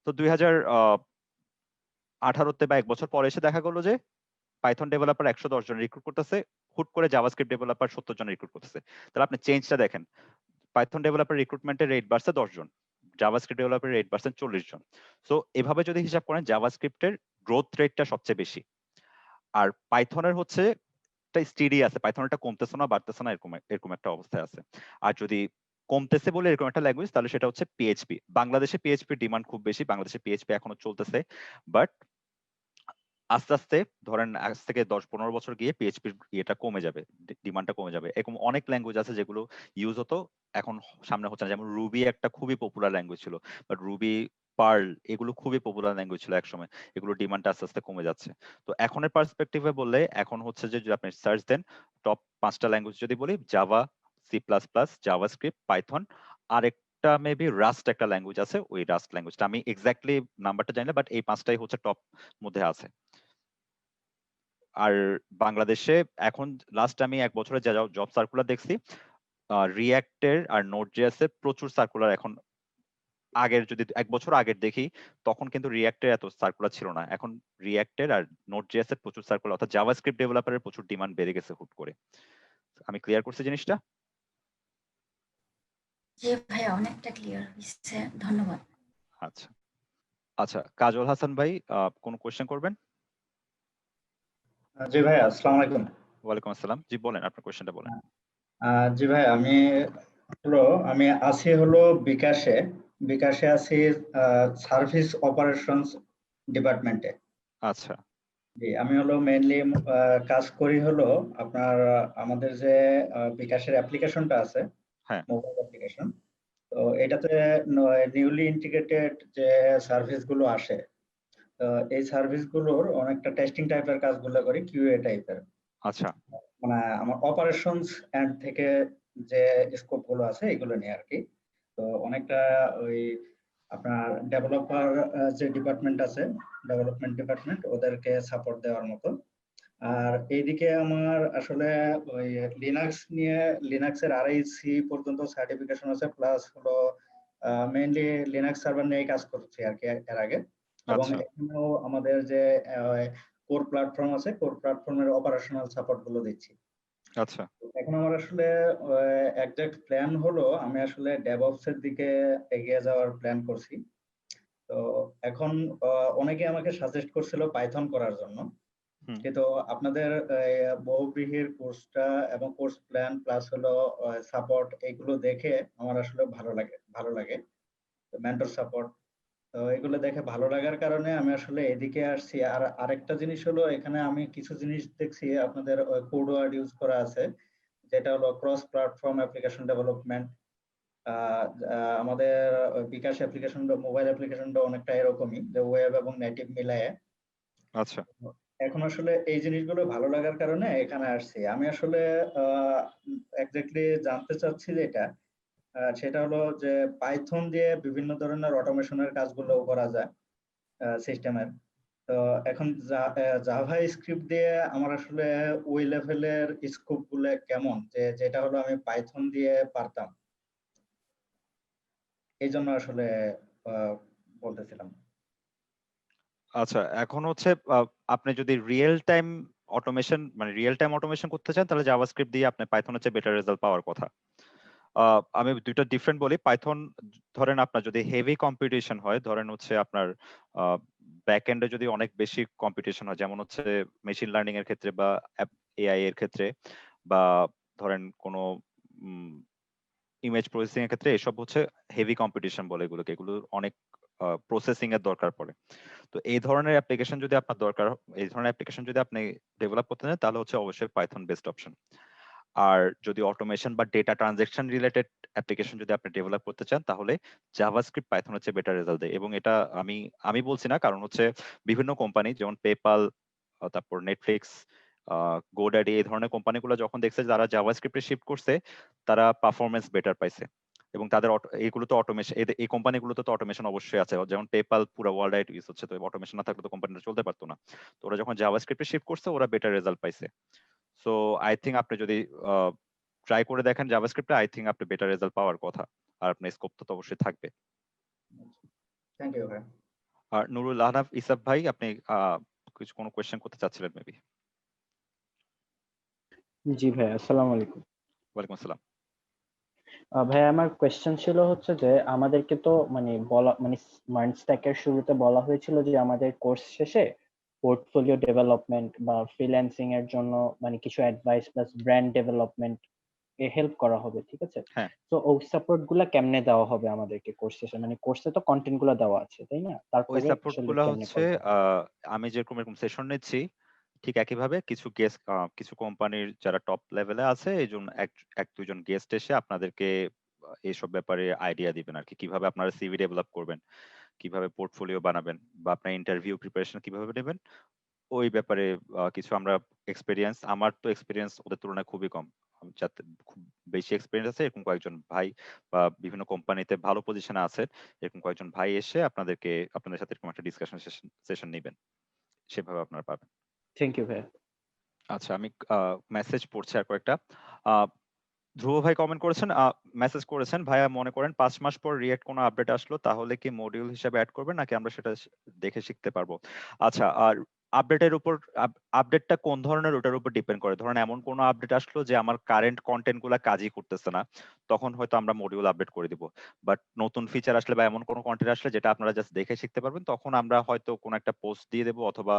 তো ২০১৮ তে বা ১ বছর পরে এসে দেখা গেল যে পাইথন ডেভেলপার ১১০ জন রিক্রুট করতেছে, হুট করে জাভাস্ক্রিপ্ট ডেভেলপার ৭০ জন রিক্রুট করতেছে। তাহলে আপনি চেঞ্জটা দেখেন। পাইথন ডেভেলপার রিক্রুটমেন্টের রেট বাড়ছে ১০ জন। জাভাস্ক্রিপ্ট ডেভেলপারের রেট বাড়ছে ৪০ জন। সো এভাবে যদি হিসাব করেন জাভাস্ক্রিপ্টের গ্রোথ রেটটা সবচেয়ে বেশি। আর পাইথনের হচ্ছে একটা স্টেডি আছে। পাইথনেরটা কমতেছে না, বাড়তেছে না এরকম একটা অবস্থায় আছে। আর যদি কমতেছে বলে এরকম একটা ল্যাঙ্গুয়েজ তাহলে সেটা হচ্ছে পিএইচপি। বাংলাদেশে পিএইচপির ডিমান্ড খুব বেশি। বাংলাদেশে পিএইচপি এখনো চলতেছে। বাট আস্তে, আস্তে ধরেন আজ থেকে ১০-১৫ বছর গিয়ে পিএইচপির ইয়েটা কমে যাবে। ডিমান্ডটা কমে যাবে। এরকম অনেক ল্যাঙ্গুয়েজ আছে যেগুলো ইউজ হতো, এখন সামনে হচ্ছে না। যেমন রুবি একটা খুবই পপুলার ল্যাঙ্গুয়েজ ছিল। বাট রুবি, পার্ল এগুলো খুবই পপুলার ল্যাঙ্গুয়েজ ছিল একসময়। এগুলোর ডিমান্ডটা আস্তে, আস্তে কমে যাচ্ছে। তো এখনের পার্সপেক্টিভ এ বললে এখন হচ্ছে যে যদি আপনি সার্চ দেন টপ ৫ টা ল্যাঙ্গুয়েজ যদি বলি Java, C plus plus, JavaScript, Python আরেকটা মেবি রাস্ট একটা ল্যাঙ্গুয়েজ আছে। ওই রাস্ট ল্যাঙ্গুয়েজটা আমি এক্সাক্টলি নাম্বারটা জানি না বাট এই ৫ টাই হচ্ছে টপ মধ্যে আছে। আর বাংলাদেশে এখন লাস্ট আমি ১ বছরে যা জব সার্কুলার দেখছি, রিঅ্যাক্ট এর আর নোড.জেএস এর প্রচুর সার্কুলার এখন। আগের যদি ১ বছর আগের দেখি তখন কিন্তু রিঅ্যাক্ট এর এত সার্কুলার ছিল না। এখন রিঅ্যাক্ট এর আর নোড.জেএস এর প্রচুর সার্কুলার, অর্থাৎ জাভাস্ক্রিপ্ট ডেভেলপারের প্রচুর ডিমান্ড বেড়ে গেছে হুট করে। আমি ক্লিয়ার করছি জিনিসটা? জি ভাইয়া, অনেকটা ক্লিয়ার হইছে। ধন্যবাদ। আচ্ছা। আচ্ছা, কাজল হাসান ভাই কোন কোয়েশ্চেন করবেন? জি ভাই, আসসালামু আলাইকুম। ওয়ালাইকুম আসসালাম। জি বলেন, আপনার কোয়েশ্চেনটা বলেন। জি ভাই, হলো আমি আছি হলো বিকাশে। বিকাশে আছি সার্ভিস অপারেশনস ডিপার্টমেন্টে। আচ্ছা, জি, আমি হলো মেইনলি কাজ করি হলো আপনার আমাদের যে বিকাশের অ্যাপ্লিকেশনটা আছে, হ্যাঁ, মোবাইল অ্যাপ্লিকেশন। তো এটাতে নিউলি ইন্টিগ্রেটেড যে সার্ভিস গুলো আসে, তো এই সার্ভিস গুলোর অনেকটা টেস্টিং টাইপের কাজগুলো করি, কিউএ টাইপের। আচ্ছা, মানে আমার অপারেশনস এন্ড থেকে যে স্কোপ গুলো আছে এগুলো নিয়ে আর কি। তো অনেকটা ওই আপনার ডেভেলপার যে ডিপার্টমেন্ট আছে, ডেভেলপমেন্ট ডিপার্টমেন্ট ওদেরকে সাপোর্ট দেওয়ার মতো। আর এইদিকে আমার আসলে ওই লিনাক্স এর আরআইসি পর্যন্ত সার্টিফিকেশন আছে, প্লাস হলো মেইনলি লিনাক্স সার্ভার নিয়ে কাজ করছি আর কি এর আগে। এবং আচ্ছা, এখানেও আমাদের যে কোর প্ল্যাটফর্ম আছে, কোর প্ল্যাটফর্মের অপারেশনাল সাপোর্ট গুলো দিচ্ছি। আচ্ছা, এখন আমার আসলে একজ্যাক্ট প্ল্যান হলো আমি আসলে ডেভঅপস এর দিকে এগিয়ে যাওয়ার প্ল্যান করছি। তো এখন অনেকে আমাকে সাজেস্ট করছিল পাইথন করার জন্য, হুম, কিন্তু আপনাদের বহুব্রীহির কোর্সটা এবং কোর্স প্ল্যান প্লাস হলো সাপোর্ট এগুলো দেখে আমার আসলে ভালো লাগে মেন্টর সাপোর্ট। তো এগুলো দেখে ভালো লাগার কারণে আমি আসলে এদিকে আসছি। আর আরেকটা জিনিস হলো এখানে আমি কিছু জিনিস দেখছি আপনাদের কোড ওয়ার্ড ইউজ করা আছে, যেটা হলো ক্রস প্ল্যাটফর্ম অ্যাপ্লিকেশন ডেভেলপমেন্ট। আমাদের বিকাশ অ্যাপ্লিকেশনটা, মোবাইল অ্যাপ্লিকেশনটা অনেকটা এরকমই, যে ওয়েব এবং নেটিভ মিলায়ে। আচ্ছা, এখন আসলে এই জিনিসগুলো ভালো লাগার কারণে এখানে আসছি। আমি আসলে এক্স্যাক্টলি জানতে চাচ্ছি যেটা সেটা হলো যে পাইথন দিয়ে বিভিন্ন ধরনের অটোমেশনের কাজগুলো করা যায় সিস্টেমের। তো এখন জাভা স্ক্রিপ্ট দিয়ে আমার আসলে ওই লেভেলের স্কোপ গুলো কেমন, যেটা হলো আমি পাইথন দিয়ে পারতাম, এই জন্য আসলে আহ, বলতেছিলাম। আচ্ছা। এখন হচ্ছে আপনি যদি রিয়েল টাইম অটোমেশন মানে রিয়েল টাইম অটোমেশন করতে চান তাহলে জাভাস্ক্রিপ্ট দিয়ে আপনি পাইথনের চেয়ে বেটার রেজাল্ট পাওয়ার কথা। আমি দুইটা ডিফারেন্ট বলি। পাইথন ধরেন আপনার যদি হেভি কম্পিটিশন হয়, ধরেন হচ্ছে আপনার ব্যাক এন্ডে যদি অনেক বেশি কম্পিটিশন হয়, যেমন হচ্ছে মেশিন লার্নিং এর ক্ষেত্রে বা এআই এর ক্ষেত্রে, বা ধরেন কোনো ইমেজ প্রসেসিং এর ক্ষেত্রে এসব হচ্ছে হেভি কম্পিটিশন বলে এগুলোকে, এগুলো অনেক প্রসেসিং এর দরকার পড়ে। তো এই ধরনের অ্যাপ্লিকেশন যদি আপনার দরকার, এই ধরনের অ্যাপ্লিকেশন যদি আপনি ডেভেলপ করতে চান তাহলে হচ্ছে অবশ্যই পাইথন বেস্ট অপশন। আর যদি অটোমেশন বা ডেটা ট্রানজাকশন রিলেটেড অ্যাপ্লিকেশন যদি আপনি ডেভেলপ করতে চান তাহলে জাভাস্ক্রিপ্ট পাইথন হচ্ছে বেটার রেজাল্ট দেয়। এবং এটা আমি আমি বলছি না, কারণ হচ্ছে বিভিন্ন কোম্পানি যেমন পেপাল, তারপর নেটফ্লিক্স, গোড্যাডি, এই ধরনের কোম্পানিগুলো যখন দেখছে যারা জাভাস্ক্রিপ্টে শিফট করছে তারা পারফরমেন্স বেটার পাইছে। এবং তাদের এগুলো তো অটোমেশন, এই কোম্পানিগুলোতে তো অটোমেশন অবশ্যই আছে, যেমন পেপাল পুরো ওয়ার্ল্ড ওয়াইড ইউজ হচ্ছে, তো অটোমেশন না থাকলে তো কোম্পানিটা চলতে পারতো না। তো ওরা যখন জাভাস্ক্রিপ্টে শিফট করছে ওরা বেটার রেজাল্ট পাইছে। সো আই থিঙ্ক আপনি যদি ট্রাই করে দেখেন জাভাস্ক্রিপ্টে, আই থিঙ্ক আপনি বেটার রেজাল্ট পাওয়ার কথা, আর আপনার স্কোপ তো অবশ্যই থাকবে। থ্যাংক ইউ ভাই। আর নুরুল আহনাফ ইসাব ভাই, আপনি কিছু কোনো কোয়েশ্চেন করতে চাচ্ছিলেন মেবি? জি ভাই, আসসালামু আলাইকুম। ওয়ালাইকুম আসসালাম। ভাই আমার কোয়েশ্চেন ছিল হচ্ছে যে আমাদেরকে তো বলা স্মার্ট স্ট্যাকের শুরুতে বলা হয়েছিল যে আমাদের কোর্স শেষে পোর্টফোলিও ডেভেলপমেন্ট বা ফ্রিল্যান্সিং এর জন্য কিছু অ্যাডভাইস প্লাস ব্র্যান্ড ডেভেলপমেন্ট এ হেল্প করা হবে, ঠিক আছে? হ্যাঁ, তো ওই সাপোর্ট গুলা কেমনে দেওয়া হবে আমাদেরকে কোর্স শেষে? কোর্সে তো কন্টেন্ট গুলা দেওয়া আছে, তাই না? ওই তারপরে সাপোর্ট আসলে গুলো কেমনে হচ্ছে করা হবে? আমি যেরকম এরকম সেশন নিচ্ছি ঠিক একইভাবে কিছু গেস্ট, কিছু কোম্পানির যারা টপ লেভেলে আছে এই জন্য এক দুজন গেস্ট এসে আপনাদেরকে এইসব ব্যাপারে আইডিয়া দিবেন আর কি, কিভাবে আপনারা সিভি ডেভেলপ করবেন, কিভাবে পোর্টফোলিও বানাবেন, বা আপনার ইন্টারভিউ প্রিপারেশন কিভাবে নেবেন, ওই ব্যাপারে কিছু আমরা এক্সপেরিয়েন্স, আমার তো এক্সপেরিয়েন্স ওদের তুলনায় খুবই কম, যাতে খুব বেশি এক্সপেরিয়েন্স আছে এরকম কয়েকজন ভাই বা বিভিন্ন কোম্পানিতে ভালো পজিশনে আছে এরকম কয়েকজন ভাই এসে আপনাদের সাথে এরকম একটা ডিসকাশন সেশন নেবেন, সেভাবে আপনারা পাবেন। থ্যাংক ইউ ভাই। আচ্ছা, আমি মেসেজ পড়ছি আর কয়েকটা। আহ, ধ্রুব ভাই কমেন্ট করেছেন, মেসেজ করেছেন, ভাইয়া মনে করেন 5 মাস পর রিয়েক্ট কোনো আপডেট আসলো তাহলে কি মডিউল হিসেবে অ্যাড করবেন নাকি আমরা সেটা দেখে শিখতে পারবো? আচ্ছা, আর আপডেটের উপর, আপডেটটা কোন ধরনের ওটার উপর ডিপেন্ড করে। ধরেন এমন কোনো আপডেট আসলো যে আমার কারেন্ট কন্টেন্ট গুলা কাজই করতেছে না, তখন হয়তো আমরা মডিউল আপডেট করে দিব। বাট নতুন ফিচার আসলে বা এমন কোনো কন্টেন্ট আসলে যেটা আপনারা জাস্ট দেখে শিখতে পারবেন, তখন আমরা হয়তো কোনো একটা পোস্ট দিয়ে দেবো অথবা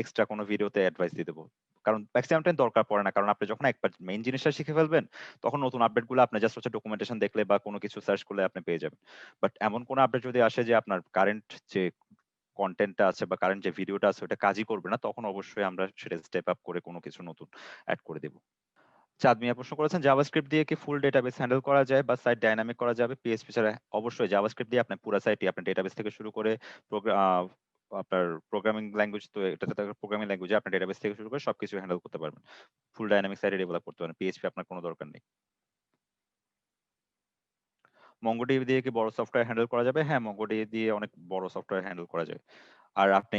এক্সট্রা কোনো ভিডিওতে অ্যাডভাইস দিয়ে দেবো। কারণ ম্যাক্সিমাম টাইম দরকার পড়ে না, কারণ আপনি যখন একবার মেইন জিনিসটা শিখে ফেলবেন তখন নতুন আপডেটগুলো আপনি জাস্ট হচ্ছে ডকুমেন্টেশন দেখলে বা কোনো কিছু সার্চ করলে আপনি পেয়ে যাবেন। বাট এমন কোনো আপডেট যদি আসে যে আপনার কারেন্ট যে কন্টেন্টটা আছে বা কারেন্ট যে ভিডিওটা আছে ওটা কাজই করবে না, তখন অবশ্যই আমরা সেটা স্টেপ আপ করে কোনো কিছু নতুন অ্যাড করে দেব। চাঁদ মিয়া প্রশ্ন করেছেন, জাভাস্ক্রিপ্ট দিয়ে কি ফুল ডেটাবেস হ্যান্ডেল করা যায় বা সাইট ডাইনামিক করা যাবে পিএইচপি ছাড়া? অবশ্যই জাভাস্ক্রিপ্ট দিয়ে আপনার পুরো সাইটই, আপনার ডেটাবেস থেকে শুরু করে আপনার প্রোগ্রামিং ল্যাঙ্গুয়েজ, তো এটাতে প্রোগ্রামিং ল্যাঙ্গুয়েজে আপনার ডেটাবেস থেকে শুরু করে সবকিছু হ্যান্ডেল করতে পারবেন, ফুল ডাইনামিক সাইটে ডেভেলপ করতে পারবেন, পিএইচপি আপনার কোনো দরকার নেই। MongoDB দিয়ে কি বড় সফটওয়্যার হ্যান্ডেল করা যাবে? হ্যাঁ, MongoDB দিয়ে অনেক বড় সফটওয়্যার হ্যান্ডেল করা যায়। আর আপনি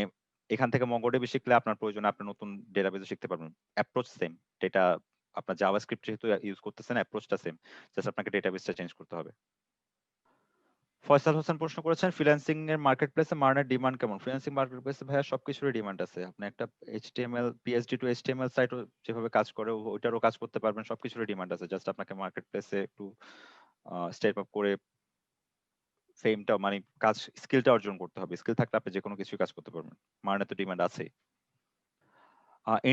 এখান থেকে MongoDB শিখলে আপনার প্রয়োজনে আপনি নতুন ডেটাবেসও শিখতে পারবেন। Approach same. ডেটা আপনার জাভাস্ক্রিপ্ট যেহেতু ইউজ করতেছেন, অ্যাপ্রোচটা সেম। জাস্ট আপনাকে ডেটাবেসটা চেঞ্জ করতে হবে। ফয়সাল হোসেন প্রশ্ন করেছেন, ফ্রিল্যান্সিং এর মার্কেটপ্লেসে মার্নের ডিমান্ড কেমন? ফ্রিল্যান্সিং মার্কেটপ্লেসে ভাইয়া সবকিছুরই ডিমান্ড আছে। আপনি একটা HTML PSD টু HTML সাইটও যেভাবে কাজ করে ওইটারও কাজ করতে পারবেন, সবকিছুরই ডিমান্ড আছে। জাস্ট আপনাকে মার্কেটপ্লেসে একটু স্টেপ আপ করে ফেমটা কাজ স্কিলটা অর্জন করতে হবে। স্কিল থাকলে আপনি যেকোনো কিছুই কাজ করতে পারবেন। মার্নে তো ডিমান্ড আছেই।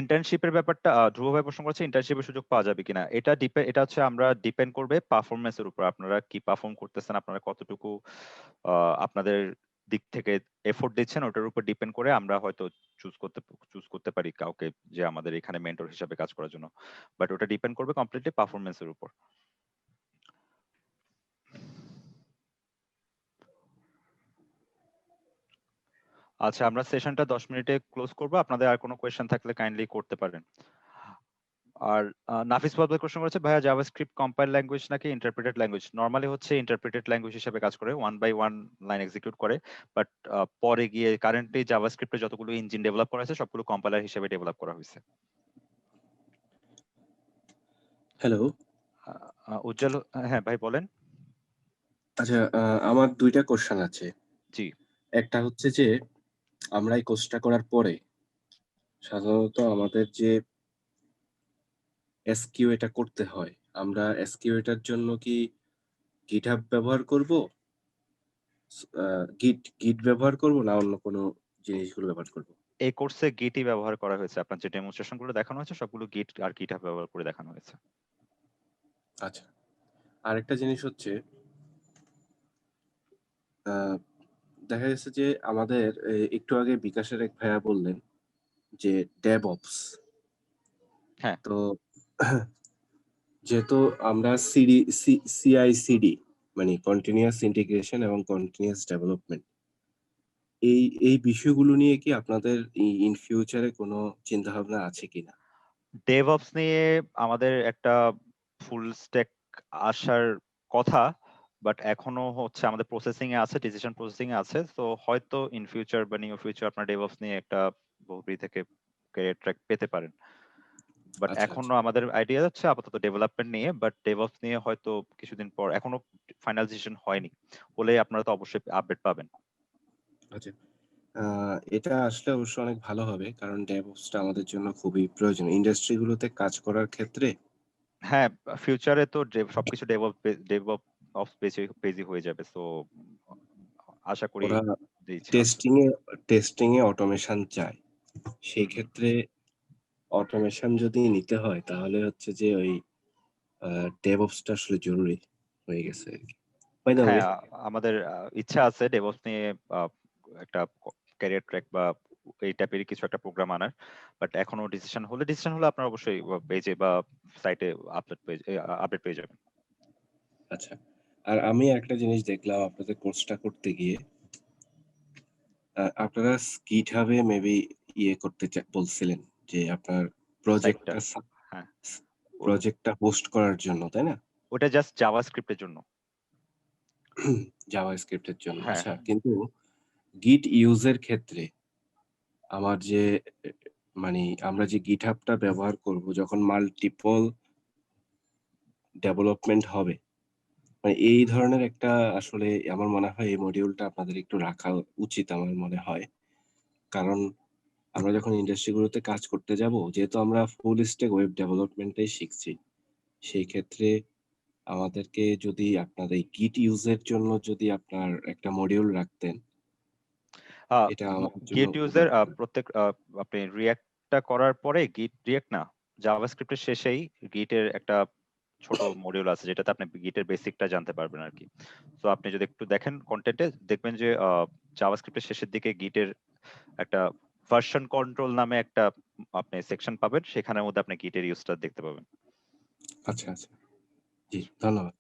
ইন্টার্নশিপের ব্যাপারটা ধ্রুব ভাই প্রশ্ন করেছে, ইন্টার্নশিপের সুযোগ পাওয়া যাবে কিনা? এটা হচ্ছে আমরা ডিপেন্ড করবে পারফরমেন্স এর উপর। আপনারা কি পারফর্ম করতেছেন, আপনারা কতটুকু আপনাদের দিক থেকে এফোর্ট দিচ্ছেন, ওটার উপর ডিপেন্ড করে আমরা হয়তো চুজ করতে পারি কাউকে যে আমাদের এখানে মেন্টর হিসেবে কাজ করার জন্য। বাট ওটা ডিপেন্ড করবে কমপ্লিটলি পারফরমেন্স এর উপর। আচ্ছা, আমরা সেশনটা 10 মিনিটে ক্লোজ করব। আপনাদের আর কোনো কোয়েশ্চেন থাকলে কাইন্ডলি করতে পারেন। আর নাফিস বাবু কোশ্চেন করেছে, ভাইয়া জাভাস্ক্রিপ্ট কম্পাইল ল্যাঙ্গুয়েজ নাকি ইন্টারপ্রেটেড ল্যাঙ্গুয়েজ? নরমালি হচ্ছে ইন্টারপ্রেটেড ল্যাঙ্গুয়েজ হিসেবে কাজ করে, 1 by 1 লাইন এক্সিকিউট করে। বাট পরে গিয়ে কারেন্টলি জাভাস্ক্রিপ্টে যতগুলো ইঞ্জিন ডেভেলপ করা হয়েছে সবগুলো কম্পাইলার হিসেবে ডেভেলপ করা হয়েছে। হ্যালো। উজ্জ্বল, হ্যাঁ ভাই বলেন। আচ্ছা, আমার ২টা কোশ্চেন আছে। জি। একটা হচ্ছে যে আমরা এই কোর্সটা করার পরে সাধারণত আমাদের যে এসকিউ এটা করতে হয়, আমরা এসকিউ এটার জন্য কি GitHub ব্যবহার করব? গিট ব্যবহার করব না অন্য কোনো জিনিসগুলো ব্যবহার করব? এই কোর্সে গিটই ব্যবহার করা হয়েছে। আপনার যে ডেমনস্ট্রেশন গুলো দেখানো হয়েছে সবগুলো গিট আর গিটহাব ব্যবহার করে দেখানো হয়েছে। আচ্ছা, আরেকটা জিনিস হচ্ছে আহ, দেখা গেছে যে আমাদের একটু আগে বিকাশের এক ভাইয়া বললেন যে ডেভঅপস। হ্যাঁ। তো যেহেতু আমরা সিআই/সিডি মানে কন্টিনিউয়াস ইন্টিগ্রেশন এবং কন্টিনিউয়াস ডেভেলপমেন্ট, এই বিষয়গুলো নিয়ে কি আপনাদের ইন ফিউচারে কোনো চিন্তা ভাবনা আছে কিনা? ডেভঅপস নিয়ে আমাদের একটা ফুল স্ট্যাক আসার কথা, বাট এখনো হচ্ছে আমাদের প্রসেসিং এ আছে, ডিসিশন প্রসেসিং এ আছে। তো হয়তো ইন ফিউচার বা নিউ ফিউচার আপনার ডেভঅপস নিয়ে একটা বহুব্রী থেকে ক্যারিয়ার ট্র্যাক পেতে পারেন। বাট আচ্ছা, এখনো আচ্ছা। আমাদের আইডিয়া হচ্ছে আপাতত ডেভেলপমেন্ট নিয়ে, বাট ডেভঅপস নিয়ে হয়তো কিছুদিন পর, এখনো ফাইনাল ডিসিশন হয়নি, হলে আপনারা তো অবশ্যই আপডেট পাবেন। আচ্ছা, এটা আসলে অবশ্য অনেক ভালো হবে, কারণ ডেভঅপসটা আমাদের জন্য খুবই প্রয়োজন ইন্ডাস্ট্রি গুলোতে কাজ করার ক্ষেত্রে। হ্যাঁ, ফিউচারে তো সবকিছু ডেভঅপস বেসই হয়ে যাবে। সো আশা করি ওরা যে ইচ্ছা আছে। টেস্টিং এ অটোমেশন চায়। সেই হুম। ক্ষেত্রে অটোমেশন যদি নিতে হয় তাহলে হচ্ছে যে ওই ডেভঅপসটা আসলে জরুরি হয়ে গেছে আরকি। বাই দ্য ওয়ে, হ্যাঁ, আমাদের ইচ্ছা আছে ডেভঅপস নিয়ে একটা ক্যারিয়ার ট্র্যাক বা এই টাইপেরই কিছু একটা প্রোগ্রাম আনার। বাট এখনো ডিসিশন হলে আপনারা অবশ্যই পেজে বা সাইটে আপডেট পেয়ে যাবেন। আচ্ছা। আর আমি একটা জিনিস দেখলাম আপনাদের কোর্সটা করতে গিয়ে, আপনারা GitHub এ মেবি করতে বলছিলেন যে আপনার সাইটটা, প্রজেক্টটা হ্যাঁ, প্রজেক্টটা হোস্ট করার জন্য, তাই না? ওটা জাস্ট জাভাস্ক্রিপ্ট এর জন্য। জাভাস্ক্রিপ্ট এর জন্য। হ্যাঁ, আচ্ছা, কিন্তু গিট ইউজের ক্ষেত্রে আমার যে এ মানে আমরা যে GitHub টা ব্যবহার করব যখন মাল্টিপল ডেভেলপমেন্ট হবে, মানে এই ধরনের একটা আসলে আমার মনে হয় এই মডিউলটা আপনাদের একটু রাখা উচিত আমার মনে হয়। কারণ আমরা যখন ইন্ডাস্ট্রি গুলোতে কাজ করতে যাব, যেহেতু আমরা ফুল স্ট্যাক ওয়েব ডেভেলপমেন্টটাই শিখছি, সেই ক্ষেত্রে আমাদেরকে যদি আপনার এই গিট ইউজের জন্য যদি আপনার একটা মডিউল রাখতেন, এটা আমাদের জন্য গিট ইউজের উপকার। প্রত্যেক আপনি রিঅ্যাক্টটা করার পরে রিঅ্যাক্ট না, জাভাস্ক্রিপ্টের শেষেই গিটের একটা ছোট মডিউল আছে যেটাতে আপনি গিটের বেসিকটা জানতে পারবেন আর কি। তো আপনি যদি একটু দেখেন কন্টেন্টে দেখবেন যে জাভাস্ক্রিপ্টের শেষের দিকে গিটের একটা ভার্সন কন্ট্রোল নামে একটা আপনি সেকশন পাবেন, সেখানের মধ্যে আপনি গিটের ইউজটা দেখতে পাবেন। আচ্ছা, আচ্ছা। জি, ধন্যবাদ।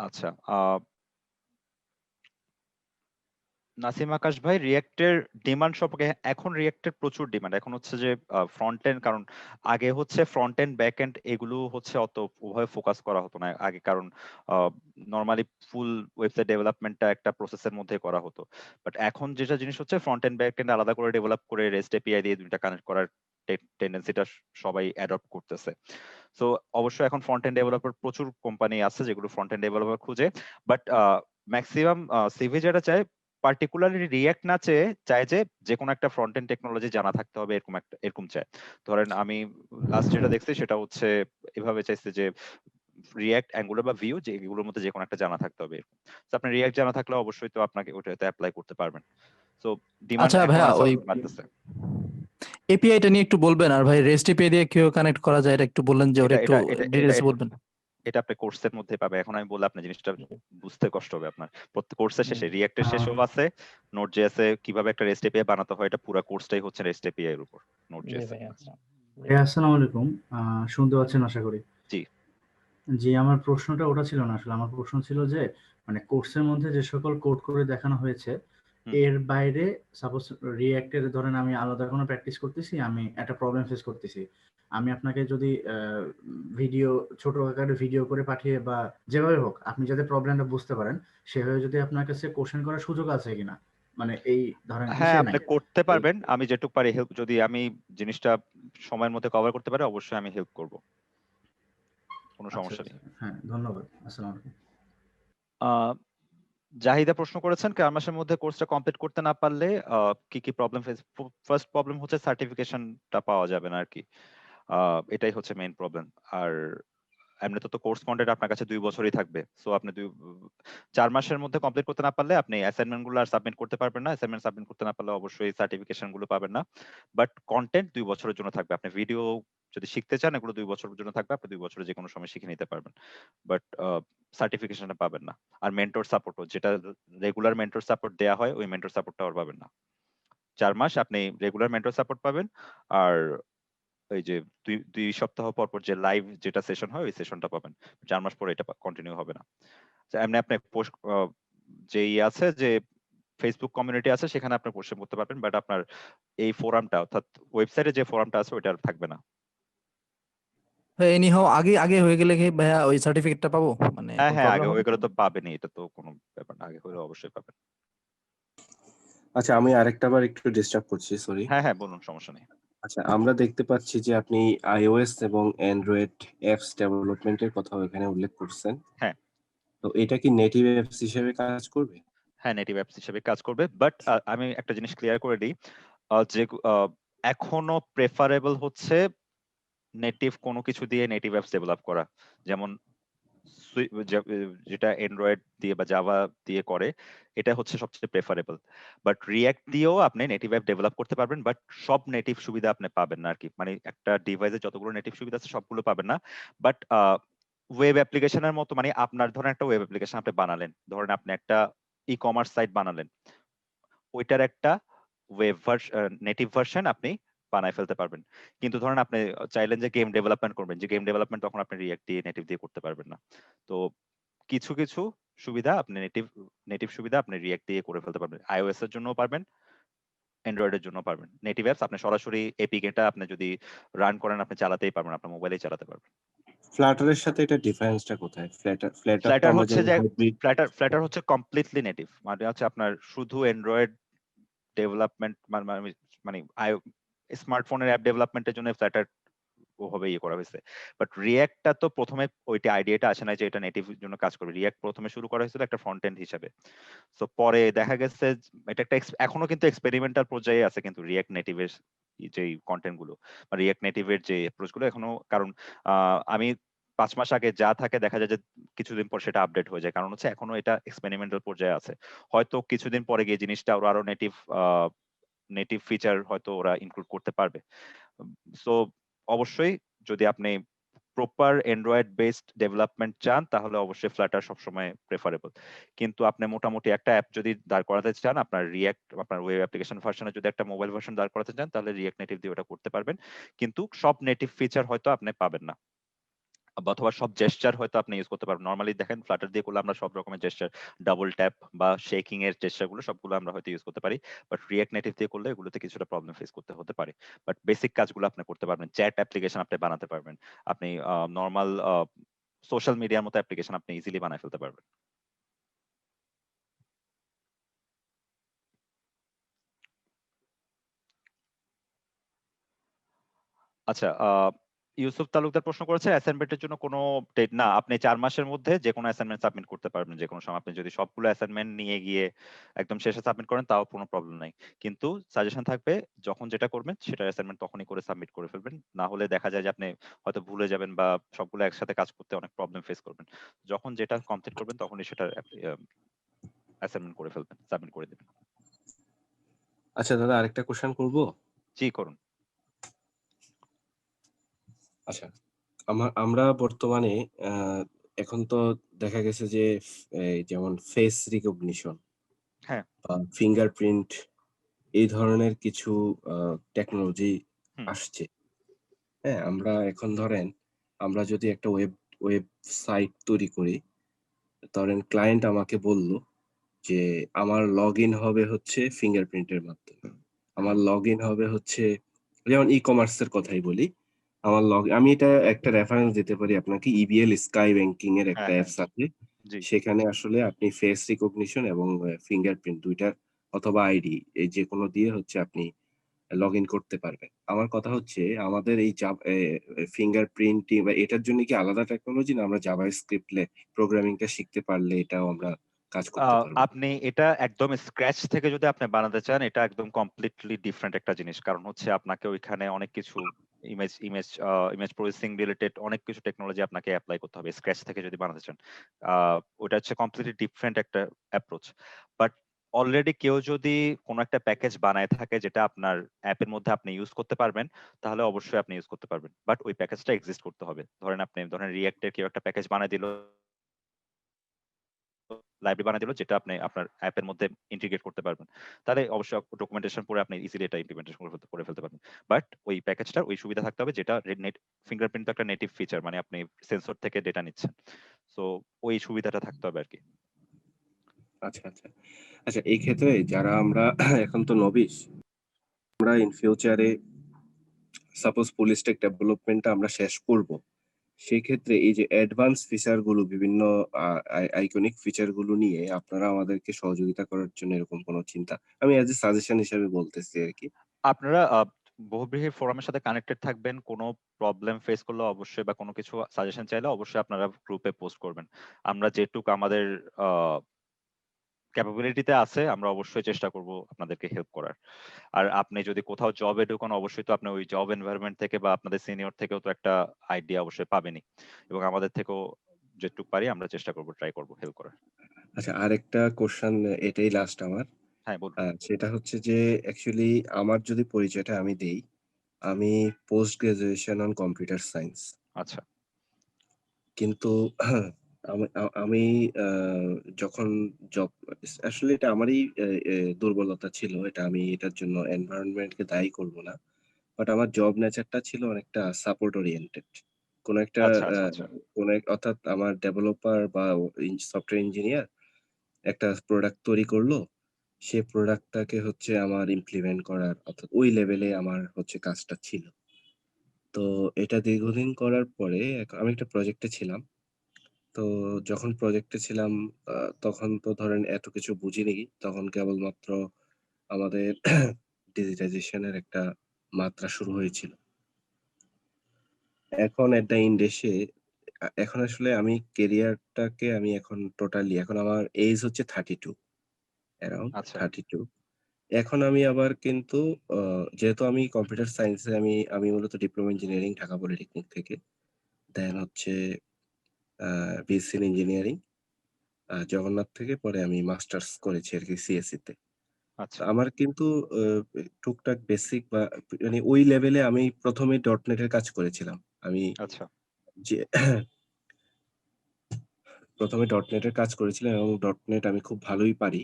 আচ্ছা, নাসিম আকাশ ভাই, রিয়েক্টের ডিমান্ড সম্পর্কে, এখন রিয়েক্টের প্রচুর ডিমান্ড। এখন হচ্ছে যে ফ্রন্ট এন্ড, কারণ আগে হচ্ছে ফ্রন্ট এন্ড ব্যাক এন্ড এগুলো হচ্ছে অত ওভাবে ফোকাস করা হতো না আগে, কারণ নরমালি ফুল ওয়েবসাইট ডেভেলপমেন্টটা একটা প্রসেসের মধ্যে করা হতো। বাট এখন যেটা জিনিস হচ্ছে ফ্রন্ট এন্ড ব্যাক এন্ড আলাদা করে ডেভেলপ করে রেস্ট এপিআই দিয়ে দুইটা কানেক্ট করার টেন্ডেন্সিটা সবাই অ্যাডপ্ট করতেছে। সো অবশ্যই এখন ফ্রন্ট এন্ড ডেভেলপার প্রচুর কোম্পানি আছে যেগুলো ফ্রন্ট এন্ড ডেভেলপার খুঁজে। বাট ম্যাক্সিমাম সিভি যেটা চায় পার্টিকুলারলি রিঅ্যাক্ট না চেয়ে চায় যে কোনো একটা ফ্রন্ট এন্ড টেকনোলজি জানা থাকতে হবে, এরকম চায়। ধরেন আমি লাস্ট যেটা দেখছি সেটা হচ্ছে এভাবে চাইছে যে রিঅ্যাক্ট, অ্যাঙ্গুলার বা ভিউ, যে এগুলোর মধ্যে যে কোনো একটা জানা থাকতে হবে এরকম। তো আপনি রিঅ্যাক্ট জানা থাকলে অবশ্যই তো আপনাকে ওটাতে অ্যাপ্লাই করতে পারবেন। সো ডিমান্ড আচ্ছা এখন ভাইয়া, আছে, ওই বাড়তেছে। এপিআইটা নিয়ে একটু বলবেন, আর ভাই রেস্ট এপিআই দিয়ে কিভাবে কানেক্ট করা যায় এটা একটু বললেন যে ওটা এটা একটু এটা এটা এটা ডিটেইলস এটা বলবেন। এটা আপনি কোর্সের মধ্যে পাবে। এখন আমি বললে আপনি জিনিসটা বুঝতে কষ্ট হবে আপনার। প্রত্যেক কোর্সের শেষে রিঅ্যাক্টের শেষেও আছে নোট জেএসে কিভাবে একটা রেস্ট এপিআই বানাতে হয়, এটা পুরো কোর্সটাই হচ্ছে রেস্ট এপিআই এর উপর নোট জি জেএসে। ভাই, আচ্ছা। আসসালামু আলাইকুম। শুনতে পাচ্ছেন আশা করি। জি। জি, আমার প্রশ্নটা ওটা ছিল না আসলে। আমার প্রশ্ন ছিল যে মানে কোর্সের মধ্যে যে সকল কোড করে দেখানো হয়েছে হুম। এর বাইরে সাপোজ রিঅ্যাক্টের ধরেন আমি আলাদা কোনো প্র্যাকটিস করতেছি, আমি একটা প্রবলেম ফেস করতেছি, আমি আপনাকে যদি ভিডিও ছোট আকারে ভিডিও করে পাঠিয়ে বা যেভাবে হোক আপনি যাতে প্রবলেমটা বুঝতে পারেন সেভাবে যদি আপনার কাছে কোশ্চেন করার সুযোগ আছে কিনা, মানে এই ধরেন হ্যাঁ, ইসে আপনি নাই করতে এই পারবেন। আমি যেটুকু পারি হেল্প, যদি আমি জিনিসটা সময়ের মধ্যে কভার করতে পারি অবশ্যই আমি হেল্প করব। কোনো আচ্ছা সমস্যা আচ্ছা, নেই। হ্যাঁ ধন্যবাদ। আসসালামু আলাইকুম। আহ জাহিদা প্রশ্ন করেছেন 4 মাসের মধ্যে কোর্সটা কমপ্লিট করতে না পারলে কি কি প্রবলেম ফেস। ফার্স্ট প্রবলেম হচ্ছে সার্টিফিকেশনটা পাওয়া যাবে না আর কি। এটাই হচ্ছে মেইন প্রবলেম। আর এমনিতে তো কোর্স কন্টেন্ট আপনার কাছে 2 বছরই থাকবে। সো আপনি 4 মাসের মধ্যে কমপ্লিট করতে না পারলে আপনি অ্যাসাইনমেন্ট গুলো আর সাবমিট করতে পারবেন না। অ্যাসাইনমেন্ট সাবমিট করতে না পারলে অবশ্যই সার্টিফিকেশন গুলো পাবেন না। বাট কন্টেন্ট 2 বছরের জন্য থাকবে। আপনি ভিডিও যদি শিখতে চান এগুলো 2 বছরের জন্য থাকবে। আপনি 2 বছরে যেকোনো সময় শিখে নিতে পারবেন। বাট সার্টিফিকেশনটা পাবেন না। আর মেন্টর সাপোর্টও যেটা রেগুলার মেন্টর সাপোর্ট দেয়া হয় ওই মেন্টর সাপোর্টটা আর পাবেন না। 4 মাস আপনি রেগুলার মেন্টর সাপোর্ট পাবেন। আর ওই যে 2 সপ্তাহ পর পর যে লাইভ যেটা সেশন হয় ওই সেশনটা পাবেন। 4 মাস পরে এটা কন্টিনিউ হবে না। এমনি আপনি পোস্ট যে আছে যে ফেসবুক কমিউনিটি আছে সেখানে আপনি পোস্ট করতে পারবেন, বাট আপনার এই ফোরামটা অর্থাৎ ওয়েবসাইটে যে ফোরামটা আছে ওইটা আর থাকবে না। এনি হাউ আগে আগে হয়ে গেলে কি ভাইয়া ওই সার্টিফিকেটটা পাবো, মানে হ্যাঁ কোনো হ্যাঁ, আগে প্রবলেম হবে হয়ে না? গেলে তো পাবেনই, এটা তো কোনো ব্যাপার না, আগে হলে অবশ্যই পাবেন। আচ্ছা, আমি আরেকটা বার একটু ডিস্টার্ব করছি, সরি। হ্যাঁ হ্যাঁ, বলুন, সমস্যা নেই। আচ্ছা, আমরা দেখতে পাচ্ছি যে আপনি iOS এবং অ্যান্ড্রয়েড অ্যাপস ডেভেলপমেন্টের কথাও এখানে উল্লেখ করছেন। হ্যাঁ। তো এটা কি নেটিভ অ্যাপস হিসেবে কাজ করবে? হ্যাঁ, নেটিভ অ্যাপস হিসেবে কাজ করবে, বাট আমি একটা জিনিস ক্লিয়ার করে দিই, যে এখনো প্রেফারেবল হচ্ছে নেটিভ কোনো কিছু দিয়ে নেটিভ অ্যাপস ডেভেলপ করা। যেমন যেটা অ্যান্ড্রয়েড দিয়ে বা জাভা দিয়ে করে এটা হচ্ছে সবচেয়ে প্রেফারেবল। বাট রিঅ্যাক্ট দিয়েও আপনি নেটিভ অ্যাপ ডেভেলপ করতে পারবেন, বাট সব নেটিভ সুবিধা আপনি পাবেন না আর কি। মানে একটা ডিভাইসে যতগুলো নেটিভ সুবিধা আছে সবগুলো পাবেন না। বাট ওয়েব অ্যাপ্লিকেশনের মতো, মানে আপনার ধরেন একটা ওয়েব অ্যাপ্লিকেশন আপনি বানালেন, ধরেন আপনি একটা ই কমার্স সাইট বানালেন, ওইটার একটা ওয়েব নেটিভ ভার্সন আপনি বানায় ফেলতে পারবেন। কিন্তু ধরেন আপনি চাইলেন যে গেম ডেভেলপমেন্ট করবেন, যে গেম ডেভেলপমেন্ট তখন আপনি রিঅ্যাক্ট দিয়ে নেটিভ দিয়ে করতে পারবেন না। তো কিছু কিছু সুবিধা আপনি নেটিভ সুবিধা আপনি রিঅ্যাক্ট দিয়ে করে ফেলতে পারবেন। iOS এর জন্যও পারবেন, অ্যান্ড্রয়েড এর জন্য পারবেন। নেটিভ অ্যাপস আপনি সরাসরি এপিকেটা আপনি যদি রান করেন আপনি চালাতেই পারবেন, আপনার মোবাইলেই চালাতে পারবেন। ফ্লাটারের সাথে এটা ডিফারেন্সটা কোথায়? ফ্লাটার তো ফ্ল্যাটার আমরা হচ্ছে জানি যে হাইব্রিড। ফ্ল্যাটার হচ্ছে কমপ্লিটলি নেটিভ, মানে হচ্ছে আপনার শুধু অ্যান্ড্রয়েড ডেভেলপমেন্ট মানে স্মার্টফোনের অ্যাপ ডেভেলপমেন্টের জন্য ফ্ল্যাটার ওভাবে ইয়ে করা হয়েছে। বাট রিঅ্যাক্টটা তো প্রথমে ওইটা আইডিয়াটা আসে না যে এটা নেটিভ জন্য কাজ করবে। রিঅ্যাক্ট প্রথমে শুরু করা হয়েছিল একটা ফ্রন্ট এন্ড হিসাবে। সো পরে দেখা গেছে এটা একটা এখনো কিন্তু এক্সপেরিমেন্টাল পর্যায়ে আছে কিন্তু রিঅ্যাক্ট নেটিভের যে কন্টেন্ট গুলো বা রিঅ্যাক্ট নেটিভের যে অ্যাপ্রোচ গুলো এখনো, কারণ আমি 5 মাস আগে যা থাকে দেখা যায় যে কিছুদিন পর সেটা আপডেট হয়ে যায়, কারণ হচ্ছে এখনো এটা এক্সপেরিমেন্টাল পর্যায়ে আছে। হয়তো কিছুদিন পরে গিয়ে জিনিসটা আরো নেটিভ ফিচার হয়তো ওরা ইনক্লুড করতে পারবে। সো অবশ্যই যদি আপনি প্রপার অ্যান্ড্রয়েড বেসড ডেভেলপমেন্ট চান তাহলে অবশ্যই ফ্লাটার সবসময় প্রেফারেবল। কিন্তু আপনি মোটামুটি একটা অ্যাপ যদি দাঁড় করাতে চান, আপনার রিঅ্যাক্ট আপনার ওয়েব অ্যাপ্লিকেশন ভার্সনে যদি একটা মোবাইল ভার্সন দাঁড় করাতে চান তাহলে রিঅ্যাক্ট নেটিভ দিয়ে ওটা করতে পারবেন। কিন্তু সব নেটিভ ফিচার হয়তো আপনি পাবেন না, অথবা সব জেস্চার হয়তো আপনি ইউজ করতে পারবেন। নরমালি দেখেন ফ্লাটার দিয়ে করলে আমরা সব রকমের জেস্চার, ডাবল ট্যাপ বা শেকিং এর জেস্চার গুলো সবগুলো আমরা হয়তো ইউজ করতে পারি। বাট রিঅ্যাক্ট নেটিভ দিয়ে করলে এগুলোতে কিছুটা প্রবলেম ফেস করতে হতে পারে। বাট বেসিক কাজগুলো আপনি করতে পারবেন, চ্যাট অ্যাপ্লিকেশন আপনি বানাতে পারবেন, আপনি নরমাল সোশ্যাল মিডিয়ার মতো অ্যাপ্লিকেশন আপনি ইজিলি বানায় ফেলতে পারবেন। আচ্ছা, ইউসুফ তালুকদার প্রশ্ন করেছে অ্যাসাইনমেন্টের জন্য কোনো ডেট না, আপনি 4 মাসের মধ্যে যে কোনো অ্যাসাইনমেন্ট সাবমিট করতে পারবেন যে কোনো সময়। আপনি যদি সবগুলো অ্যাসাইনমেন্ট নিয়ে গিয়ে একদম শেষে সাবমিট করেন তাও কোনো প্রবলেম নাই। কিন্তু সাজেশন থাকবে যখন যেটা করবেন সেটা অ্যাসাইনমেন্ট তখনই করে সাবমিট করে ফেলবেন। না হলে দেখা যায় যে আপনি হয়তো ভুলে যাবেন বা সবগুলো একসাথে কাজ করতে অনেক প্রবলেম ফেস করবেন। যখন যেটা কমপ্লিট করবেন তখনই সেটা অ্যাসাইনমেন্ট করে ফেলবেন, সাবমিট করে দিবেন। আচ্ছা দাদা, আরেকটা কোশ্চেন করব। জি করুন। আচ্ছা, আমরা বর্তমানে এখন তো দেখা গেছে যে যেমন ফেস রিকগনিশন হ্যাঁ। বা ফিঙ্গারপ্রিন্ট এই ধরনের কিছু টেকনোলজি হুম। আসছে। হ্যাঁ, আমরা এখন ধরেন আমরা যদি একটা ওয়েবসাইট তৈরি করি, ধরেন ক্লায়েন্ট আমাকে বলল যে আমার লগইন হবে হচ্ছে ফিঙ্গারপ্রিন্টের মাধ্যমে। আমার লগইন হবে হচ্ছে, যেমন ই-কমার্স এর কথাই বলি। আমি এটা একটা রেফারেন্স দিতে পারি আপনাকে। ইবিএল স্কাই ব্যাংকিং এর একটা হ্যাঁ হ্যাঁ। অ্যাপস আছে। জি। সেখানে আসলে আপনি ফেস রিকগনিশন এবং ফিঙ্গারপ্রিন্ট ২ টা অথবা আইডি এই যেকোনো দিয়ে হচ্ছে আপনি লগইন করতে পারবেন। আমার কথা হচ্ছে আমাদের এই ফিঙ্গারপ্রিন্টিং বা এটার জন্য কি আলাদা টেকনোলজি, না আমরা জাভাস্ক্রিপ্ট প্রোগ্রামিংটা শিখতে পারলে এটাও আমরা কাজ করতে পারবো? আপনি এটা একদম স্ক্র্যাচ থেকে যদি আপনি বানাতে চান এটা একদম কমপ্লিটলি ডিফারেন্ট একটা জিনিস, কারণ হচ্ছে আপনাকে ওইখানে অনেক কিছু ইমেজ প্রসেসিং রিলেটেড অনেক কিছু টেকনোলজি আপনাকে অ্যাপ্লাই করতে হবে স্ক্র্যাচ থেকে যদি বানাতে চান। ওটা হচ্ছে কমপ্লিটলি ডিফারেন্ট একটা অ্যাপ্রোচ। বাট অলরেডি কেউ যদি কোনো একটা প্যাকেজ বানায় থাকে যেটা আপনার অ্যাপের মধ্যে আপনি ইউজ করতে পারবেন, তাহলে অবশ্যই আপনি ইউজ করতে পারবেন। বাট ওই প্যাকেজটা এক্সিস্ট করতে হবে। ধরেন রিঅ্যাক্টের কেউ একটা প্যাকেজ বানায় দিল, লাইব্রেরি বানিয়ে দিল যেটা আপনি আপনার অ্যাপের মধ্যে ইন্টিগ্রেট করতে পারবেন। তাহলে অবশ্যই ডকুমেন্টেশন পড়ে আপনি ইজিলি এটা ইমপ্লিমেন্টেশন করে ফেলতে পারবেন। বাট ওই প্যাকেজটার ওই সুবিধা থাকতে হবে যেটা ফিঙ্গারপ্রিন্ট তো একটা নেটিভ ফিচার, মানে আপনি সেন্সর থেকে ডেটা নিচ্ছেন। সো ওই সুবিধাটা থাকতে হবে আরকি। আচ্ছা, আচ্ছা। আচ্ছা, এই ক্ষেত্রে যারা আমরা এখন তো নবিশ, আমরা ইন ফিউচারে সাপোজ ফুল স্ট্যাক ডেভেলপমেন্টটা আমরা শেষ করব। সেই ক্ষেত্রে এই যে অ্যাডভান্স ফিচার গুলো বিভিন্ন আইকনিক ফিচার গুলো নিয়ে আপনারা আমাদেরকে সহযোগিতা করার জন্য এরকম কোনো চিন্তা, আমি এজ এ সাজেশন হিসেবে বলতেছি আরকি। আপনারা বহুব্রীহি ফোরামের সাথে কানেক্টেড থাকবেন। কোনো প্রবলেম ফেস করলে অবশ্যই বা কোনো কিছু সাজেশন চাইলে অবশ্যই আপনারা গ্রুপে পোস্ট করবেন। আমরা যেটুক আমাদের আ ক্যাপাবিলিটিতে আছে আমরা অবশ্যই চেষ্টা করব আপনাদেরকে হেল্প করার। আর আপনি যদি কোথাও জবে ঢোকান অবশ্যই তো আপনি ওই জব এনভায়রনমেন্ট থেকে বা আপনাদের সিনিয়র থেকেও তো একটা আইডিয়া অবশ্যই পাবেনই। এবং আমাদের থেকেও যেটুক পারি আমরা চেষ্টা করব, ট্রাই করব হেল্প করার। আচ্ছা, আরেকটা কোশ্চেন, এটাই লাস্ট আমার। হ্যাঁ, বলুন। সেটা হচ্ছে যে অ্যাকচুয়ালি আমার যদি পরিচয়টা আমি দেই, আমি post graduation on computer science. আচ্ছা, কিন্তু আমি আ যখন জব, আসলে এটা আমারই দুর্বলতা ছিল। এটা আমি এটার জন্য এনভায়রনমেন্ট কে দায়ী করব না। বাট আমার জব নেচারটা ছিল অনেকটা সাপোর্ট ওরিয়েন্টেড। কোন একটা আচ্ছা, আ আচ্ছা, আচ্ছা, অর্থাৎ আমার ডেভেলপার বা সফটওয়্যার ইঞ্জিনিয়ার একটা প্রোডাক্ট তৈরি করলো। সে প্রোডাক্টটাকে হচ্ছে আমার ইমপ্লিমেন্ট করার, অর্থাৎ ওই লেভেলে আমার হচ্ছে কাজটা ছিল। তো এটা দীর্ঘদিন করার পরে আমি একটা প্রজেক্টে ছিলাম। তো যখন প্রজেক্টে ছিলাম আ তখন তো ধরেন এত কিছু বুঝিনি। তখন কেবলমাত্র আমাদের ডিজিটাইজেশন এর একটা মাত্রা শুরু হয়েছিল। এখন এট দ্য এন্ড এসে এখন আসলে আমি কেরিয়ারটাকে আমি এখন টোটালি, এখন আমার এজ হচ্ছে 32, অ্যারাউন্ড আচ্ছা, 32। এখন আমি আবার কিন্তু আ যেহেতু আমি কম্পিউটার সায়েন্স এ আমি মূলত ডিপ্লোমা ইঞ্জিনিয়ারিং ঢাকা পলিটেকনিক থেকে। দেন হচ্ছে বিএসসি ইন ইঞ্জিনিয়ারিং জগন্নাথ থেকে, পরে আমি মাস্টার্স করেছি আরকি সিএসই তে। তো আচ্ছা, আমার কিন্তু আ টুকটাক বেসিক বা মানে ওই লেভেলে আমি ১ম এ ডটনেট এর কাজ করেছিলাম। আমি আচ্ছা, যে ১ম এ ডটনেট এর কাজ করেছিলাম এবং ডটনেট আমি খুব ভালোই পারি,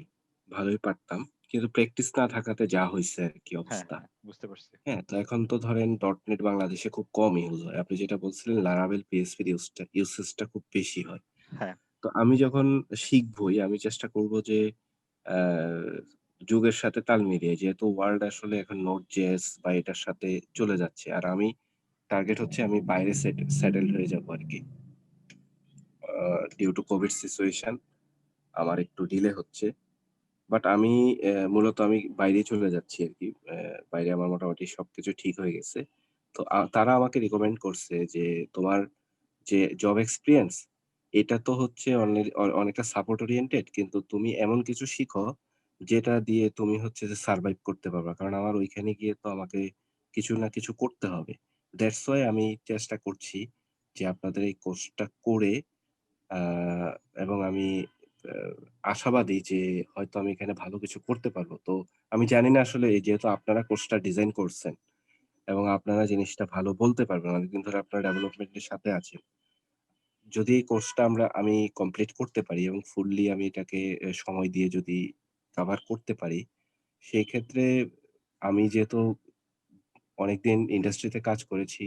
ভালোই পারতাম। কিন্তু প্র্যাকটিস না থাকাতে যা হইছে আরকি হ্যাঁ, অবস্থা। হ্যাঁ, বুঝতে পারছি। হ্যাঁ? তো এখন তো ধরেন ডটনেট বাংলাদেশে খুব কম ইউজ হয়। আপনি যেটা বলছিলেন লারাভেল, পিএইচপি এর ইউসেজটা খুব বেশি হয়। হ্যাঁ, তো আমি যখন শিখবই আমি চেষ্টা করব যে আ যুগের সাথে তাল মিলিয়ে, যেহেতু ওয়ার্লড আসলে এখন Node.js বা এটার সাথে চলে যাচ্ছে। আর আমি টার্গেট হচ্ছে আমি বাইরে সেটেলড হয়ে যাবো আরকি। আ ডিউ টু কোভিড সিচুয়েশন আমার একটু ডিলে হচ্ছে। বাট আমি মূলত আমি বাইরেই চলে যাচ্ছি আরকি। বাইরে আমার মোটামুটি সবকিছু ঠিক হয়ে গেছে। তো তারা আমাকে রিকমেন্ড করছে যে, "তোমার যে জব এক্সপেরিয়েন্স, এটা তো হচ্ছে অনেকটা সাপোর্ট ওরিয়েন্টেড। কিন্তু তুমি এমন কিছু শিখো, যেটা দিয়ে তুমি হচ্ছে যে সারভাইভ করতে পারবা।" কারণ আমার ওইখানে গিয়ে তো আমাকে কিছু না কিছু করতে হবে। দ্যাটস ওয়াই আমি চেষ্টা করছি যে আপনাদের এই কোর্সটা করে আ এবং আমি আ আশাবাদী যে হয়তো আমি এখানে ভালো কিছু করতে পারবো। তো আমি জানি না আসলে, যেহেতু আপনারা কোর্সটা ডিজাইন করছেন এবং আপনারা জিনিসটা ভালো বলতে পারবেন। অনেকদিন ধরে আপনারা ডেভেলপমেন্ট এর সাথে আছেন। যদি এই কোর্সটা আমি কমপ্লিট করতে পারি এবং ফুললি আমি এটাকে সময় দিয়ে যদি কভার করতে পারি, সেই ক্ষেত্রে আমি যেহেতু অনেকদিন ইন্ডাস্ট্রিতে কাজ করেছি,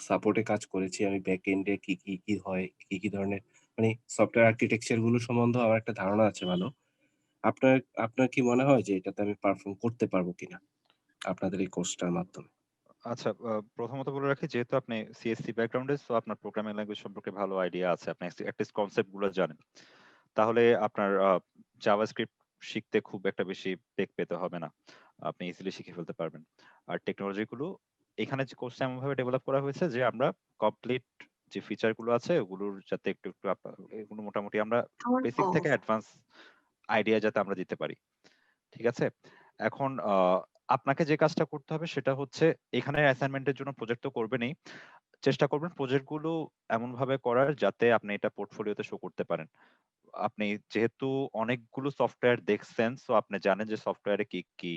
সাপোর্টে কাজ করেছি। আমি ব্যাক এন্ড এ কি হয়, কি ধরনের মানে সফটওয়্যার আর্কিটেকচার গুলো সম্বন্ধেও আমার একটা ধারণা আছে ভালো। আপনার আপনার কি মনে হয় যে এটাতে আমি পারফর্ম করতে পারবো কিনা আপনাদের এই কোর্সটার মাধ্যমে? আচ্ছা, প্রথমত বলে রাখি যেহেতু আপনি সিএসসি ব্যাকগ্রাউন্ডে, সো আপনার প্রোগ্রামিং ল্যাঙ্গুয়েজ সম্পর্কে ভালো আইডিয়া আছে। আপনি এটলিস্ট কনসেপ্ট গুলো জানেন। তাহলে আপনার জাভাস্ক্রিপ্ট শিখতে খুব একটা বেশি বেগ পেতে হবে না। আপনি ইজিলি শিখে ফেলতে পারবেন। আর টেকনোলজি গুলো এখানে যে কোর্সটা এমনভাবে ডেভেলপ করা হয়েছে যে আমরা কমপ্লিট যে ফিচার গুলো আছে ওগুলোর যাতে একটু এগুলো মোটামুটি আমরা বেসিক থেকে অ্যাডভান্স আইডিয়া যাতে আমরা দিতে পারি। ঠিক আছে? এখন আপনাকে যে কাজটা করতে হবে সেটা হচ্ছে এখানে অ্যাসাইনমেন্টের জন্য প্রজেক্ট তো করবেনই। চেষ্টা করবেন প্রজেক্ট গুলো এমন ভাবে করার যাতে আপনি এটা পোর্টফোলিওতে শো করতে পারেন। আপনি যেহেতু অনেকগুলো সফটওয়্যার দেখছেন, সো আপনি জানেন যে সফটওয়্যারে কি কি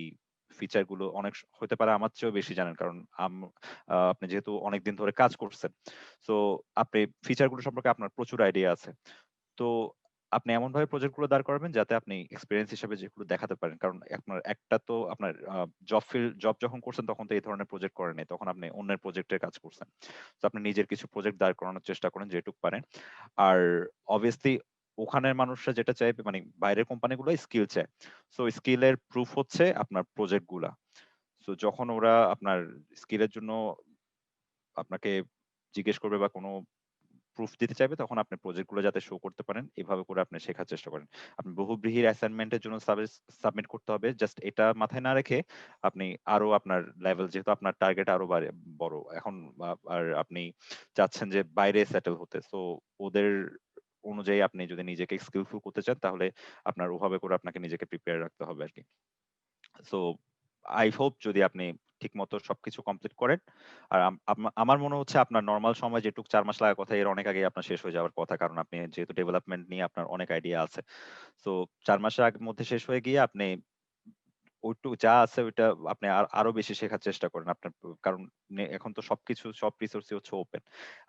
ফিচার গুলো অনেক হতে পারে আমার চেয়েও বেশি জানেন, কারণ আপনি যেহেতু অনেকদিন ধরে কাজ করছেন, সো আপনি ফিচার গুলো সম্পর্কে আপনার প্রচুর আইডিয়া আছে। তো আপনি এমন ভাবে প্রজেক্ট গুলো দাঁড় করাবেন যাতে আপনি এক্সপেরিয়েন্স হিসেবে যেগুলো দেখাতে পারেন, কারণ আপনার একটা তো আপনার জব যখন করছেন তখন তো এই ধরনের প্রজেক্ট করেন নাই, তখন আপনি অন্যের প্রজেক্টের কাজ করছেন। তো আপনি নিজের কিছু প্রজেক্ট দাঁড় করানোর চেষ্টা করেন যেটুকু পারেন। আর অবভিয়াসলি ওখানের মানুষরা যেটা চাইবে, মানে বাইরের কোম্পানিগুলো স্কিল চায়, সো স্কিলের প্রুফ হচ্ছে আপনার প্রজেক্ট গুলা। সো যখন ওরা আপনার স্কিলের জন্য আপনাকে জিজ্ঞেস করবে বা কোনো প্রুফ দিতে চাইবে, তখন আপনি প্রজেক্ট গুলো যাতে শো করতে পারেন এভাবে করে আপনি শেখার চেষ্টা করেন। আপনি বহুব্রীহির অ্যাসাইনমেন্টের জন্য সাবমিট করতে হবে, জাস্ট এটা মাথায় না রেখে আপনি আরো আপনার লেভেল, যেহেতু আপনার টার্গেট আরো বড় এখন, আর আপনি চাচ্ছেন যে বাইরে সেটেল হতে, সো ওদের অনুযায়ী আপনি যদি নিজেকে স্কিলফুল করতে চান তাহলে আপনার ওভাবে করে আপনাকে নিজেকে প্রিপেয়ার রাখতে হবে আর কি। সো আই হোপ যদি আপনি ঠিক মতো সবকিছু কমপ্লিট করেন, আর আমার মনে হচ্ছে আপনার নর্মাল সময় যেটুক 4 মাস লাগার কথা এর অনেক আগে আপনার শেষ হয়ে যাওয়ার কথা, কারণ আপনি যেহেতু ডেভেলপমেন্ট নিয়ে আপনার অনেক আইডিয়া আছে। সো 4 মাসের মধ্যে শেষ হয়ে গিয়ে আপনি ওইটুকু যা আছে ওইটা আপনি আরো বেশি শেখার চেষ্টা করেন আপনার, কারণ এখন তো সবকিছু সব রিসোর্সই হচ্ছে ওপেন।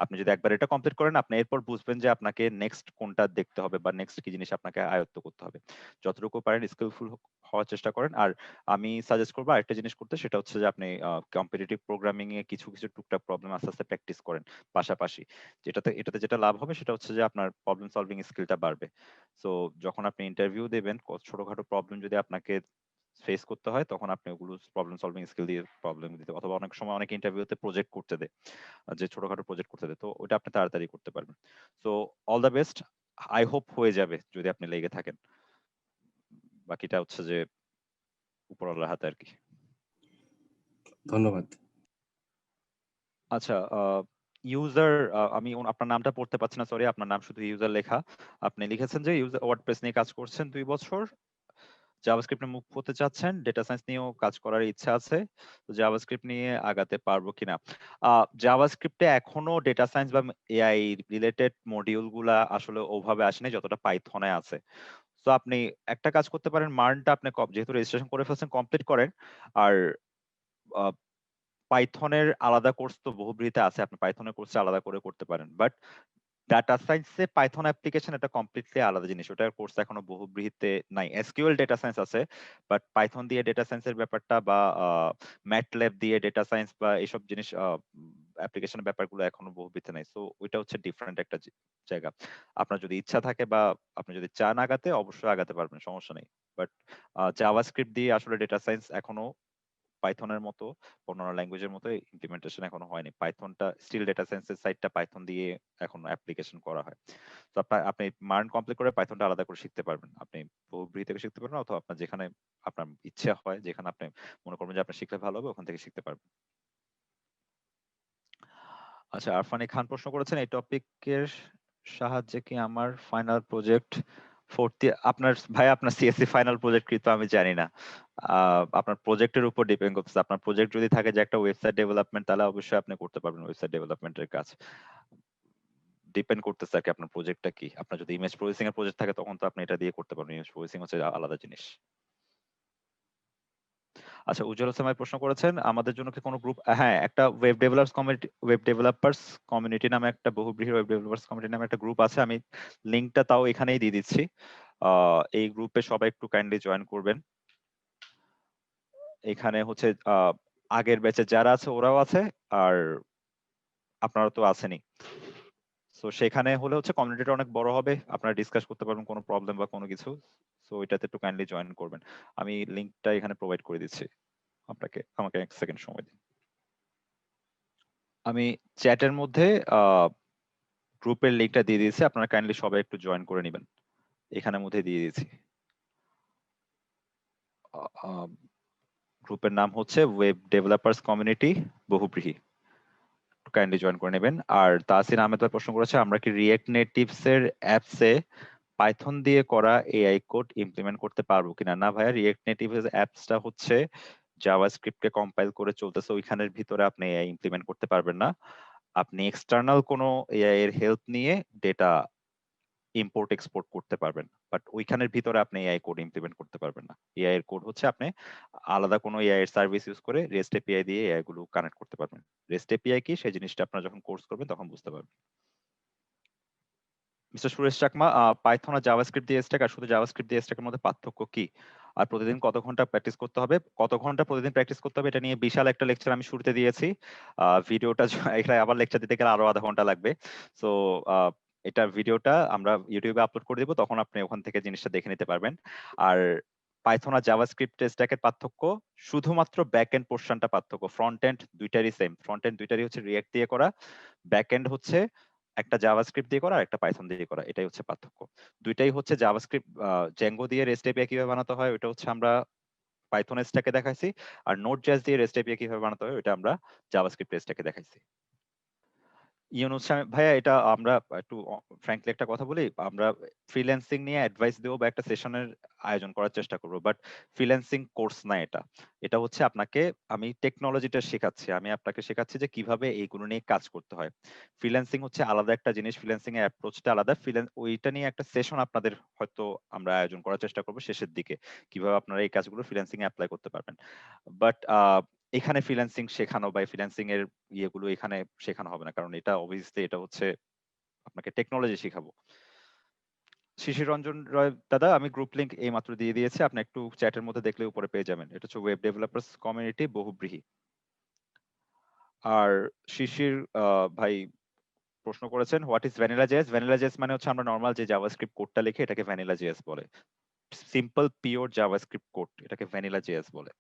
আপনি যদি একবার এটা কমপ্লিট করেন আপনি এরপর বুঝবেন যে আপনাকে নেক্সট কোনটা দেখতে হবে বা নেক্সট কি জিনিস আপনাকে আয়ত্ত করতে হবে। যতটুকু পারেন স্কিলফুল হওয়ার চেষ্টা করেন। আর আমি সাজেস্ট করবো আরেকটা জিনিস করতে, সেটা হচ্ছে যে আপনি কম্পিটিটিভ প্রোগ্রামিং এ কিছু কিছু টুকটাক প্রবলেম আস্তে আস্তে প্র্যাকটিস করেন পাশাপাশি। এটাতে যেটা লাভ হবে সেটা হচ্ছে যে আপনার প্রবলেম সলভিং স্কিলটা বাড়বে। সো যখন আপনি ইন্টারভিউ দেবেন, ছোটখাটো প্রবলেম যদি আপনাকে ফেস করতে হয় তখন আপনি ওগুলো প্রবলেম সলভিং স্কিল দিয়ে প্রবলেম দিতে, অথবা অনেক সময় অনেক ইন্টারভিউতে প্রজেক্ট করতে দেয়, যে ছোটখাটো প্রজেক্ট করতে দেয়, তো ওটা আপনি তাড়াতাড়ি করতে পারবেন। So all the best, I hope হয়ে যাবে যদি আপনি লেগে থাকেন। বাকিটা হচ্ছে যে উপরওয়ালার হাতে আর কি। ধন্যবাদ। আচ্ছা, ইউজার, আমি আপনার নামটা পড়তে পারছি না, সরি, আপনার নাম শুধু ইউজার লেখা। আপনি লিখেছেন যে ইউজার ওয়ার্ডপ্রেস নিয়ে কাজ করছেন 2 বছর, জাভাস্ক্রিপ্ট মুভ করতে চাচ্ছেন, ডেটা সায়েন্স নিয়েও কাজ করার ইচ্ছা আছে, তো জাভাস্ক্রিপ্ট নিয়ে আগাতে পারবো কিনা। জাভাস্ক্রিপ্টে এখনো ডেটা সায়েন্স বা এআই রিলেটেড মডিউল গুলা আসলে ওভাবে আসেনি যতটা পাইথনে আছে। তো আপনি একটা কাজ করতে পারেন, মার্নটা আপনি যেহেতু রেজিস্ট্রেশন করে ফেলছেন কমপ্লিট করেন। আর পাইথনের আলাদা কোর্স তো বহুব্রীহিতে আছে, আপনি পাইথনের কোর্স আলাদা করে করতে পারেন, বাট ডাটা সায়েন্সে পাইথন অ্যাপ্লিকেশন এটা কমপ্লিটলি আলাদা জিনিস, ওটার কোর্স এখনো বহুব্রীহিতে নাই। এসকিউএল ডেটা সায়েন্স আছে, বাট পাইথন দিয়ে ডেটা সায়েন্সের ব্যাপারটা বা ম্যাটল্যাব দিয়ে ডেটা সায়েন্স বা এইসব জিনিস অ্যাপ্লিকেশনের ব্যাপারগুলো এখনো বহুব্রীহিতে নাই। সো ওইটা হচ্ছে ডিফারেন্ট একটা জায়গা। আপনার যদি ইচ্ছা থাকে বা আপনি যদি চান আগাতে, অবশ্যই আগাতে পারবেন, সমস্যা নেই। বাট জাভাস্ক্রিপ্ট দিয়ে আসলে ডেটা সায়েন্স এখনো পাইথনের মতো অন্যান্য ল্যাঙ্গুয়েজের মতো ইমপ্লিমেন্টেশন এখনো হয়নি। পাইথনটা স্টিল ডেটা সায়েন্সের সাইডটা পাইথন দিয়ে এখন অ্যাপ্লিকেশন করা হয়। তো আপনি মার্ন কমপ্লিট করে পাইথনটা আলাদা করে শিখতে পারবেন। আপনি বহুব্রীহি থেকে শিখতে পারবেন, অথবা আপনার যেখানে আপনার ইচ্ছা হয়, যেখানে আপনি মনে করবেন যে আপনার শিখলে ভালো হবে, ওখান থেকে শিখতে পারবেন। আচ্ছা, আরফানি খান প্রশ্ন করেছেন এই টপিকের সাহায্যে কি আমার ফাইনাল প্রজেক্ট ফোর্থ ইয়ার, আপনার ভাই আপনার সিএসসি ফাইনাল প্রজেক্ট কি তো আমি জানি না। আপনার প্রজেক্টের উপর ডিপেন্ড করতেছে। আপনার প্রজেক্ট যদি থাকে যে একটা ওয়েবসাইট ডেভেলপমেন্ট, তাহলে অবশ্যই আপনি করতে পারবেন ওয়েবসাইট ডেভেলপমেন্টের কাজ। ডিপেন্ড করতেছে আর কি আপনার প্রজেক্টটা কি। আপনার যদি ইমেজ প্রসেসিং এর প্রজেক্ট থাকে তখন তো আপনি এটা দিয়ে করতে পারবেন, ইমেজ প্রসেসিং হচ্ছে আলাদা জিনিস। আচ্ছা, উজ্জ্বল হোসেন ভাই প্রশ্ন করেছেন আমাদের জন্য কি কোনো গ্রুপ, হ্যাঁ, একটা ওয়েব ডেভেলপার্স কমিউনিটি নামে একটা বহুব্রীহি ওয়েব ডেভেলপার্স কমিউনিটি নামে একটা গ্রুপ আছে, আমি লিংকটা তাও এখানেই দিয়ে দিচ্ছি। এই গ্রুপে সবাই একটু কাইন্ডলি জয়েন করবেন। এখানে হচ্ছে আগের ব্যাচে যারা আছে ওরাও আছে, আর আপনারা তো আছেনই। সো সেখানে হলে হচ্ছে কমিউনিটিটা অনেক বড় হবে, আপনারা ডিসকাস করতে পারবেন কোনো প্রবলেম বা কোনো কিছু। সো এটাতে একটু কাইন্ডলি জয়েন করবেন। আমি লিংকটা এখানে প্রোভাইড করে দিচ্ছি আমাকে এক সেকেন্ড সময় দিন। আমি চ্যাটের মধ্যে গ্রুপের লিংকটা দিয়ে দিয়েছি, আপনারা কাইন্ডলি সবাই একটু জয়েন করে নেবেন, এখানের মধ্যে দিয়ে দিয়েছি। গ্রুপের নাম হচ্ছে ওয়েব ডেভেলপার্স কমিউনিটি বহুব্রীহি, কাইন্ডলি জয়েন করে নেবেন। আর তাসিন আহমেদ ভাই প্রশ্ন করেছে আমরা কি রিয়েক্ট নেটিভস এর অ্যাপসে পাইথন দিয়ে করা এআই কোড ইমপ্লিমেন্ট করতে পারবো কিনা। না ভাইয়া, রিয়েক্ট নেটিভ অ্যাপসটা হচ্ছে জাভাস্ক্রিপ্টকে কম্পাইল করে চলতেছে ওইখানের ভিতরে আপনি এআই ইমপ্লিমেন্ট করতে পারবেন না। আপনি এক্সটার্নাল কোনো এআই এর হেল্প নিয়ে ডেটা ইম্পোর্ট এক্সপোর্ট করতে পারবেন, বাট ওইখানের ভিতরে আপনি এআই কোড ইমপ্লিমেন্ট করতে পারবেন না। এআই এর কোড হচ্ছে আপনি আলাদা কোনো এআই এর সার্ভিস ইউজ করে রেস্ট এপিআই দিয়ে এআই গুলো কানেক্ট করতে পারবেন। রেস্ট এপিআই কি সেই জিনিসটা আপনারা যখন কোর্স করবেন তখন বুঝতে পারবেন। মিস্টার সুরেশ চাকমা, পাইথন আর জাভাস্ক্রিপ্ট দিয়ে স্ট্যাক আর শুধু জাভাস্ক্রিপ্ট দিয়ে স্ট্যাকের মধ্যে পার্থক্য কি, আর প্রতিদিন কত ঘন্টা প্র্যাকটিস করতে হবে, কত ঘন্টা প্রতিদিন প্র্যাকটিস করতে হবে, এটা নিয়ে বিশাল একটা লেকচার আমি শুরুতে দিয়েছি। ভিডিওটা এখানে আবার লেকচার দিতে গেলে আরো আধা ঘন্টা লাগবে। সো এটা ভিডিওটা আমরা ইউটিউবে আপলোড করে দিব, তখন আপনি ওখান থেকে জিনিসটা দেখে নিতে পারবেন। আর পাইথন আর জাভাস্ক্রিপ্ট স্ট্যাকের পার্থক্য শুধুমাত্র ব্যাক এন্ড পোর্শনটা পার্থক্য, ফ্রন্ট এন্ড দুইটারই সেম। ফ্রন্ট এন্ড দুইটারই হচ্ছে রিঅ্যাক্ট দিয়ে করা, ব্যাক এন্ড হচ্ছে একটা জাভাস্ক্রিপ্ট দিয়ে করা আর একটা পাইথন দিয়ে করা, এটাই হচ্ছে পার্থক্য। দুইটাই হচ্ছে জাভাস্ক্রিপ্ট জ্যাঙ্গো দিয়ে রেস্ট এপিআই কিভাবে বানাতে হয় ওটা হচ্ছে আমরা পাইথন স্ট্যাকে দেখাইছি, আর নোড.জেএস দিয়ে রেস্ট এপিআই কিভাবে বানাতে হয় ওটা আমরা জাভাস্ক্রিপ্ট স্ট্যাকে দেখাইছি। ইউনুস ভাইয়া, এটা আমরা একটু ফ্র্যাঙ্কলি একটা কথা বলি, আমরা ফ্রিল্যান্সিং নিয়ে অ্যাডভাইস দেবো বা একটা সেশনের আয়োজন করার চেষ্টা করব, বাট ফ্রিল্যান্সিং কোর্স না এটা। এটা হচ্ছে আপনাকে আমি টেকনোলজিটা শেখাচ্ছি, আমি আপনাকে শেখাচ্ছি যে কিভাবে এইগুলো নিয়ে কাজ করতে হয়। ফ্রিল্যান্সিং হচ্ছে আলাদা একটা জিনিস, ফ্রিল্যান্সিং এর অ্যাপ্রোচটা আলাদা। ওইটা নিয়ে একটা সেশন আপনাদের হয়তো আমরা আয়োজন করার চেষ্টা করব শেষের দিকে, কিভাবে আপনারা এই কাজগুলো ফ্রিল্যান্সিং এ অ্যাপ্লাই করতে পারবেন। বাট এখানে ফ্রিল্যান্সিং শেখানো বা ফ্রিল্যান্সিং এর ইয়েগুলো এখানে শেখানো হবে না, কারণ এটা অবভিয়াসলি এটা হচ্ছে আপনাকে টেকনোলজি শেখাবো। শিশির রঞ্জন রয় দাদা, আমি গ্রুপ লিংক এই মাত্র দিয়ে দিয়েছি, আপনি একটু চ্যাটের মধ্যে দেখলে উপরে পেয়ে যাবেন। এটা হচ্ছে ওয়েব ডেভেলপার্স কমিউনিটি বহুব্রীহি। আর শিশির ভাই প্রশ্ন করেছেন what is vanilla JS. Vanilla JS মানে হচ্ছে আমরা নরমাল যে জাভাস্ক্রিপ্ট কোডটা লিখে এটাকে ভ্যানিলা জেএস বলে। সিম্পল পিওর জাভাস্ক্রিপ্ট কোড এটাকে ভ্যানিলা জেএস বলে।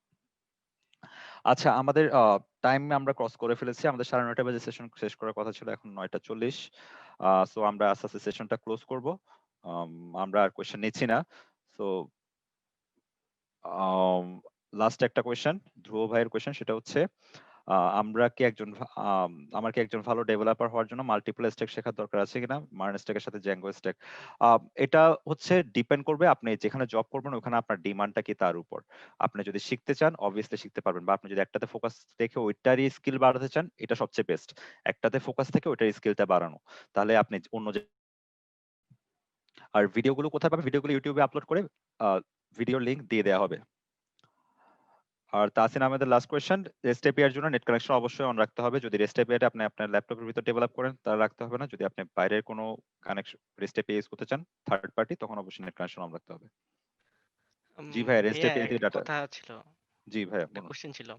আচ্ছা, আমাদের টাইম আমরা ক্রস করে ফেলেছি, আমাদের 9:30 বাজে সেশন শেষ করার কথা ছিল, এখন 9:40। সো আমরা আস্তে আস্তে সেশনটা ক্লোজ করব, আমরা আর কোয়েশ্চেন নিচ্ছি না। সো লাস্ট একটা কোয়েশ্চেন, ধ্রুব ভাইয়ের কোয়েশ্চেন, সেটা হচ্ছে আমরা কি একজন আমার কি একজন ভালো ডেভেলপার হওয়ার জন্য মাল্টিপল স্ট্যাক শেখার দরকার আছে কিনা, মার্ন স্ট্যাকের সাথে জ্যাঙ্গো স্ট্যাক? এটা হচ্ছে ডিপেন্ড করবে আপনি যেখানে জব করবেন ওখানে আপনার ডিমান্ডটা কি তার উপর। আপনি যদি শিখতে চান অবভিয়াসলি শিখতে পারবেন, বা আপনি যদি একটাতে ফোকাস রেখে ওইটারই স্কিল বাড়াতে চান এটা সবচেয়ে বেস্ট। একটাতে ফোকাস থেকে ওইটার স্কিলটা বাড়ানো, তাহলে আপনি অন্য আর ভিডিওগুলো কোথায় পাবেন, ভিডিওগুলো ইউটিউবে আপলোড করে ভিডিও লিংক দিয়ে দেওয়া হবে। আর তাহসিন আহমেদের লাস্ট কোয়েশ্চেন, রেস্ট এপিআই এর জন্য নেট কানেকশন অবশ্যই অন রাখতে হবে। যদি রেস্ট এপিআই আপনি আপনার ল্যাপটপের ভিতর ডেভেলপ করেন তাহলে রাখতে হবে না, যদি আপনি বাইরের কোনো কানেকশন রেস্ট এপিআই ইউজ করতে চান থার্ড পার্টি তখন অবশ্যই নেট কানেকশন অন রাখতে হবে। জি ভাই, রেস্ট ভাইয়া এপিআই দিয়ে একটা ডাটা। কথা ছিল, জি ভাইয়া একটা বলুন। কোশ্চেন ছিল।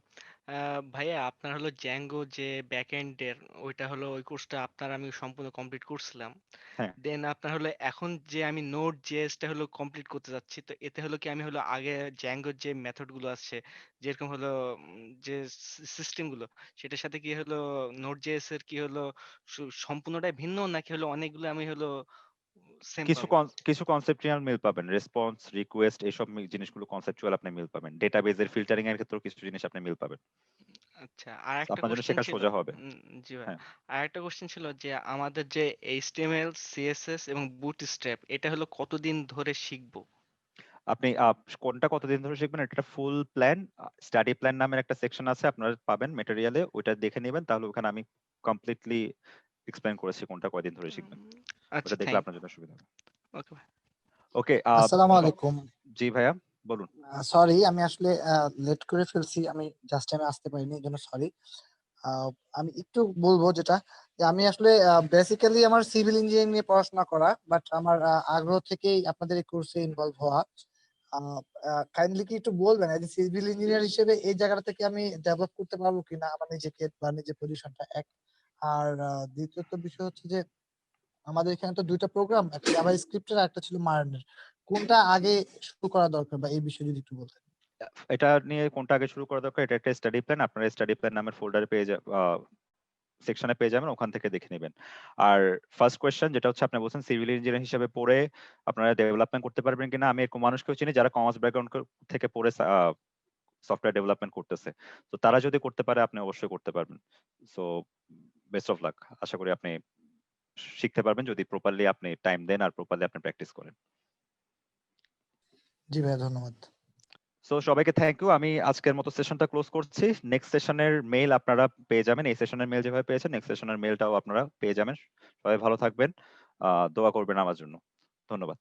ভাইয়া আপনার হলো জ্যাঙ্গো যে ব্যাকএন্ড এর ওইটা হলো ওই কোর্সটা আপনার আমি সম্পূর্ণ কমপ্লিট করছিলাম। হ্যাঁ, দেন আপনার হলো এখন যে আমি নোড জেএসটা হলো কমপ্লিট করতে যাচ্ছি, তো এতে হলো কি আমি হলো আগে জ্যাঙ্গোর যে মেথড গুলো আছে যেরকম হলো যে সিস্টেম গুলো সেটার সাথে কি হলো নোড জেএস এর কি হলো সম্পূর্ণটাই ভিন্ন নাকি হলো অনেকগুলো আমি হলো সেম কিছু পাবো? কিছু কনসেপচুয়াল মিল পাবেন, রেসপন্স রিকোয়েস্ট এইসব জিনিসগুলো কনসেপচুয়াল আপনি মিল পাবেন, ডেটাবেজের ফিল্টারিং এর ক্ষেত্রেও কিছু জিনিস আপনি মিল পাবেন। আচ্ছা, আর একটা আপনার জন্য কোশ্চেন শেখা ছিল। সোজা হবে। জি ভাই, হ্যাঁ, আর একটা কোশ্চেন ছিল যে আমাদের যে এইচটিএমএল সিএসএস এবং বুটস্ট্র্যাপ এটা হলো কতদিন ধরে শিখবো? আপনি কোনটা কতদিন ধরে শিখবেন এটা ফুল প্ল্যান, স্টাডি প্ল্যান নামের একটা সেকশন আছে আপনারা পাবেন মেটেরিয়ালে, ওইটা দেখে নেবেন, তাহলে ওখানে আমি কমপ্লিটলি এক্সপ্লেইন করেছি কোনটা কয়দিন ধরে শিখবেন। আচ্ছা, ওটা দেখলে থ্যাংক আপনার জন্য সুবিধা হবে। ওকে ভাই। ওকে, আসসালামু আলাইকুম। জি ভাইয়া বলুন। সরি, আমি আসলে লেট করে ফেলছি, আমি জাস্ট টাইমে আসতে পারিনি, এর জন্য সরি। আমি একটু বলবো যেটা, যে আমি আসলে বেসিক্যালি আমার সিভিল ইঞ্জিনিয়ারিং নিয়ে পড়াশোনা করা, বাট আমার আগ্রহ থেকেই আপনাদের এই কোর্সে ইনভলভ হওয়া। কাইন্ডলি কি একটু বলবেন এজ এ সিভিল ইঞ্জিনিয়ার হিসেবে এই জায়গাটা থেকে আমি ডেভেলপ করতে পারবো কিনা আমার নিজেকে বা নিজের পজিশনটা, এক। আর দ্বিতীয়ত বিষয় হচ্ছে যে আমাদের এখানে তো দুইটা প্রোগ্রাম, একটা জাভাস্ক্রিপ্টের আর একটা ছিল মার্নের, কোনটা আগে শুরু করা দরকার বা এই বিষয়ে যদি একটু বলতেন। এটা নিয়ে কোনটা আগে শুরু করা দরকার, এটা একটা স্টাডি প্ল্যান, আপনারা স্টাডি প্ল্যান নামের ফোল্ডারে পেয়ে সেকশনে পেয়ে যাবেন, ওখান থেকে দেখে নেবেন। আর ফার্স্ট কোয়েশ্চেন যেটা হচ্ছে আপনি বলছেন সিভিল ইঞ্জিনিয়ার হিসেবে পড়ে আপনারা ডেভেলপমেন্ট করতে পারবেন কিনা, আমি এরকম মানুষকেও চিনি যারা কমার্স ব্যাকগ্রাউন্ড থেকে পড়ে সফটওয়্যার ডেভেলপমেন্ট করতেছে, তো তারা যদি করতে পারে আপনি অবশ্যই করতে পারবেন। সো বেস্ট অফ লাক, আশা করি আপনি শিখতে পারবেন যদি প্রপারলি আপনি টাইম দেন আর প্রপারলি আপনি প্র্যাকটিস করেন। জি ভাইয়া, ধন্যবাদ। সো সবাইকে থ্যাংক ইউ। আমি আজকের মতো সেশনটা ক্লোজ করছি। নেক্সট সেশনের মেইল আপনারা পেয়ে যাবেন। এই সেশনের মেইল যেভাবে পেয়েছেন নেক্সট সেশনের মেইলটাও আপনারা পেয়ে যাবেন। সবাই ভালো থাকবেন। দোয়া করবেন আমার জন্য। ধন্যবাদ।